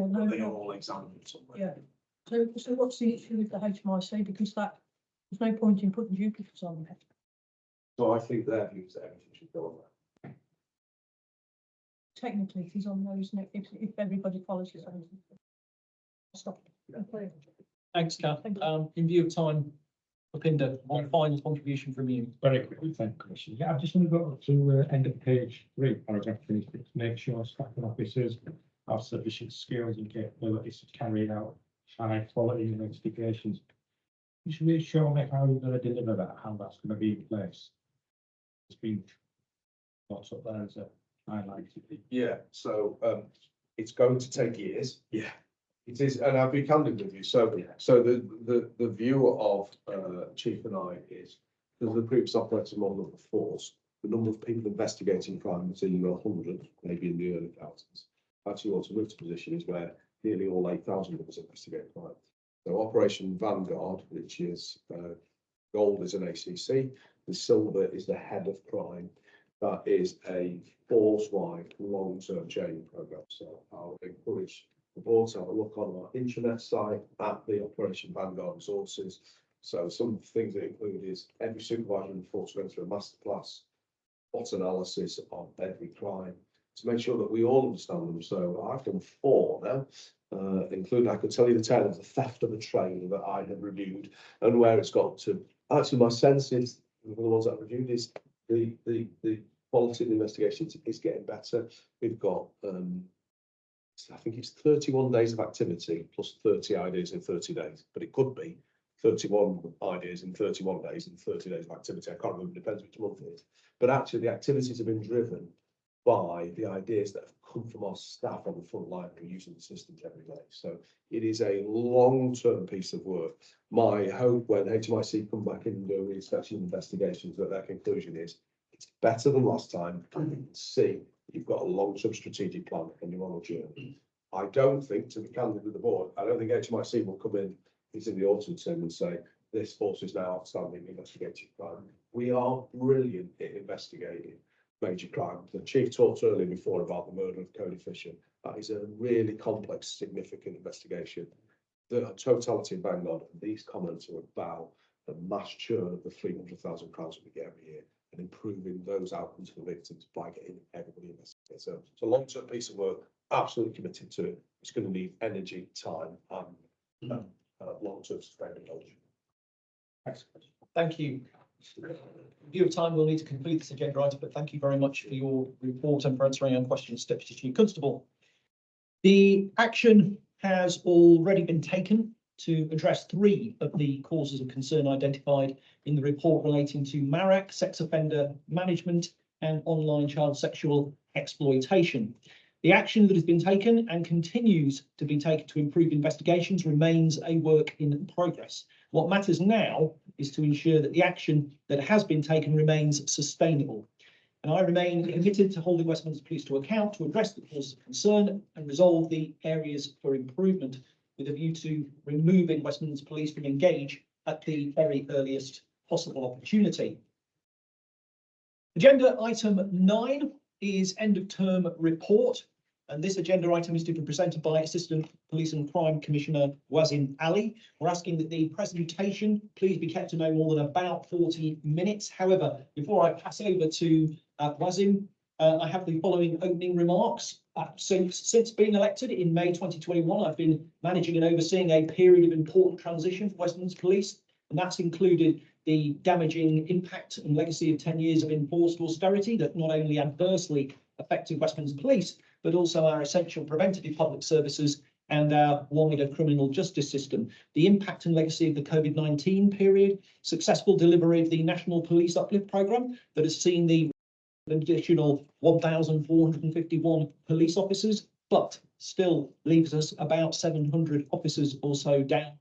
no. They are all examined somewhere. Yeah. So what's the issue with the HMIC? Because there's no point in putting duplicates on there. So I think their view is that everything should go on there. Technically, it is on there, isn't it? If everybody follows his own. Stop. Thanks, Kath. In view of time, Upinder, one final contribution from you. Very quickly, thank you, Commissioner. Yeah, I just want to go up to end of page 3, paragraph 26, to make sure staff and officers have sufficient skills and capabilities to carry out high quality investigations. Just reassure me how you're going to deliver that, how that's going to be in place. It's been lots up there as a highlight. Yeah, so it's going to take years. Yeah. It is, and I'll be candid with you. So the view of Chief and I is that the previous operating model of the force, the number of people investigating crime was in the 100, maybe in the early thousands. Actually, what's moved to position is where nearly all 8,000 of us investigate crime. So Operation Vanguard, which is gold is an ACC, the silver is the head of crime. That is a force-wide, long-term training program. So I'll encourage the board to have a look on our intranet site at the Operation Vanguard resources. So some things that include is every supervisor in the force going through a masterclass, SWOT analysis of every crime to make sure that we all understand them. So I've done 4 now, including I could tell you the tale of the theft of a train that I have reviewed and where it's got to. Actually, my sense is the ones I've reviewed is the quality of the investigation is getting better. We've got I think it's 31 days of activity plus 30 ideas in 30 days, but it could be 31 ideas in 31 days and 30 days of activity. I can't remember, it depends which month it is. But actually the activities have been driven by the ideas that have come from our staff on the front line who are using the systems every day. So it is a long-term piece of work. My hope when HMIC come back in and do inspection investigations that their conclusion is it's better than last time. And C, you've got a long-term strategic plan and you're on a journey. I don't think, to be candid with the board, I don't think HMIC will come in the autumn term and say, this force is now outstanding investigating crime. We are brilliant at investigating major crime. The chief talked earlier before about the murder of Cody Fisher. That is a really complex, significant investigation. The totality of Vanguard, these comments are about the mass churn of the 300,000 crimes that we get every year and improving those outcomes for victims by getting everybody investigated. So it's a long-term piece of work, absolutely committed to it. It's going to need energy, time, and long-term sustainability. Thank you. In view of time, we'll need to complete this agenda item, but thank you very much for your report and for answering our questions, Deputy Chief Constable. The action has already been taken to address 3 of the causes of concern identified in the report relating to MARAC, sex offender management and online child sexual exploitation. The action that has been taken and continues to be taken to improve investigations remains a work in progress. What matters now is to ensure that the action that has been taken remains sustainable. And I remain committed to holding Westminster Police to account to address the causes of concern and resolve the areas for improvement with a view to removing Westminster Police from engage at the very earliest possible opportunity. Agenda item 9 is end of term report. And this agenda item is to be presented by Assistant Police and Crime Commissioner Wazim Ali. We're asking that the presentation please be kept to no more than about 40 minutes. However, before I pass over to Wazim, I have the following opening remarks. Since being elected in May 2021, I've been managing and overseeing a period of important transition for Westminster Police, and that's included the damaging impact and legacy of 10 years of enforced austerity that not only adversely affected Westminster Police, but also our essential preventative public services and our wider criminal justice system. The impact and legacy of the COVID-19 period, successful delivery of the National Police Uplift Programme that has seen the additional 1,451 police officers, but still leaves us about 700 officers or so down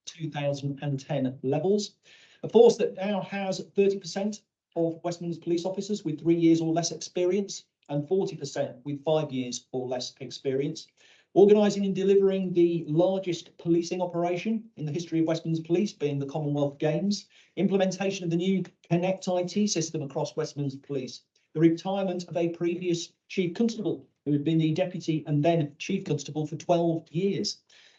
2010 levels. A force that now has 30% of Westminster police officers with 3 years or less experience and 40% with 5 years or less experience. Organising and delivering the largest policing operation in the history of Westminster Police, being the Commonwealth Games. Implementation of the new Connect IT system across Westminster Police. The retirement of a previous Chief Constable who had been the Deputy and then Chief Constable for 12 years.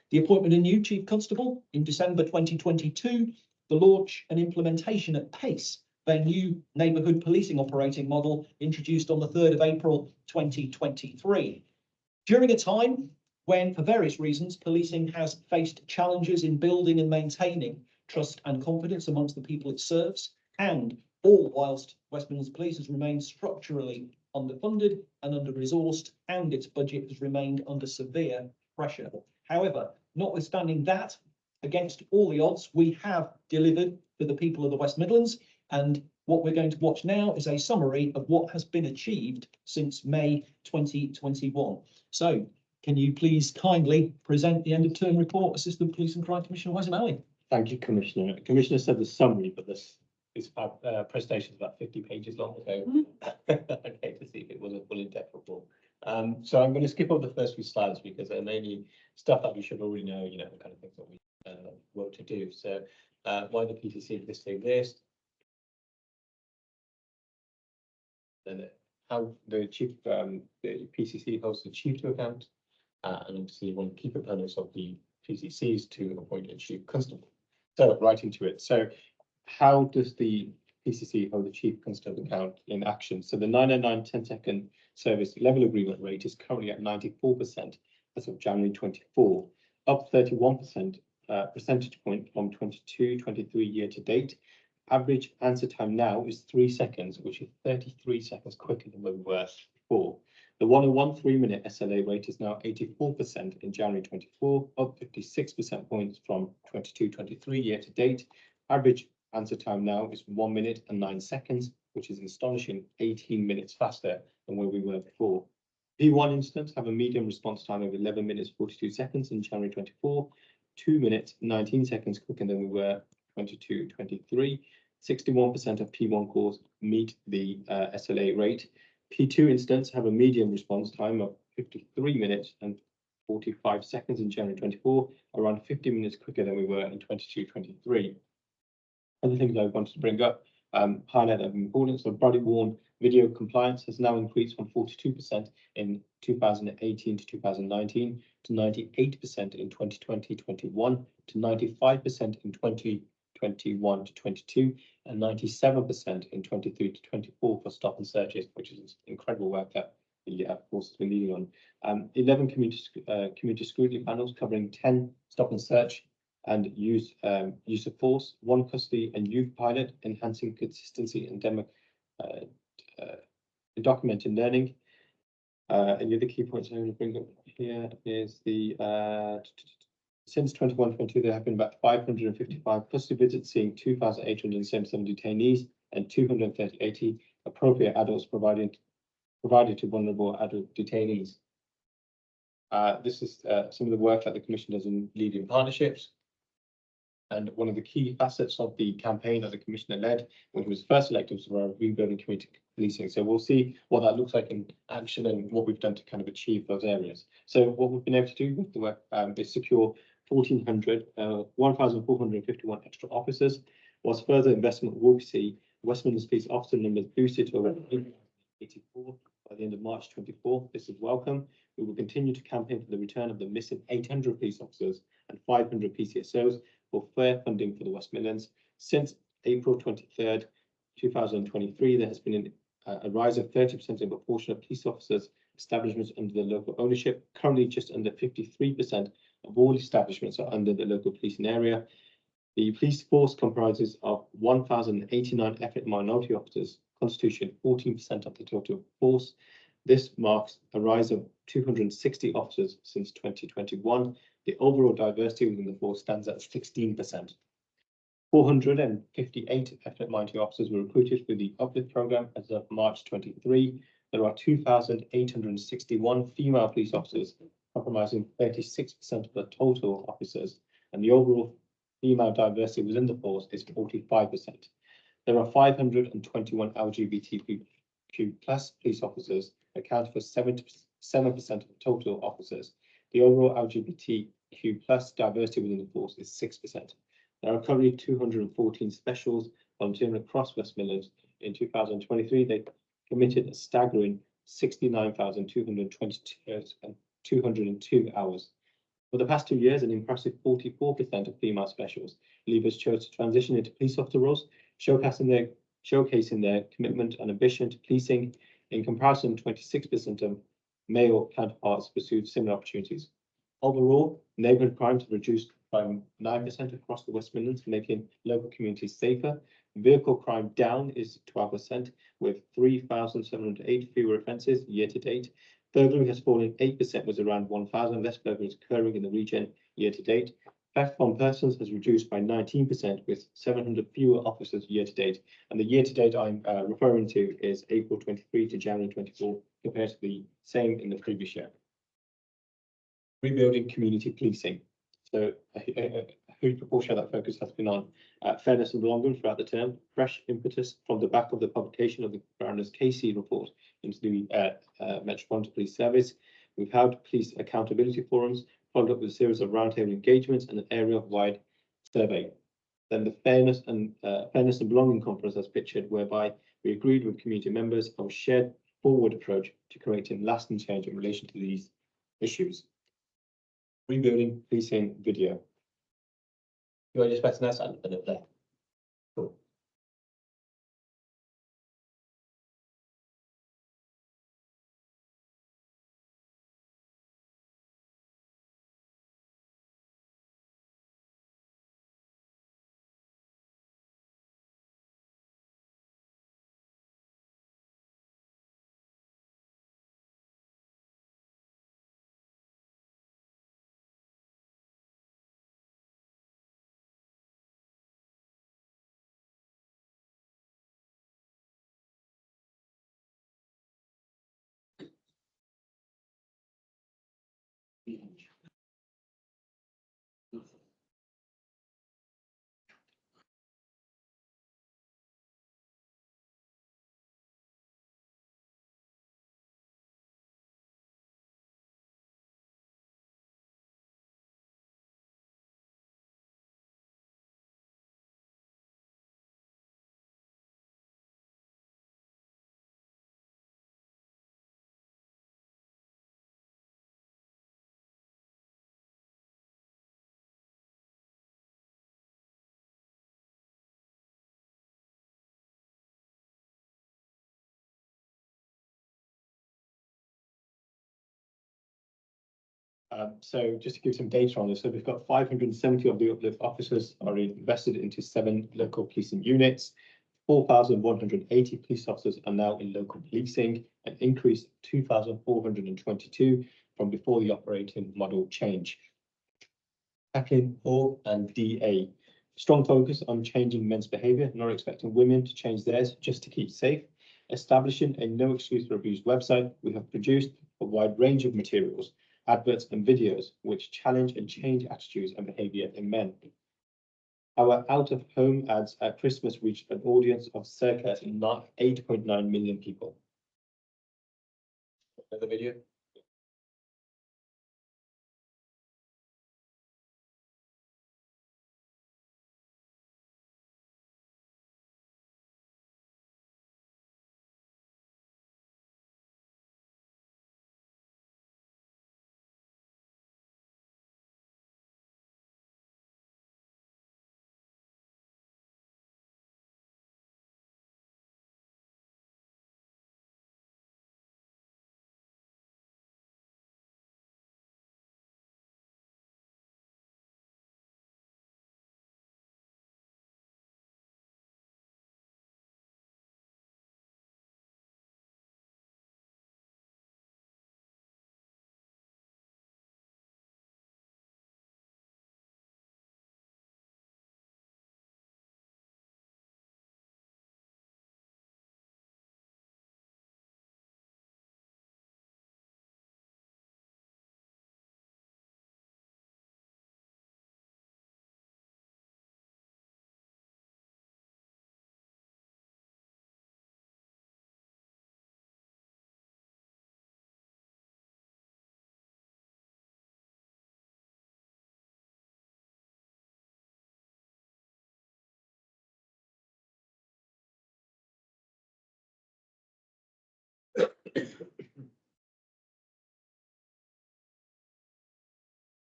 The appointment of a new Chief Constable in December 2022. The launch and implementation at pace of a new neighbourhood policing operating model introduced on the 3rd of April 2023. During a time when, for various reasons, policing has faced challenges in building and maintaining trust and confidence amongst the people it serves, and all whilst West Midlands Police has remained structurally underfunded and under-resourced, and its budget has remained under severe pressure. However, notwithstanding that, against all the odds, we have delivered for the people of the West Midlands, and what we're going to watch now is a summary of what has been achieved since May 2021. So, can you please kindly present the end of term report, Assistant Police and Crime Commissioner Wes O'Malley? Thank you, Commissioner. Commissioner said the summary, but this presentation is about 50 pages long, so okay, to see if it was a full in-depth report. So I'm going to skip over the first few slides because they're mainly stuff that we should already know, you know, the kind of things that we work to do. So why the PCC exists to exist, then how the PCC holds the chief to account, and obviously one key components of the PCCs to appoint a chief constable. So right into it. So how does the PCC hold the chief constable account in action? So the 909 10-second service level agreement rate is currently at 94% as of January 24, up 31% percentage point from 22-23 year to date. Average answer time now is 3 seconds, which is 33 seconds quicker than where we were before. The 101 3-minute SLA rate is now 84% in January 24, up 56% points from 22-23 year to date. Average answer time now is 1 minute and 9 seconds, which is an astonishing 18 minutes faster than where we were before. P1 incidents have a median response time of 11 minutes 42 seconds in January 24, 2 minutes 19 seconds quicker than we were 22-23. 61% of P1 calls meet the SLA rate. P2 incidents have a median response time of 53 minutes and 45 seconds in January 24, around 50 minutes quicker than we were in 22-23. Other things I wanted to bring up, highlight of importance of body-worn video compliance has now increased from 42% in 2018 to 2019 to 98% in 2020-21 to 95% in 2021 to 22 and 97% in 23 to 24 for stop and searches, which is incredible work that the force has been leading on. 11 community scrutiny panels covering 10 stop and search and use of force, 1 custody and youth pilot, enhancing consistency and documenting learning. And the other key points I want to bring up here is the since 21-22, there have been about 555 custody visits, seeing 2,877 detainees and 280 appropriate adults provided to vulnerable adult detainees. This is some of the work that the Commission does in leading partnerships. And one of the key facets of the campaign that the Commissioner led when he was first elected was around rebuilding community policing. So we'll see what that looks like in action and what we've done to kind of achieve those areas. So what we've been able to do with the work is secure 1,451 extra officers, whilst further investment will see West Midlands Police officer numbers boosted to around 84 by the end of March 24. This is welcome. We will continue to campaign for the return of the missing 800 police officers and 500 PCSOs for fair funding for the West Midlands. Since April 23rd, 2023, there has been a rise of 30% in proportion of police officers establishments under the local ownership. Currently, just under 53% of all establishments are under the local policing area. The police force comprises of 1,089 ethnic minority officers, constituting 14% of the total force. This marks a rise of 260 officers since 2021. The overall diversity within the force stands at 16%. 458 ethnic minority officers were recruited through the Uplift programme as of March 23. There are 2,861 female police officers, comprising 36% of the total officers, and the overall female diversity within the force is 45%. There are 521 LGBTQ+ police officers, accounting for 77% of the total officers. The overall LGBTQ+ diversity within the force is 6%. There are currently 214 specials volunteering across West Midlands. In 2023, they committed a staggering 69,222 hours. For the past 2 years, an impressive 44% of female specials leavers chose to transition into police officer roles, showcasing their commitment and ambition to policing. In comparison, 26% of male counterparts pursued similar opportunities. Overall, neighbourhood crimes have reduced by 9% across the West Midlands, making local communities safer. Vehicle crime down is 12%, with 3,708 fewer offences year to date. Burglary has fallen 8%, with around 1,000 less burglaries occurring in the region year to date. Theft from persons has reduced by 19%, with 700 fewer officers year to date. And the year to date I'm referring to is April 23 to January 24, compared to the same in the previous year. Rebuilding community policing. So a huge proportion of that focus has been on fairness and belonging throughout the term. Fresh impetus from the back of the publication of the Baroness Casey report into the Metropolitan Police Service. We've held police accountability forums, followed up with a series of roundtable engagements and an area-wide survey. Then the fairness and belonging conference as pictured, whereby we agreed with community members on a shared forward approach to creating lasting change in relation to these issues. Rebuilding policing video. You want to just press that and put it there. Cool. So just to give some data on this, so we've got 570 of the uplift officers are invested into 7 local policing units. 4,180 police officers are now in local policing, an increase of 2,422 from before the operating model change. Tackling org and DA. Strong focus on changing men's behaviour, not expecting women to change theirs just to keep safe. Establishing a no excuse for abuse website, we have produced a wide range of materials, adverts and videos which challenge and change attitudes and behaviour in men. Our out-of-home ads at Christmas reached an audience of circa 8.9 million people. Another video.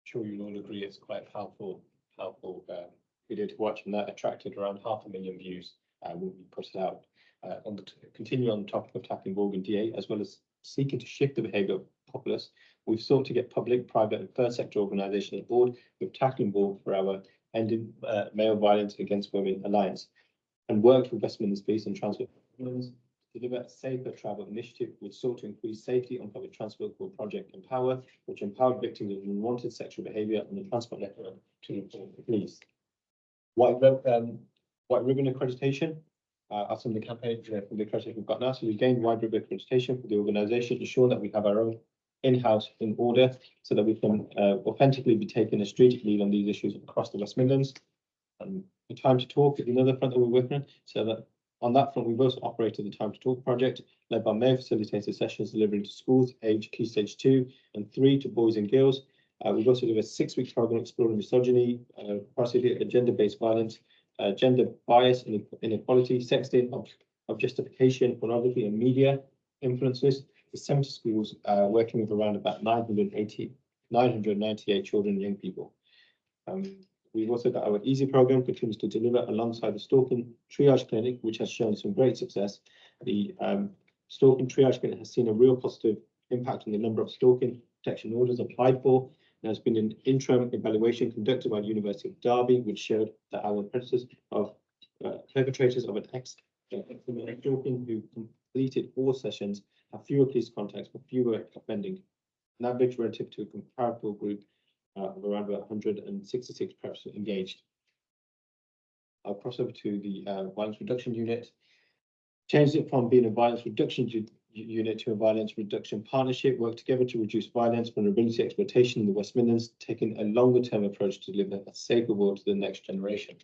Sure you'll all agree it's quite powerful video to watch, and that attracted around 500,000 views when we put it out. Continue on the topic of tackling org and DA, as well as seeking to shift the behaviour of populace, We've sought to get public, private and first sector organisations on board with Tackling Board for our Ending Male Violence Against Women Alliance, and worked with West Midlands Police and Transport to deliver a safer travel initiative which sought to increase safety on public transport called Project Empower, which empowered victims of unwanted sexual behaviour on the transport network to report the police. White Ribbon accreditation are some of the campaigns from the accreditation we've got now. So we gained White Ribbon accreditation for the organisation, ensure that we have our own in-house in order so that we can authentically be taking a strategic lead on these issues across the West Midlands. The Time to Talk is another front that we're working on. So that on that front, we've also operated the Time to Talk project, led by male facilitated sessions delivering to schools aged Key Stage 2 and 3 to boys and girls. We've also done a 6-week program exploring misogyny, gender-based violence, gender bias and inequality, sexting, objectification, pornography and media influences. With 70 schools working with around about 998 children and young people. We've also got our EASY program continues to deliver alongside the Stalking Triage Clinic, which has shown some great success. The Stalking Triage Clinic has seen a real positive impact on the number of stalking protection orders applied for. There has been an interim evaluation conducted by the University of Derby, which showed that our perpetrators of an stalking who completed all sessions have fewer police contacts for fewer offending, an average relative to a comparable group of around about 166 perps engaged. I'll cross over to the violence reduction unit. Changed it from being a violence reduction unit to a violence reduction partnership, work together to reduce violence, vulnerability, exploitation in the West Midlands, taking a longer term approach to deliver a safer world to the next generation.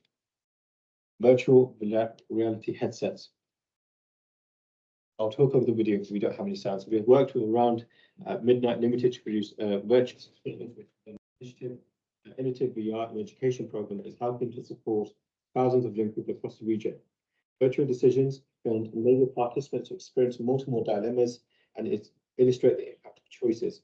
Virtual reality headsets. I'll talk over the video because we don't have any sounds. We've worked with around Midnight Limited to produce a virtual initiative, an innovative VR and education program that is helping to support thousands of young people across the region. Virtual decisions can enable participants to experience multiple dilemmas and illustrate the impact of choices.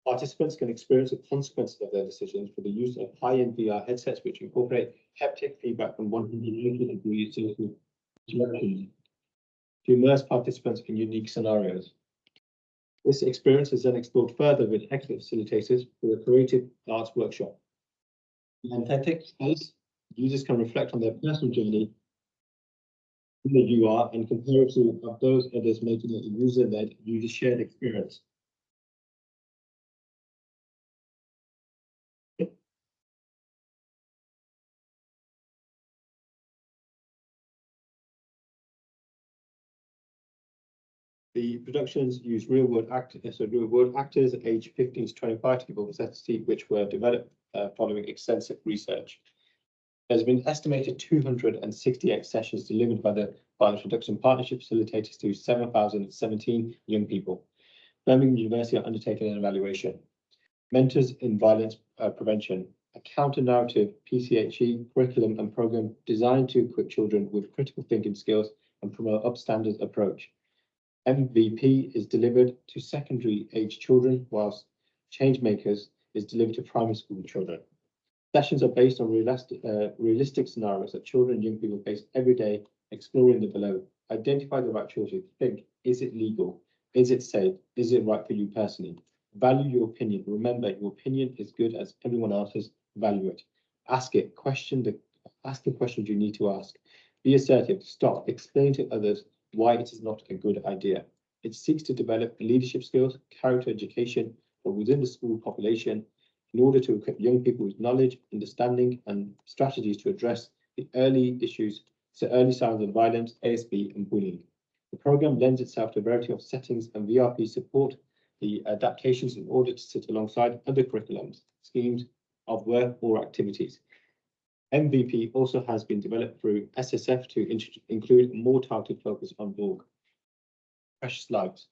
Participants can experience the consequences of their decisions for the use of high-end VR headsets, which incorporate haptic feedback from 180 degrees directions to immerse participants in unique scenarios. This experience is then explored further with expert facilitators for a creative arts workshop. In empathetic space, users can reflect on their personal journey that you are and compare it to those others, making it a user-led, user-shared experience. The productions use real-world actors aged 15 to 25 to give authenticity, which were developed following extensive research. There's been estimated 268 sessions delivered by the Violence Reduction Partnership facilitators to 7,017 young people. Birmingham University are undertaking an evaluation. Mentors in Violence Prevention, a counter-narrative PCHE curriculum and program designed to equip children with critical thinking skills and promote upstandard approach. MVP is delivered to secondary age children, whilst Changemakers is delivered to primary school children. Sessions are based on realistic scenarios that children and young people face every day, exploring the below. Identify the right choices. Think, is it legal? Is it safe? Is it right for you personally? Value your opinion. Remember, your opinion is good as everyone else's. Value it. Ask it. Ask the questions you need to ask. Be assertive. Stop. Explain to others why it is not a good idea. It seeks to develop leadership skills, character education from within the school population in order to equip young people with knowledge, understanding, and strategies to address the early issues, so early signs of violence, ASB, and bullying. The program lends itself to a variety of settings, and VRP support the adaptations in order to sit alongside other curriculums, schemes of work or activities. MVP also has been developed through SSF to include a more targeted focus on VOG. Precious lives.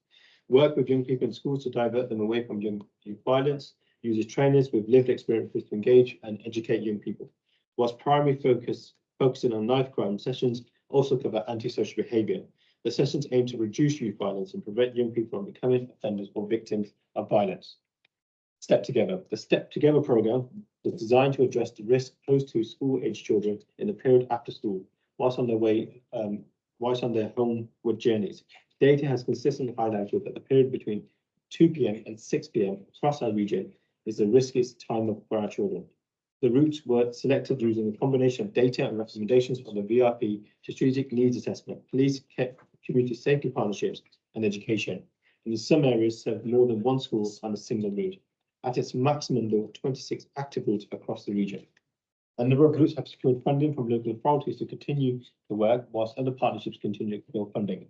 Work with young people in schools to divert them away from youth violence. Uses trainers with lived experiences to engage and educate young people. Whilst primary focusing on knife crime, sessions also cover antisocial behaviour. The sessions aim to reduce youth violence and prevent young people from becoming offenders or victims of violence. Step Together. The Step Together program was designed to address the risk posed to school-aged children in the period after school, whilst on their homeward journeys. Data has consistently highlighted that the period between 2 p.m. and 6 p.m. across our region is the riskiest time for our children. The routes were selected using a combination of data and recommendations from the VRP Strategic Needs Assessment, police, community safety partnerships, and education. And in some areas, serve more than one school on a single route. At its maximum, there were 26 active routes across the region. A number of routes have secured funding from local authorities to continue the work, whilst other partnerships continue to fill funding.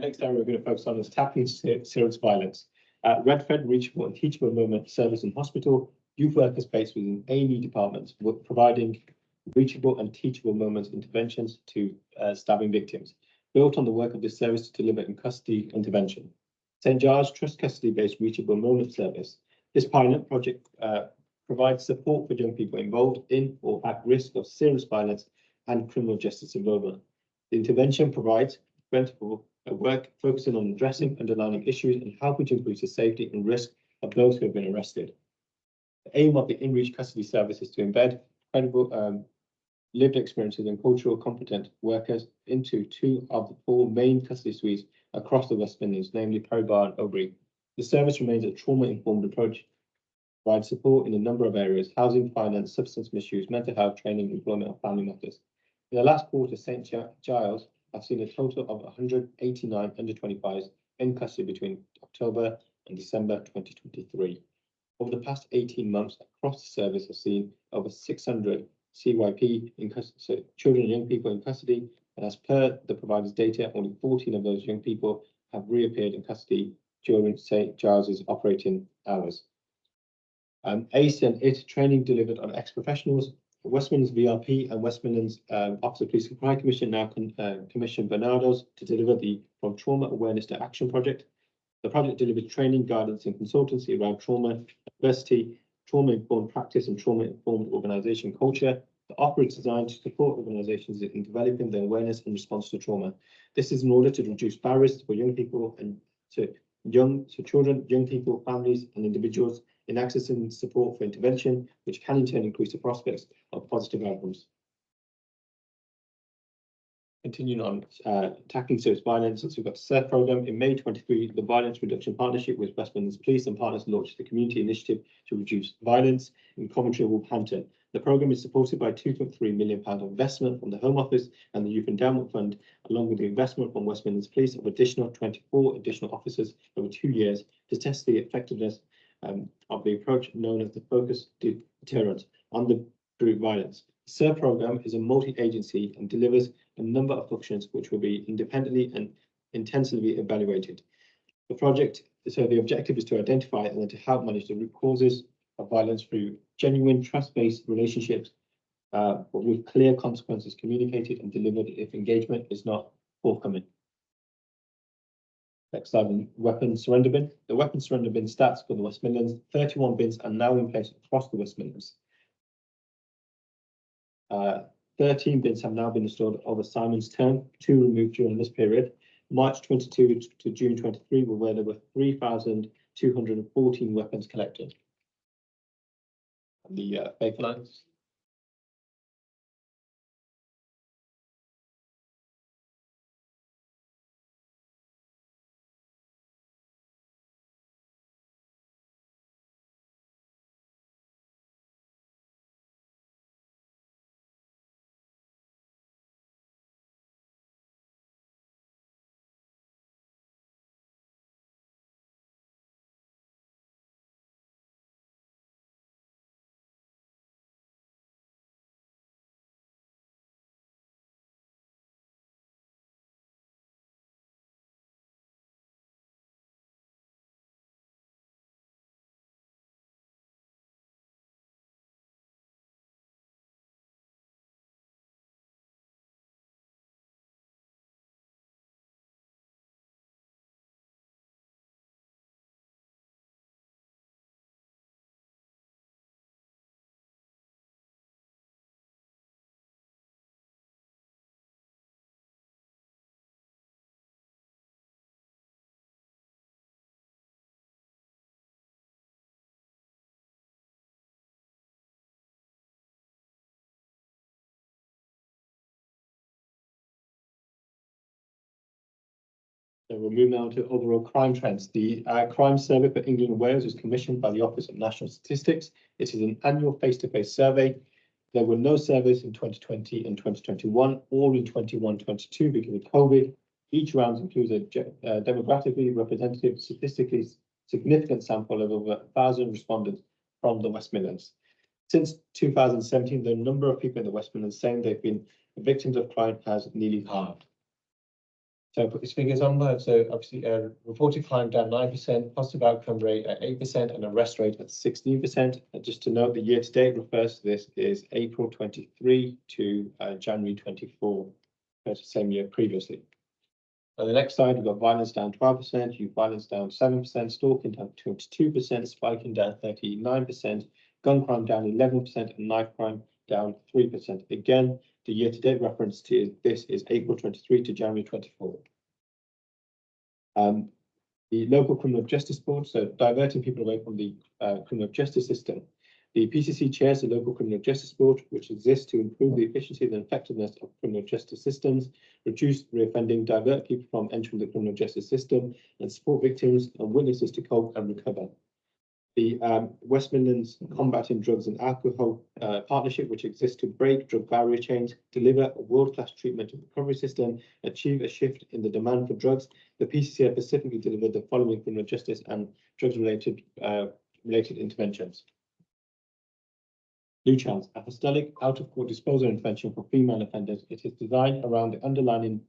Next area we're going to focus on is tackling serious violence. Redford Reachable and Teachable Moment Service and Hospital, youth workers based within A&E departments were providing reachable and teachable moments interventions to stabbing victims, built on the work of this service to deliver in custody intervention. St. Giles Trust Custody-based Reachable Moment Service. This pilot project provides support for young people involved in or at risk of serious violence and criminal justice involvement. The intervention provides preventable work focusing on addressing underlying issues and helping to increase the safety and risk of those who have been arrested. The aim of the InReach Custody Service is to embed credible lived experiences and cultural competent workers into 2 of the 4 main custody suites across the West Midlands, namely Perry Barr and Obury. The service remains a trauma-informed approach, provides support in a number of areas: housing, finance, substance misuse, mental health, training, employment, and family matters. In the last quarter, St. Giles have seen a total of 189 under 25s in custody between October and December 2023. Over the past 18 months, across the service have seen over 600 CYP in custody, so children and young people in custody, and as per the provider's data, only 14 of those young people have reappeared in custody during St. Giles's operating hours. ACE and IT training delivered on ex-professionals. West Midlands VRP and West Midlands Office of Police and Crime Commission now commissioned Bernardo's to deliver the From Trauma Awareness to Action project. The project delivered training, guidance, and consultancy around trauma, diversity, trauma-informed practice, and trauma-informed organisation culture. The offer is designed to support organisations in developing their awareness and response to trauma. This is in order to reduce barriers for young people and to children, young people, families, and individuals in accessing support for intervention, which can in turn increase the prospects of positive outcomes. Continuing on tackling serious violence, so we've got the SIRF programme. In May 23, the Violence Reduction Partnership with West Midlands Police and partners launched the community initiative to reduce violence in Coventry and Wolverhampton. The programme is supported by £2.3 million investment from the Home Office and the Youth Endowment Fund, along with the investment from West Midlands Police of 24 additional officers over 2 years to test the effectiveness of the approach known as the focus deterrent on the group violence. The SIRF programme is a multi-agency and delivers a number of functions which will be independently and intensively evaluated. The objective is to identify and then to help manage the root causes of violence through genuine trust-based relationships, but with clear consequences communicated and delivered if engagement is not forthcoming. Next slide, weapon surrender bin. The weapon surrender bin stats for the West Midlands. 31 bins are now in place across the West Midlands. 13 bins have now been installed over Simon's term, 2 removed during this period. March 22 to June 23 were where there were 3,214 weapons collected. The fake lines. So we'll move now to overall crime trends. The crime survey for England and Wales is commissioned by the Office of National Statistics. It is an annual face-to-face survey. There were no surveys in 2020 and 2021, all in 21-22 because of COVID. Each round includes a demographically representative, statistically significant sample of over 1,000 respondents from the West Midlands. Since 2017, the number of people in the West Midlands saying they've been victims of crime has nearly halved. So I put these figures on there. So obviously, reported crime down 9%, positive outcome rate at 8%, and arrest rate at 16%. And just to note, the year to date refers to this is April 23 to January 24, compared to the same year previously. On the next slide, we've got violence down 12%, youth violence down 7%, stalking down 22%, spiking down 39%, gun crime down 11%, and knife crime down 3%. Again, the year-to-date reference to this is April 23 to January 24. The local criminal justice board, so diverting people away from the criminal justice system. The PCC chairs the local criminal justice board, which exists to improve the efficiency and effectiveness of criminal justice systems, reduce reoffending, divert people from entering the criminal justice system, and support victims and witnesses to cope and recover. The West Midlands Combating Drugs and Alcohol Partnership, which exists to break drug barrier chains, deliver a world-class treatment and recovery system, achieve a shift in the demand for drugs. The PCC have specifically delivered the following criminal justice and drugs-related interventions. Blue Chance, apostolic out-of-court disposal intervention for female offenders. It is designed around the underlying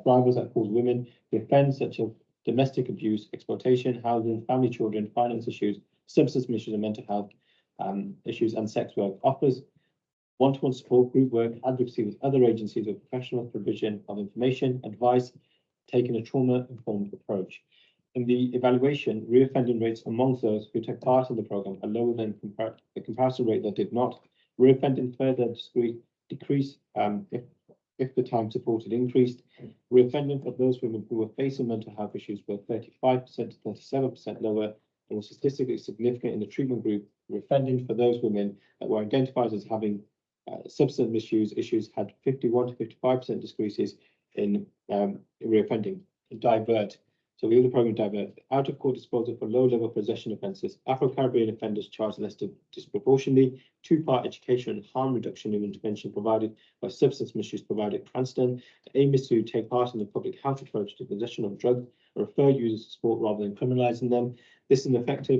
drivers that cause women to offend, such as domestic abuse, exploitation, housing, family, children, finance issues, substance misuse and mental health issues, and sex work. Offers one-to-one support, group work, advocacy with other agencies with professional provision of information, advice, taking a trauma-informed approach. In the evaluation, reoffending rates amongst those who took part in the program are lower than the comparison rate that did not. Reoffending further decrease if the time supported increased. Reoffending for those women who were facing mental health issues were 35% to 37% lower and was statistically significant in the treatment group. Reoffending for those women that were identified as having substance misuse issues had 51 to 55% decreases in reoffending. Divert. So the other program divert. Out of court disposal for low-level possession offences. Afro-Caribbean offenders charged less disproportionately. Two-part education and harm reduction in intervention provided by substance misuse provider Cranston. The aim is to take part in the public health approach to possession of drugs and refer users to support rather than criminalising them. This in effect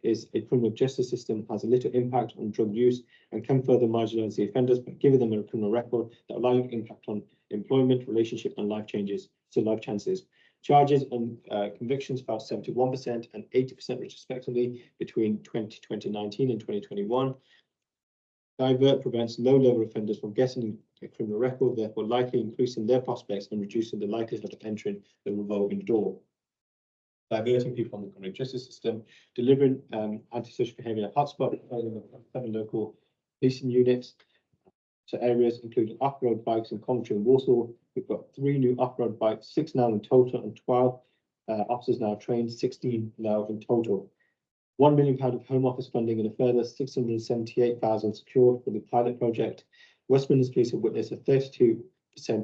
is a criminal justice system has a little impact on drug use and can further marginalise the offenders by giving them a criminal record that allow impact on employment, relationship and life chances. Charges and convictions fell 71% and 80% respectively between 2019 and 2021. Divert prevents low-level offenders from getting a criminal record, therefore likely increasing their prospects and reducing the likelihood of entering the revolving door. Diverting people from the criminal justice system, delivering antisocial behaviour hotspot, 7 local policing units to areas including off-road bikes in Coventry and Walsall. We've got 3 new off-road bikes, 6 now in total, and 12 officers now trained, 16 now in total. £1 million of Home Office funding and a further 678,000 secured for the pilot project. West Midlands Police have witnessed a 32%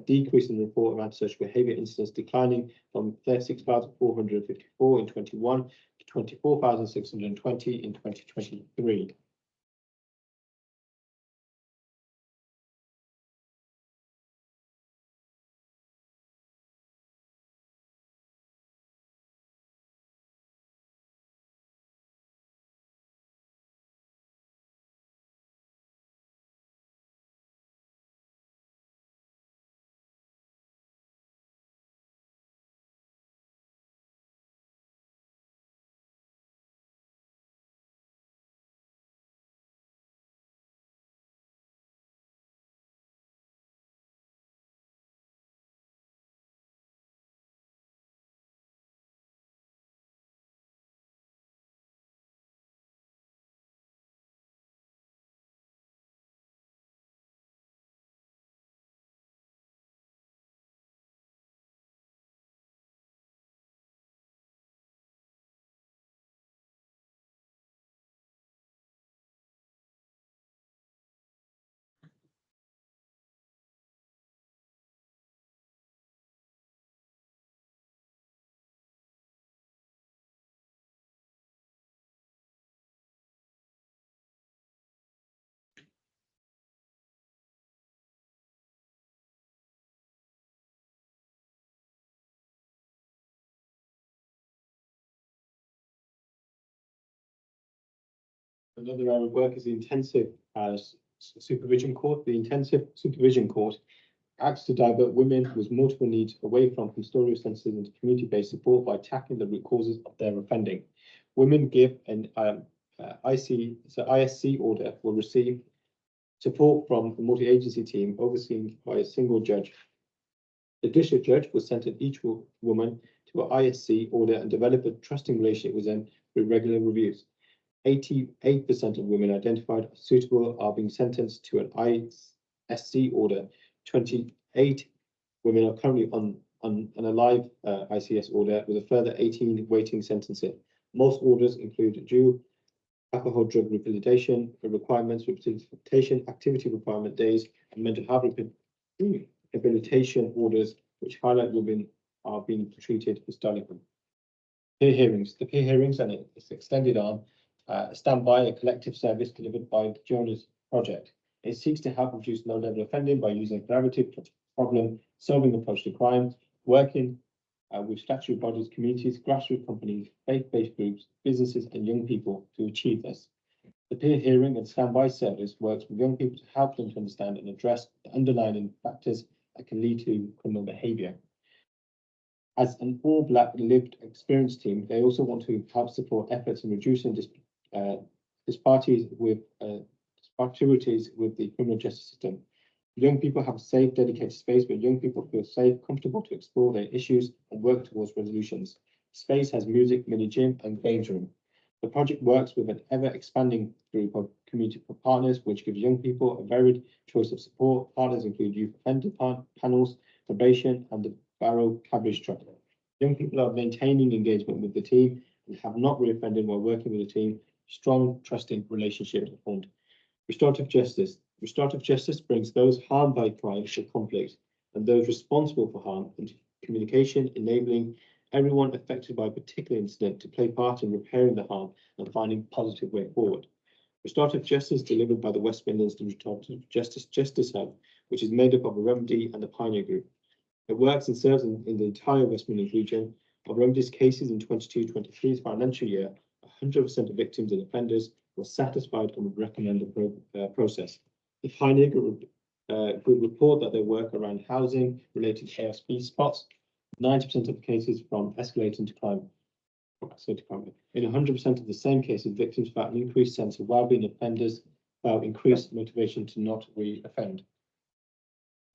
decrease in the report of antisocial behaviour incidents, declining from 36,454 in 21 to 24,620 in 2023. Another area of work is the intensive supervision court. The intensive supervision court acts to divert women with multiple needs away from custodial sentences into community-based support by tackling the root causes of their offending. Women give an ISC order will receive support from a multi-agency team overseen by a single judge. The district judge will sentence each woman to an ISC order and develop a trusting relationship with them through regular reviews. 88% of women identified as suitable are being sentenced to an ISC order. 28 women are currently on a live ICS order, with a further 18 waiting sentencing. Most orders include due alcohol drug rehabilitation requirements, rehabilitation activity requirement days, and mental health rehabilitation orders, which highlight women are being treated historically. Peer hearings. The peer hearings and its extended arm stand by a collective service delivered by the Jonas Project. It seeks to help reduce low-level offending by using a collaborative problem-solving approach to crime, working with statutory bodies, communities, grassroots companies, faith-based groups, businesses, and young people to achieve this. The peer hearing and standby service works with young people to help them to understand and address the underlying factors that can lead to criminal behaviour. As an all-Black lived experience team, they also want to help support efforts in reducing disparities with the criminal justice system. Young people have a safe, dedicated space where young people feel safe, comfortable to explore their issues and work towards resolutions. Space has music, mini gym, and games room. The project works with an ever-expanding group of community partners, which gives young people a varied choice of support. Partners include youth offender panels, probation, and the Barrow Cabbage Truck. Young people are maintaining engagement with the team and have not reoffended while working with the team. Strong, trusting relationships are formed. Restorative justice. Restorative justice brings those harmed by crime or conflict and those responsible for harm into communication, enabling everyone affected by a particular incident to play part in repairing the harm and finding a positive way forward. Restorative justice delivered by the West Midlands Restorative Justice Hub, which is made up of a Remedy and the Pioneer Group. It works and serves in the entire West Midlands region. Of Remedy's cases in 22-23 financial year, 100% of victims and offenders were satisfied and would recommend the process. The Pioneer Group report that they work around housing related ASB spots. 90% of the cases from escalating to crime. In 100% of the same cases, victims felt an increased sense of well-being. Offenders felt increased motivation to not re-offend.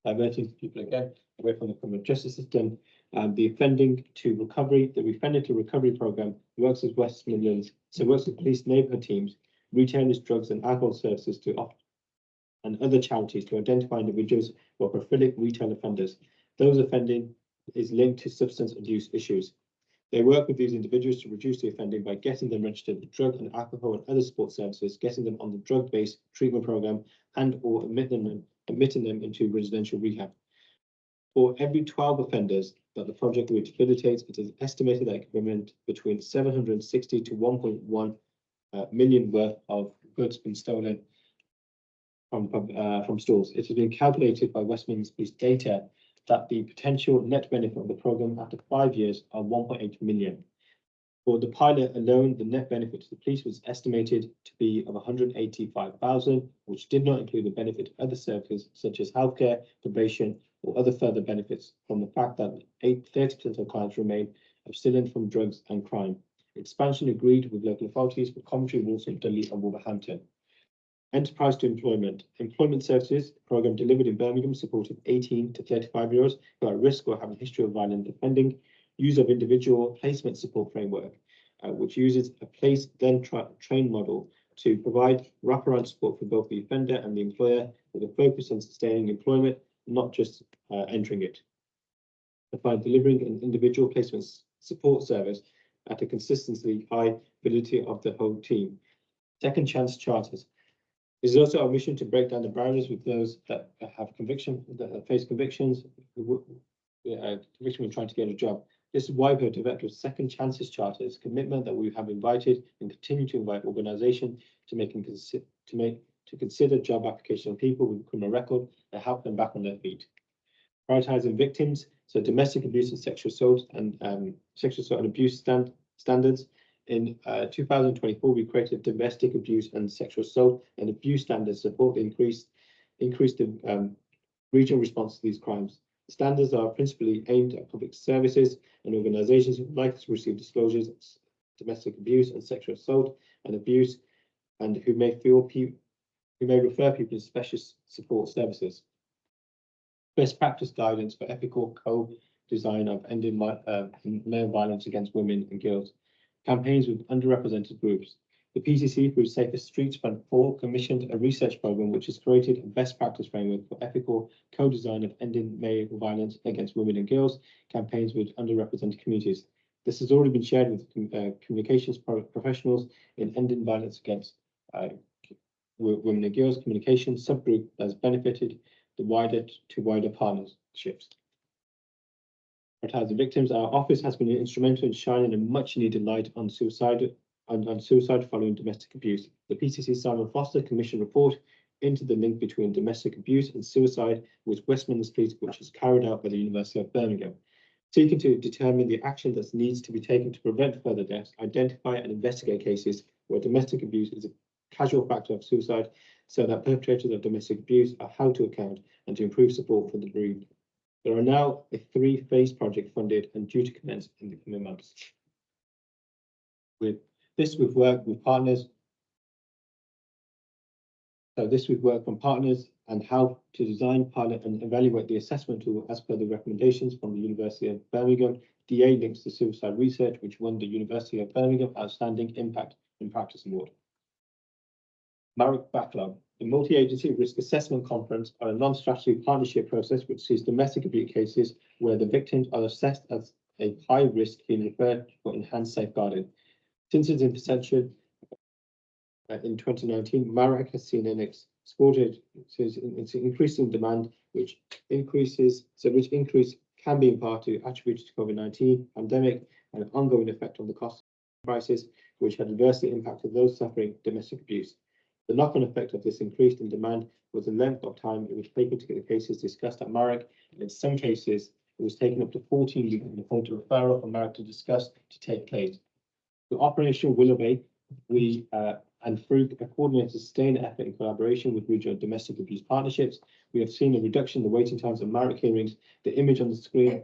Diverting people again away from the criminal justice system. The offending to recovery, the offending to recovery program works with West Midlands, so it works with police neighbourhood teams, retailers, drugs and alcohol services and other charities to identify individuals who are prolific retail offenders. Those offending is linked to substance abuse issues. They work with these individuals to reduce the offending by getting them registered with drug and alcohol and other support services, getting them on the drug-based treatment program, and or admitting them into residential rehab. For every 12 offenders that the project rehabilitates, it is estimated that it can prevent between 760 to 1.1 million worth of goods being stolen from stores. It has been calculated by West Midlands Police data that the potential net benefit of the program after 5 years are 1.8 million. For the pilot alone, the net benefit to the police was estimated to be of 185,000, which did not include the benefit of other services such as healthcare, probation, or other further benefits from the fact that 30% of clients remain abstinent from drugs and crime. Expansion agreed with local authorities for Coventry, Walsall, Dudley, and Wolverhampton. Enterprise to employment. Employment services program delivered in Birmingham supported 18 to 35-year-olds who are at risk or have a history of violent offending. Use of individual placement support framework, which uses a place then train model to provide wraparound support for both the offender and the employer with a focus on sustaining employment, not just entering it. By delivering an individual placement support service at a consistently high ability of the whole team. Second chance charters. It is also our mission to break down the barriers with those that have face convictions, conviction when trying to get a job. This is why we have developed second chances charters, commitment that we have invited and continue to invite organisations to consider job application of people with a criminal record and help them back on their feet. Prioritising victims, so domestic abuse and sexual assault and abuse standards. In 2024, we created domestic abuse and sexual assault and abuse standards to support the increased regional response to these crimes. The standards are principally aimed at public services and organisations who would like to receive disclosures of domestic abuse and sexual assault and abuse, and who may refer people to specialist support services. Best practice guidance for ethical co-design of ending male violence against women and girls. Campaigns with underrepresented groups. The PCC, through Safer Streets Fund 4, commissioned a research program which has created a best practice framework for ethical co-design of ending male violence against women and girls, campaigns with underrepresented communities. This has already been shared with communications professionals in ending violence against women and girls communication subgroup that has benefited the wider partnerships. As victims, our office has been instrumental in shining a much needed light on suicide following domestic abuse. The PCC Simon Foster Commission report into the link between domestic abuse and suicide with West Midlands Police, which is carried out by the University of Birmingham, seeking to determine the action that needs to be taken to prevent further deaths, identify and investigate cases where domestic abuse is a casual factor of suicide, so that perpetrators of domestic abuse are held to account, and to improve support for the bereaved. There are now a 3-phase project funded and due to commence in the coming months. With this, we've worked with partners. So this we've worked from partners and how to design, pilot and evaluate the assessment tool as per the recommendations from the University of Birmingham. DA links to suicide research, which won the University of Birmingham Outstanding Impact in Practice Award. MARIC Backlog. The Multi-Agency Risk Assessment Conference are a non-strategy partnership process which sees domestic abuse cases where the victims are assessed as a high risk being referred for enhanced safeguarding. Since its inception in 2019, MARIC has seen an increasing demand, which increase can be in part to attributed to COVID-19 pandemic and an ongoing effect on the cost crisis, which had adversely impacted those suffering domestic abuse. The knock-on effect of this increase in demand was the length of time it was taken to get the cases discussed at MARIC, and in some cases, it was taken up to 14 weeks from the point of referral from MARIC to discuss to take place. The operational Willoughby, and through a coordinated sustained effort in collaboration with regional domestic abuse partnerships, we have seen a reduction in the waiting times of MARIC hearings. The image on the screen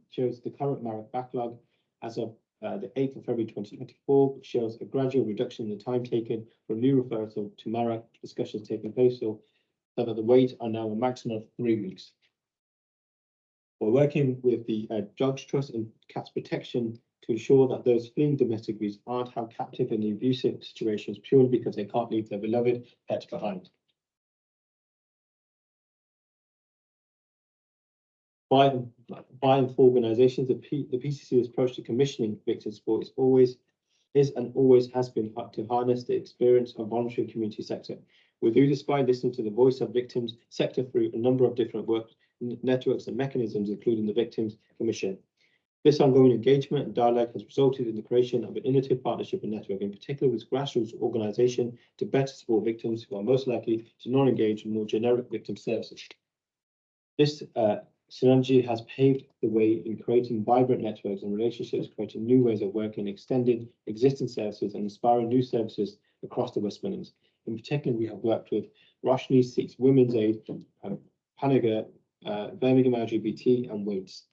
shows the current MARIC backlog as of the 8th of February 2024, which shows a gradual reduction in the time taken for new referral to MARIC discussions taking place, so that the wait are now a maximum of 3 weeks. We're working with the Dogs Trust and Cats Protection to ensure that those fleeing domestic abuse aren't held captive in abusive situations purely because they can't leave their beloved pet behind. By and for organisations, the PCC's approach to commissioning victim support is and always has been to harness the experience of voluntary community sector. We do this by listening to the voice of victims sector through a number of different work networks and mechanisms, including the Victims Commission. This ongoing engagement and dialogue has resulted in the creation of an innovative partnership and network, in particular with grassroots organisation, to better support victims who are most likely to not engage in more generic victim services. This synergy has paved the way in creating vibrant networks and relationships, creating new ways of working, extending existing services and inspiring new services across the West Midlands. In particular, we have worked with Roshni Seeks Women's Aid, Panagar, Birmingham LGBT and Waits.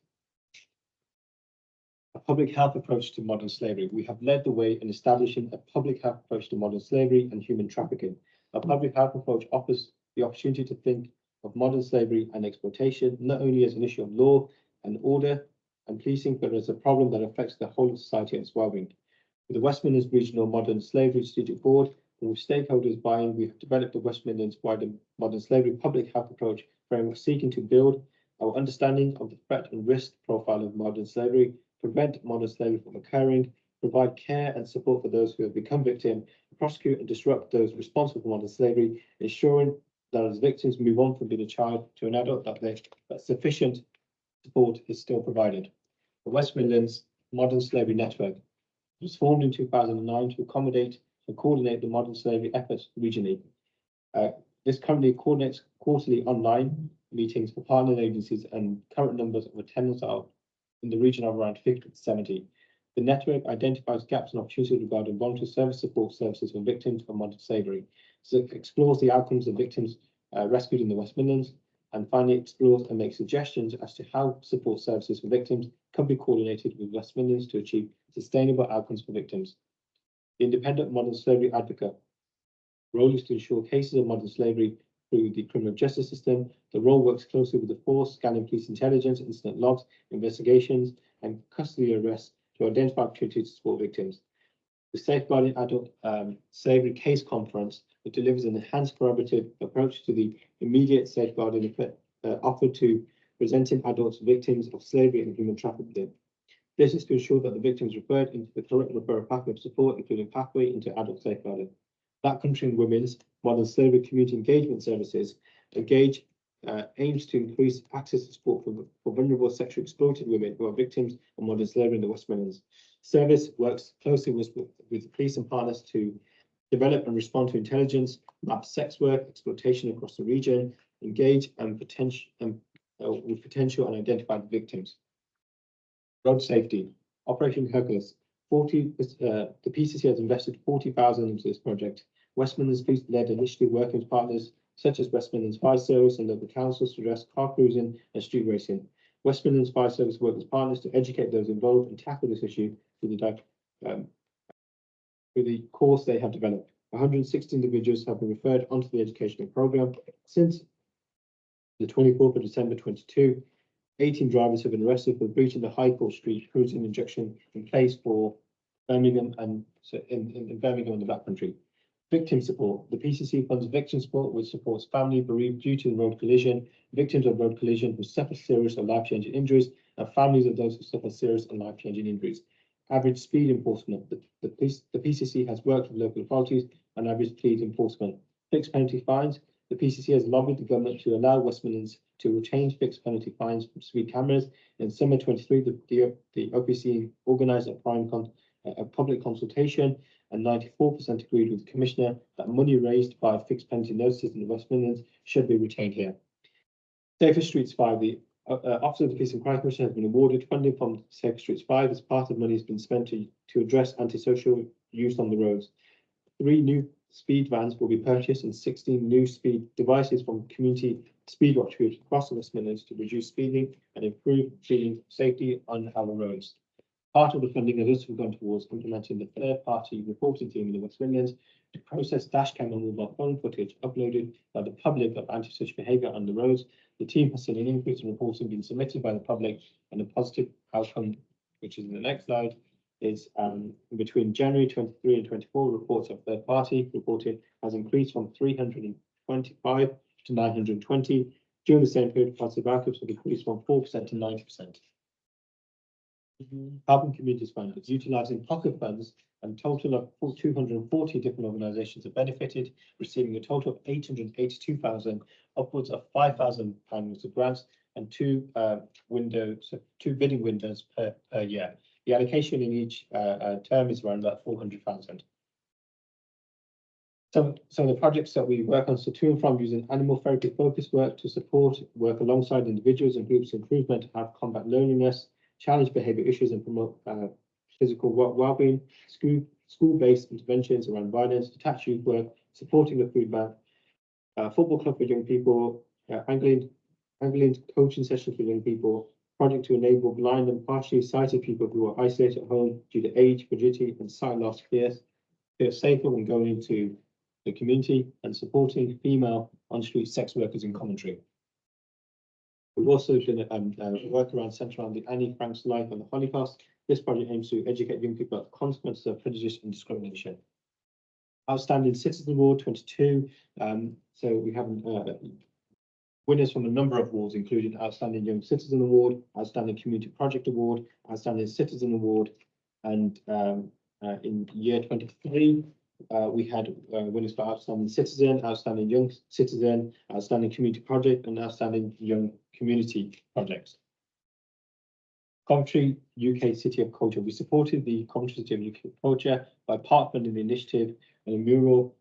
A public health approach to modern slavery. We have led the way in establishing a public health approach to modern slavery and human trafficking. A public health approach offers the opportunity to think of modern slavery and exploitation not only as an issue of law and order and policing, but as a problem that affects the whole of society and its well-being. With the West Midlands Regional Modern Slavery Strategic Board, and with stakeholders buy-in, we have developed the West Midlands wider modern slavery public health approach framework, seeking to build our understanding of the threat and risk profile of modern slavery, prevent modern slavery from occurring, provide care and support for those who have become victim, prosecute and disrupt those responsible for modern slavery, ensuring that as victims move on from being a child to an adult, that sufficient support is still provided. The West Midlands Modern Slavery Network was formed in 2009 to accommodate and coordinate the modern slavery efforts regionally. This currently coordinates quarterly online meetings for partner agencies, and current numbers of attendance are in the region of around 50 to 70. The network identifies gaps and opportunities regarding voluntary service support services for victims of modern slavery. So it explores the outcomes of victims rescued in the West Midlands, and finally explores and makes suggestions as to how support services for victims can be coordinated with West Midlands to achieve sustainable outcomes for victims. The independent modern slavery advocate role is to ensure cases of modern slavery through the criminal justice system. The role works closely with the force, scanning police intelligence, incident logs, investigations, and custody arrests to identify opportunities to support victims. The Safeguarding Adult Slavery Case Conference, which delivers an enhanced collaborative approach to the immediate safeguarding offered to presenting adults victims of slavery and human trafficking. This is to ensure that the victims referred into the correct referral pathway of support, including pathway into adult safeguarding. Black Country and Women's Modern Slavery Community Engagement Services aims to increase access to support for vulnerable sexually exploited women who are victims of modern slavery in the West Midlands. Service works closely with police and partners to develop and respond to intelligence, map sex work, exploitation across the region, engage and with potential and identified victims. Road safety, Operation Hercules. The PCC has invested 40,000 into this project. West Midlands Police led initiative working with partners such as West Midlands Fire Service and local councils to address car cruising and street racing. West Midlands Fire Service work with partners to educate those involved and tackle this issue through the course they have developed. 160 individuals have been referred onto the educational programme since the 24th of December 22. 18 drivers have been arrested for breaching the High Court Street cruising injunction in place for Birmingham and in Birmingham and the Black Country. Victim support. The PCC funds victim support, which supports family bereaved due to the road collision, victims of road collision who suffer serious or life-changing injuries, and families of those who suffer serious and life-changing injuries. Average speed enforcement. The PCC has worked with local authorities on average speed enforcement. Fixed penalty fines. The PCC has lobbied the government to allow West Midlands to retain fixed penalty fines from speed cameras. In summer 23, the OPC organised a public consultation, and 94% agreed with the Commissioner that money raised by fixed penalty notices in the West Midlands should be retained here. Safer Streets 5. The Office of the Peace and Crime Commission has been awarded funding from Safer Streets 5 as part of money has been spent to address antisocial use on the roads. 3 new speed vans will be purchased and 16 new speed devices from community speed watch groups across the West Midlands to reduce speeding and improve speeding safety on our roads. Part of the funding has also gone towards implementing the third-party reporting team in the West Midlands to process dashcam and mobile phone footage uploaded by the public of antisocial behaviour on the roads. The team has seen an increase in reporting being submitted by the public, and a positive outcome, which is in the next slide, is between January 23 and 24, reports of third-party reporting has increased from 325 to 920. During the same period, positive outcomes have increased from 4% to 90%. Carbon Communities Fund is utilising pocket funds, and a total of 240 different organisations have benefited, receiving a total of 882,000, upwards of £5,000 of grants, and two bidding windows per year. The allocation in each term is around about 400,000. Some of the projects that we work on, so to and from using animal therapy focused work to support work alongside individuals and groups improvement to have combat loneliness, challenge behaviour issues and promote physical well-being, school-based interventions around violence, detached youth work, supporting the food bank, football club for young people, angling coaching sessions for young people, project to enable blind and partially sighted people who are isolated at home due to age, fragility and sight loss feel safer when going into the community, and supporting female on-street sex workers in Coventry. We've also done work centred around the Annie Frank's life and the Holocaust. This project aims to educate young people about the consequences of prejudice and discrimination. Outstanding Citizen Award 22. So we have winners from a number of awards, including Outstanding Young Citizen Award, Outstanding Community Project Award, Outstanding Citizen Award, and in year 23, we had winners for Outstanding Citizen, Outstanding Young Citizen, Outstanding Community Project, and Outstanding Young Community Projects. Coventry UK City of Culture. We supported the Coventry City of UK Culture by part funding the initiative and a mural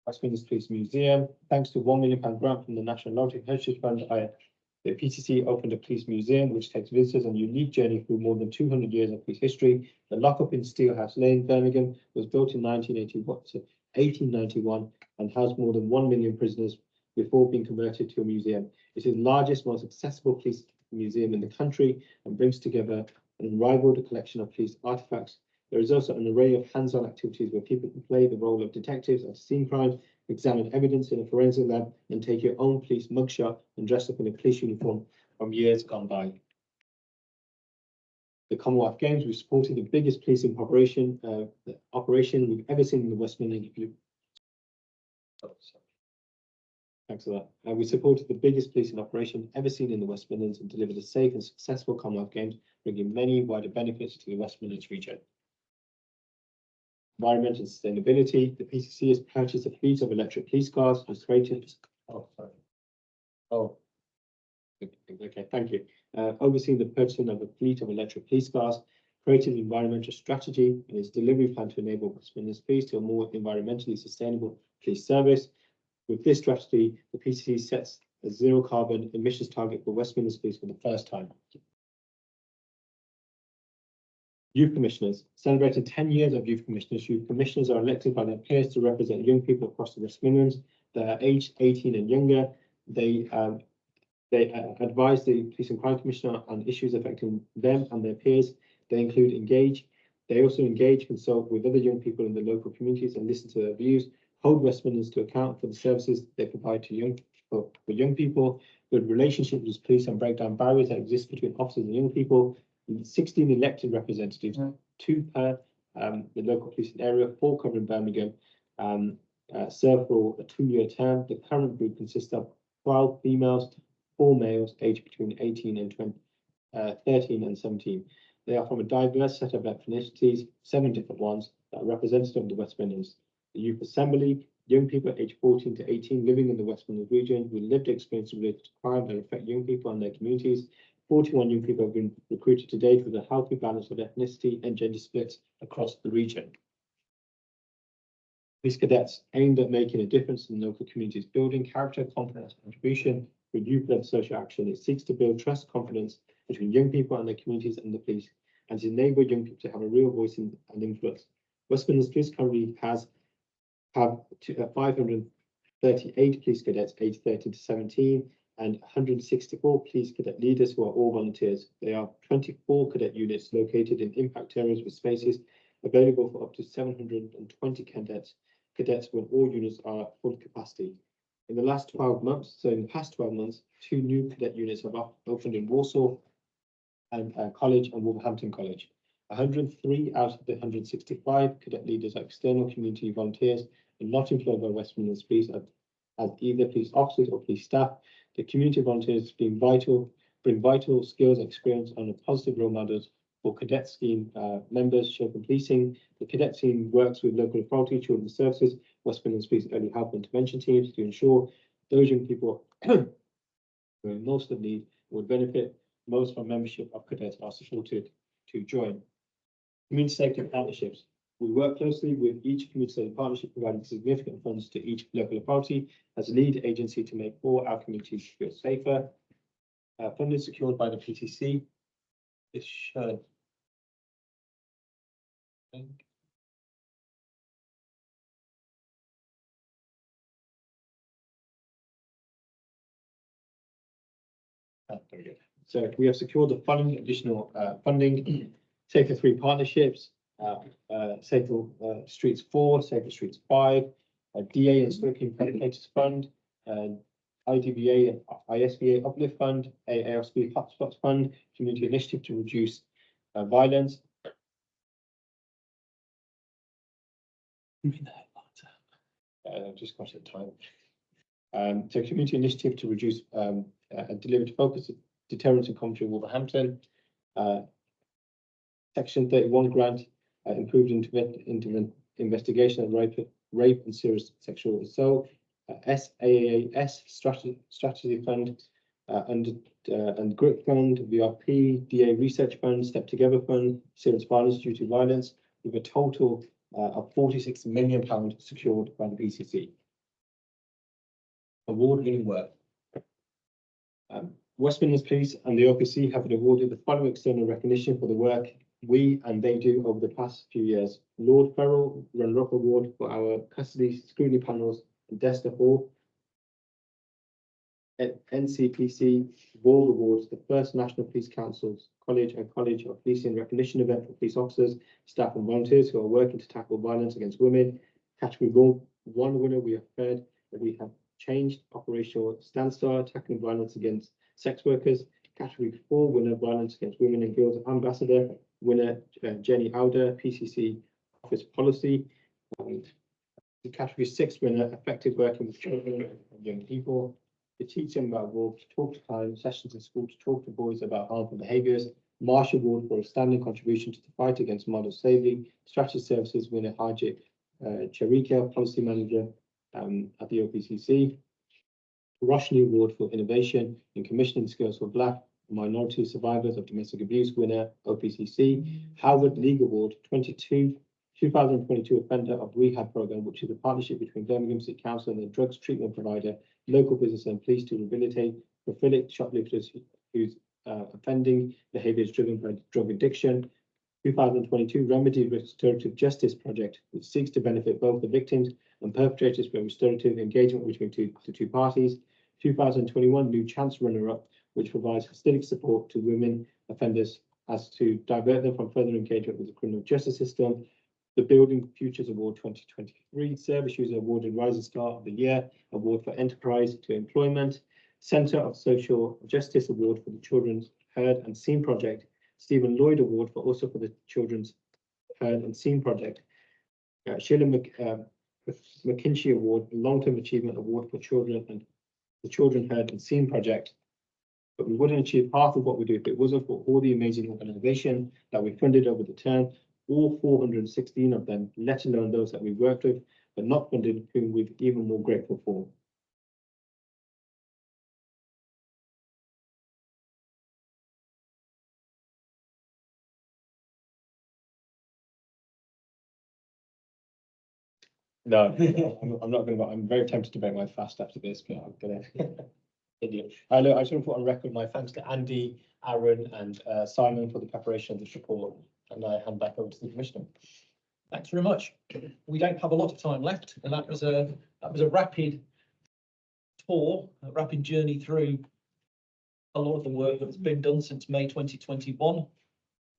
West Midlands Police Museum. Thanks to £1 million grant from the National Loyalty Heritage Fund, The PCC opened a police museum, which takes visitors on a unique journey through more than 200 years of police history. The lockup in Steelhouse Lane, Birmingham, was built in 1891 and housed more than 1 million prisoners before being converted to a museum. It is the largest, most accessible police museum in the country and brings together an unrivaled collection of police artifacts. There is also an array of hands-on activities where people can play the role of detectives at scene crime, examine evidence in a forensic lab, and take your own police mugshot and dress up in a police uniform from years gone by. The Commonwealth Games, we supported the biggest policing operation we've ever seen in the West Midlands. Thanks for that. We supported the biggest policing operation ever seen in the West Midlands and delivered a safe and successful Commonwealth Games, bringing many wider benefits to the West Midlands region. Environment and sustainability. The PCC has purchased a fleet of electric police cars and created. Oh, sorry. Oh, okay, thank you. Overseeing the purchasing of a fleet of electric police cars, created an environmental strategy and its delivery plan to enable West Midlands Police to a more environmentally sustainable police service. With this strategy, the PCC sets a zero carbon emissions target for West Midlands Police for the first time. Youth Commissioners. Celebrating 10 years of Youth Commissioners. Youth Commissioners are elected by their peers to represent young people across the West Midlands. They are aged 18 and younger. They advise the Police and Crime Commissioner on issues affecting them and their peers. They include engage. They also engage, consult with other young people in the local communities and listen to their views. Hold West Midlands to account for the services they provide to young people. Build relationships with police and break down barriers that exist between officers and young people. 16 elected representatives, 2 per the local policing area, 4 covering Birmingham, serve for a 2-year term. The current group consists of 12 females, 4 males, aged between 18 and 13 and 17. They are from a diverse set of ethnicities, 7 different ones that are representative of the West Midlands. The Youth Assembly, young people aged 14 to 18 living in the West Midlands region with lived experience related to crime that affect young people and their communities. 41 young people have been recruited to date with a healthy balance of ethnicity and gender splits across the region. These cadets aimed at making a difference in local communities, building character, confidence, and contribution with youth-led social action. It seeks to build trust, confidence between young people and their communities and the police, and to enable young people to have a real voice and influence. West Midlands Police currently have 538 police cadets aged 13 to 17 and 164 police cadet leaders who are all volunteers. There are 24 cadet units located in impact areas with spaces available for up to 720 cadets when all units are at full capacity. In the last 12 months, so in the past 12 months, 2 new cadet units have opened in Walsall and College and Wolverhampton College. 103 out of the 165 cadet leaders are external community volunteers and not employed by West Midlands Police as either police officers or police staff. The community volunteers bring vital skills, experience, and a positive role models for cadet scheme members shaping policing. The cadet team works with local authority, children's services, West Midlands Police early help and intervention teams to ensure those young people who are most in need would benefit most from membership of cadets are supported to join. Community safety partnerships. We work closely with each community safety partnership, providing significant funds to each local authority as a lead agency to make all our communities feel safer. Funding secured by the PCC. This should. Very good. So we have secured the following additional funding. Safer 3 partnerships. Safer Streets 4, Safer Streets 5, DA and Smoking Predicators Fund, IDVA and ISVA Uplift Fund, AARSP Hotspots Fund, Community Initiative to Reduce Violence. Just got it time. So Community Initiative to Reduce and Deliver to Focus Deterrence and Commentary in Wolverhampton. Section 31 grant, improved investigation of rape and serious sexual assault. SAAS strategy fund and GRIP fund, VRP, DA research fund, Step Together fund, serious violence due to violence, with a total of £46 million secured by the PCC. Award-winning work. West Midlands Police and the OPC have been awarded the following external recognition for the work we and they do over the past few years. Lord Ferrell Runner-up Award for our custody scrutiny panels and Desta Hall. NCPC World Awards, the first National Police Council's College and College of Policing recognition event for police officers, staff and volunteers who are working to tackle violence against women. Category one winner, we have heard that we have changed operational standstill, tackling violence against sex workers. Category 4 winner, violence against women and girls ambassador, winner Jenny Alder, PCC office policy. The category 6 winner, effective working with children and young people. The teaching about wolves, talk to time, sessions in school to talk to boys about harmful behaviours. Marsh Award for a standing contribution to the fight against model slavery. Strategy Services winner Hajit Charika, policy manager at the OPCC. Roshni Award for innovation in commissioning skills for Black and minority survivors of domestic abuse, winner OPCC. Howard League Award 2022 Offender of Rehab Programme, which is a partnership between Birmingham City Council and the drugs treatment provider, local business and police to rehabilitate prophilic shoplifters whose offending behaviours driven by drug addiction. 2022 Remedy Restorative Justice Project, which seeks to benefit both the victims and perpetrators for restorative engagement between the two parties. 2021 New Chance Runner-up, which provides holistic support to women offenders as to divert them from further engagement with the criminal justice system. The Building Futures Award 2023, Service User Award and Rising Star of the Year, Award for Enterprise to Employment, Centre of Social Justice Award for the Children's Heard and Seen Project, Stephen Lloyd Award for the Children's Heard and Seen Project, Sheila McKinsey Award, Long-Term Achievement Award for Children and the Children Heard and Seen Project. But we wouldn't achieve half of what we do if it wasn't for all the amazing organisation that we funded over the term. All 416 of them, let alone those that we worked with, but not funded, whom we're even more grateful for. No, I'm not going to. I'm very tempted to make my fast after this, but I'm going to. I just want to put on record my thanks to Andy, Aaron, and Simon for the preparation of this report, and I hand back over to the Commissioner. Thanks very much. We don't have a lot of time left, and that was a rapid tour, a rapid journey through a lot of the work that's been done since May 2021.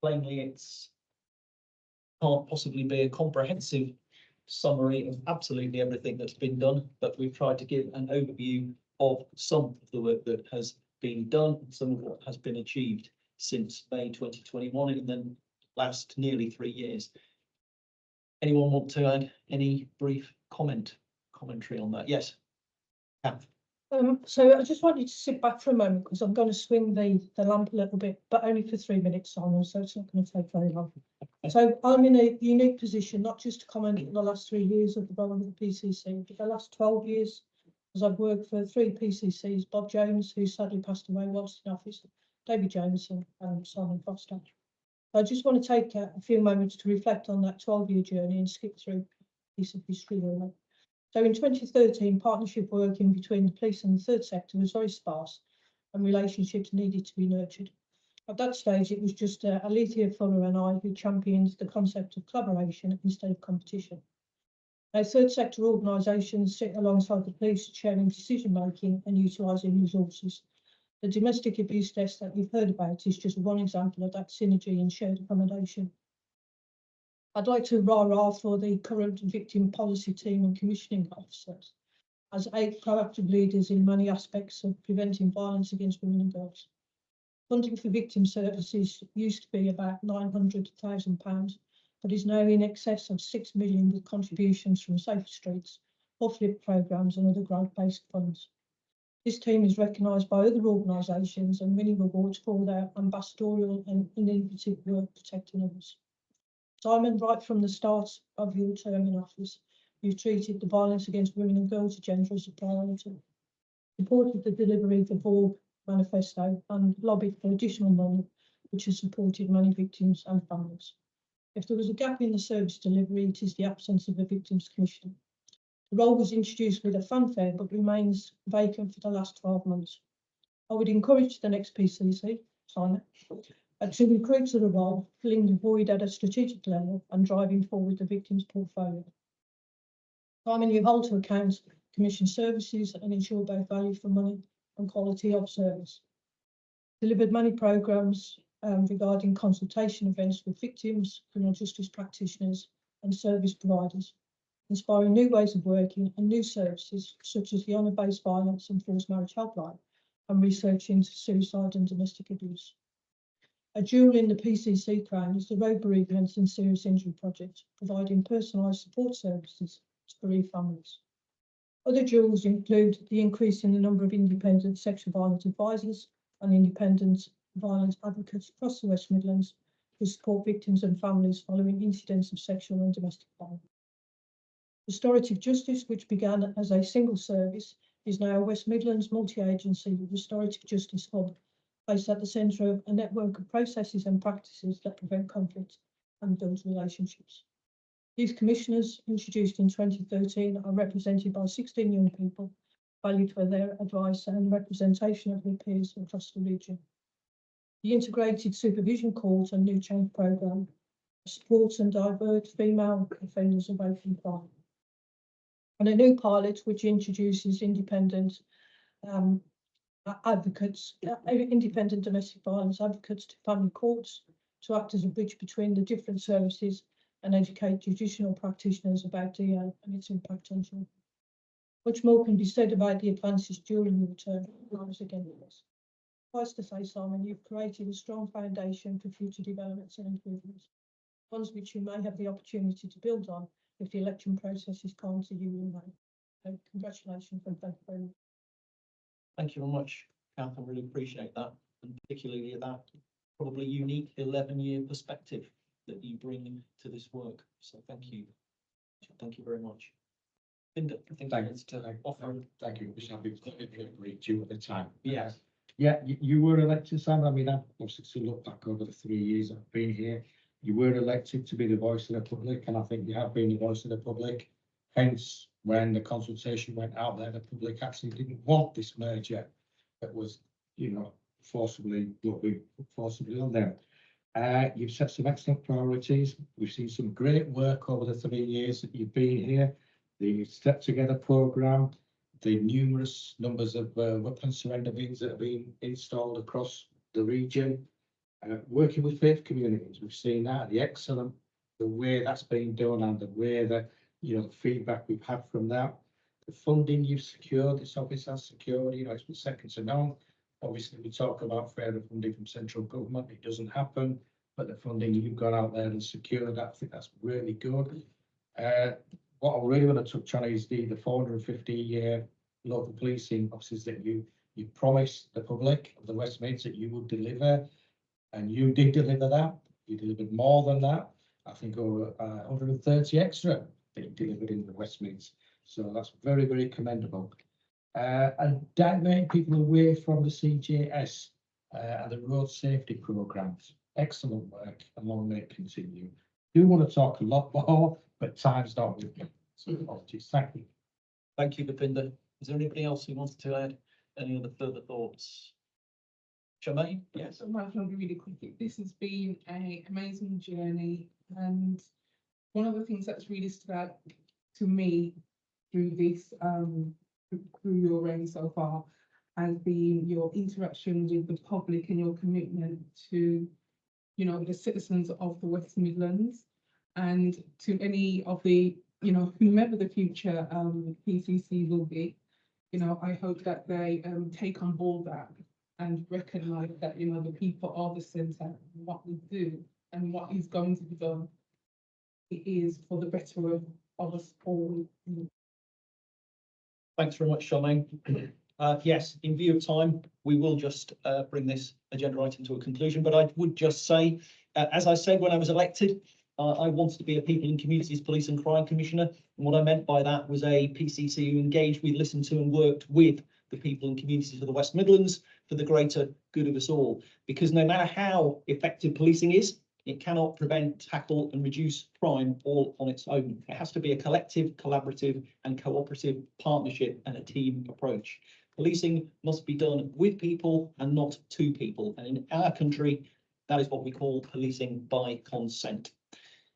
Plainly, it's can't possibly be a comprehensive summary of absolutely everything that's been done, but we've tried to give an overview of some of the work that has been done and some of what has been achieved since May 2021 in the last nearly 3 years. Anyone want to add any brief commentary on that? Yes. Kath. So I just want you to sit back for a moment because I'm going to swing the lamp a little bit, but only for 3 minutes, Simon, so it's not going to take very long. So I'm in a unique position, not just to comment on the last 3 years of the role of the PCC, but the last 12 years, as I've worked for 3 PCCs, Bob Jones, who sadly passed away whilst in office, David Jones and Simon Foster. I just want to take a few moments to reflect on that 12-year journey and skip through a piece of history really. So in 2013, partnership working between the police and the third sector was very sparse and relationships needed to be nurtured. At that stage, it was just Alethea Fuller and I who championed the concept of collaboration instead of competition. Now, third sector organisations sit alongside the police, sharing decision-making and utilising resources. The domestic abuse desk that we've heard about is just one example of that synergy and shared accommodation. I'd like to rah-rah for the current victim policy team and commissioning officers as 8 proactive leaders in many aspects of preventing violence against women and girls. Funding for victim services used to be about £900,000, but is now in excess of 6 million with contributions from Safer Streets, Uplift programmes and other growth-based funds. This team is recognised by other organisations and winning awards for their ambassadorial and innovative work protecting others. Simon, right from the start of your term in office, you've treated the violence against women and girls agenda as a priority, supported the delivery of the VORB manifesto and lobbied for additional money, which has supported many victims and families. If there was a gap in the service delivery, it is the absence of a victims commission. The role was introduced with a fanfare, but remains vacant for the last 12 months. I would encourage the next PCC, Simon, to recruit to the role, filling the void at a strategic level and driving forward the victims' portfolio. Simon, you hold to account commission services and ensure both value for money and quality of service. Delivered many programmes regarding consultation events with victims, criminal justice practitioners and service providers, inspiring new ways of working and new services such as the honour-based violence and forced marriage helpline and research into suicide and domestic abuse. A jewel in the PCC crown is the Road Bereavements and Serious Injury Project, providing personalised support services to bereaved families. Other jewels include the increase in the number of independent sexual violence advisors and independent violence advocates across the West Midlands who support victims and families following incidents of sexual and domestic violence. Restorative Justice, which began as a single service, is now a West Midlands multi-agency restorative justice hub based at the centre of a network of processes and practices that prevent conflict and build relationships. These commissioners, introduced in 2013, are represented by 16 young people, valued for their advice and representation of their peers across the region. The Integrated Supervision Court and New Change Programme supports and divert female offenders away from crime. And a new pilot which introduces independent independent domestic violence advocates to family courts to act as a bridge between the different services and educate judicial practitioners about DA and its impact on children. Much more can be said about the advances during your term. Suffice to say, Simon, you've created a strong foundation for future developments and improvements, ones which you may have the opportunity to build on if the election process is kind to you in May. So congratulations and thank you very much. Thank you very much, Kath. I really appreciate that, and particularly that probably unique 11-year perspective that you bring to this work. So thank you. Thank you very much. Linda, I think Thank it's to offer. Thank you, Bishop. We've agreed you at the time. Yes. Yeah, you were elected, Sam. I mean, I've obviously looked back over the 3 years I've been here. You were elected to be the voice of the public, and I think you have been the voice of the public. Hence, when the consultation went out there, the public actually didn't want this merger that was, forcibly on them. You've set some excellent priorities. We've seen some great work over the 3 years that you've been here. The Step Together programme, the numerous numbers of weapon surrender bins that have been installed across the region. Working with faith communities, we've seen that, the way that's been done and the way that, the feedback we've had from that. The funding you've secured, this office has secured, it's been second to none. Obviously, we talk about further funding from central government, it doesn't happen, but the funding you've got out there and secured, I think that's really good. What I really want to touch on is the 450-year local policing officers that you promised the public of the West Mids that you would deliver, and you did deliver that. You delivered more than that. I think over 130 extra that you delivered in the West Mids. So that's very, very commendable. And diverting people away from the CJS and the road safety programs. Excellent work, and long may it continue. Do want to talk a lot more, but time's not with me. So apologies. Thank you. Thank you, Bipinda. Is there anybody else who wanted to add any other further thoughts? Charmaine? Yes. So I'll be really quickly. This has been an amazing journey, and one of the things that's really stood out to me through this, through your reign so far, has been your interaction with the public and your commitment to, the citizens of the West Midlands, and to any of the, whomever the future PCC will be. I hope that they take on board that and recognise that, the people are the centre of what we do and what is going to be done. It is for the better of us all. Thanks very much, Charmaine. Yes, in view of time, we will just bring this agenda item to a conclusion, but I would just say, as I said when I was elected, I wanted to be a People and Communities Police and Crime Commissioner. And what I meant by that was a PCC who engaged with, listened to and worked with the people and communities of the West Midlands for the greater good of us all. Because no matter how effective policing is, it cannot prevent, tackle and reduce crime all on its own. It has to be a collective, collaborative and cooperative partnership and a team approach. Policing must be done with people and not to people. And in our country, that is what we call policing by consent.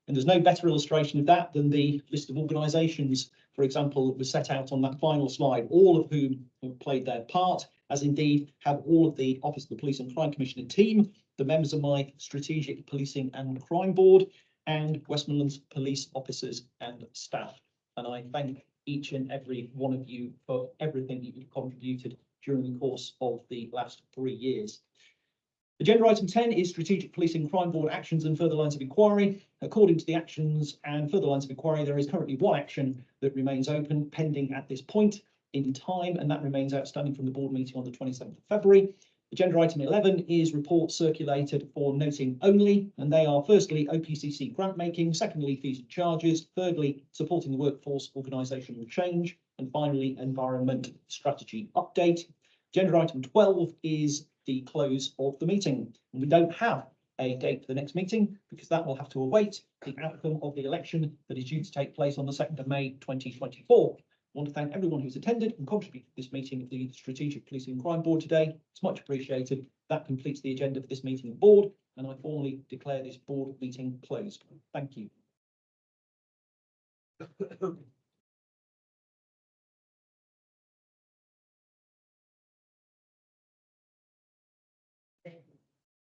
And there's no better illustration of that than the list of organisations, for example, that was set out on that final slide, all of whom have played their part, as indeed have all of the Office of the Police and Crime Commissioner team, the members of my Strategic Policing and Crime Board, and West Midlands police officers and staff. And I thank each and every one of you for everything that you've contributed during the course of the last 3 years. Agenda item 10 is Strategic Policing Crime Board actions and further lines of inquiry. According to the actions and further lines of inquiry, there is currently one action that remains open pending at this point in time, and that remains outstanding from the board meeting on the 27th of February. Agenda item 11 is reports circulated for noting only, and they are firstly OPCC grant making, secondly fees and charges, thirdly supporting the workforce organisational change, and finally environment strategy update. Agenda item 12 is the close of the meeting. And we don't have a date for the next meeting because that will have to await the outcome of the election that is due to take place on the 2nd of May 2024. I want to thank everyone who's attended and contributed to this meeting of the Strategic Policing and Crime Board today. It's much appreciated. That completes the agenda for this meeting of the board, and I formally declare this board meeting closed. Thank you.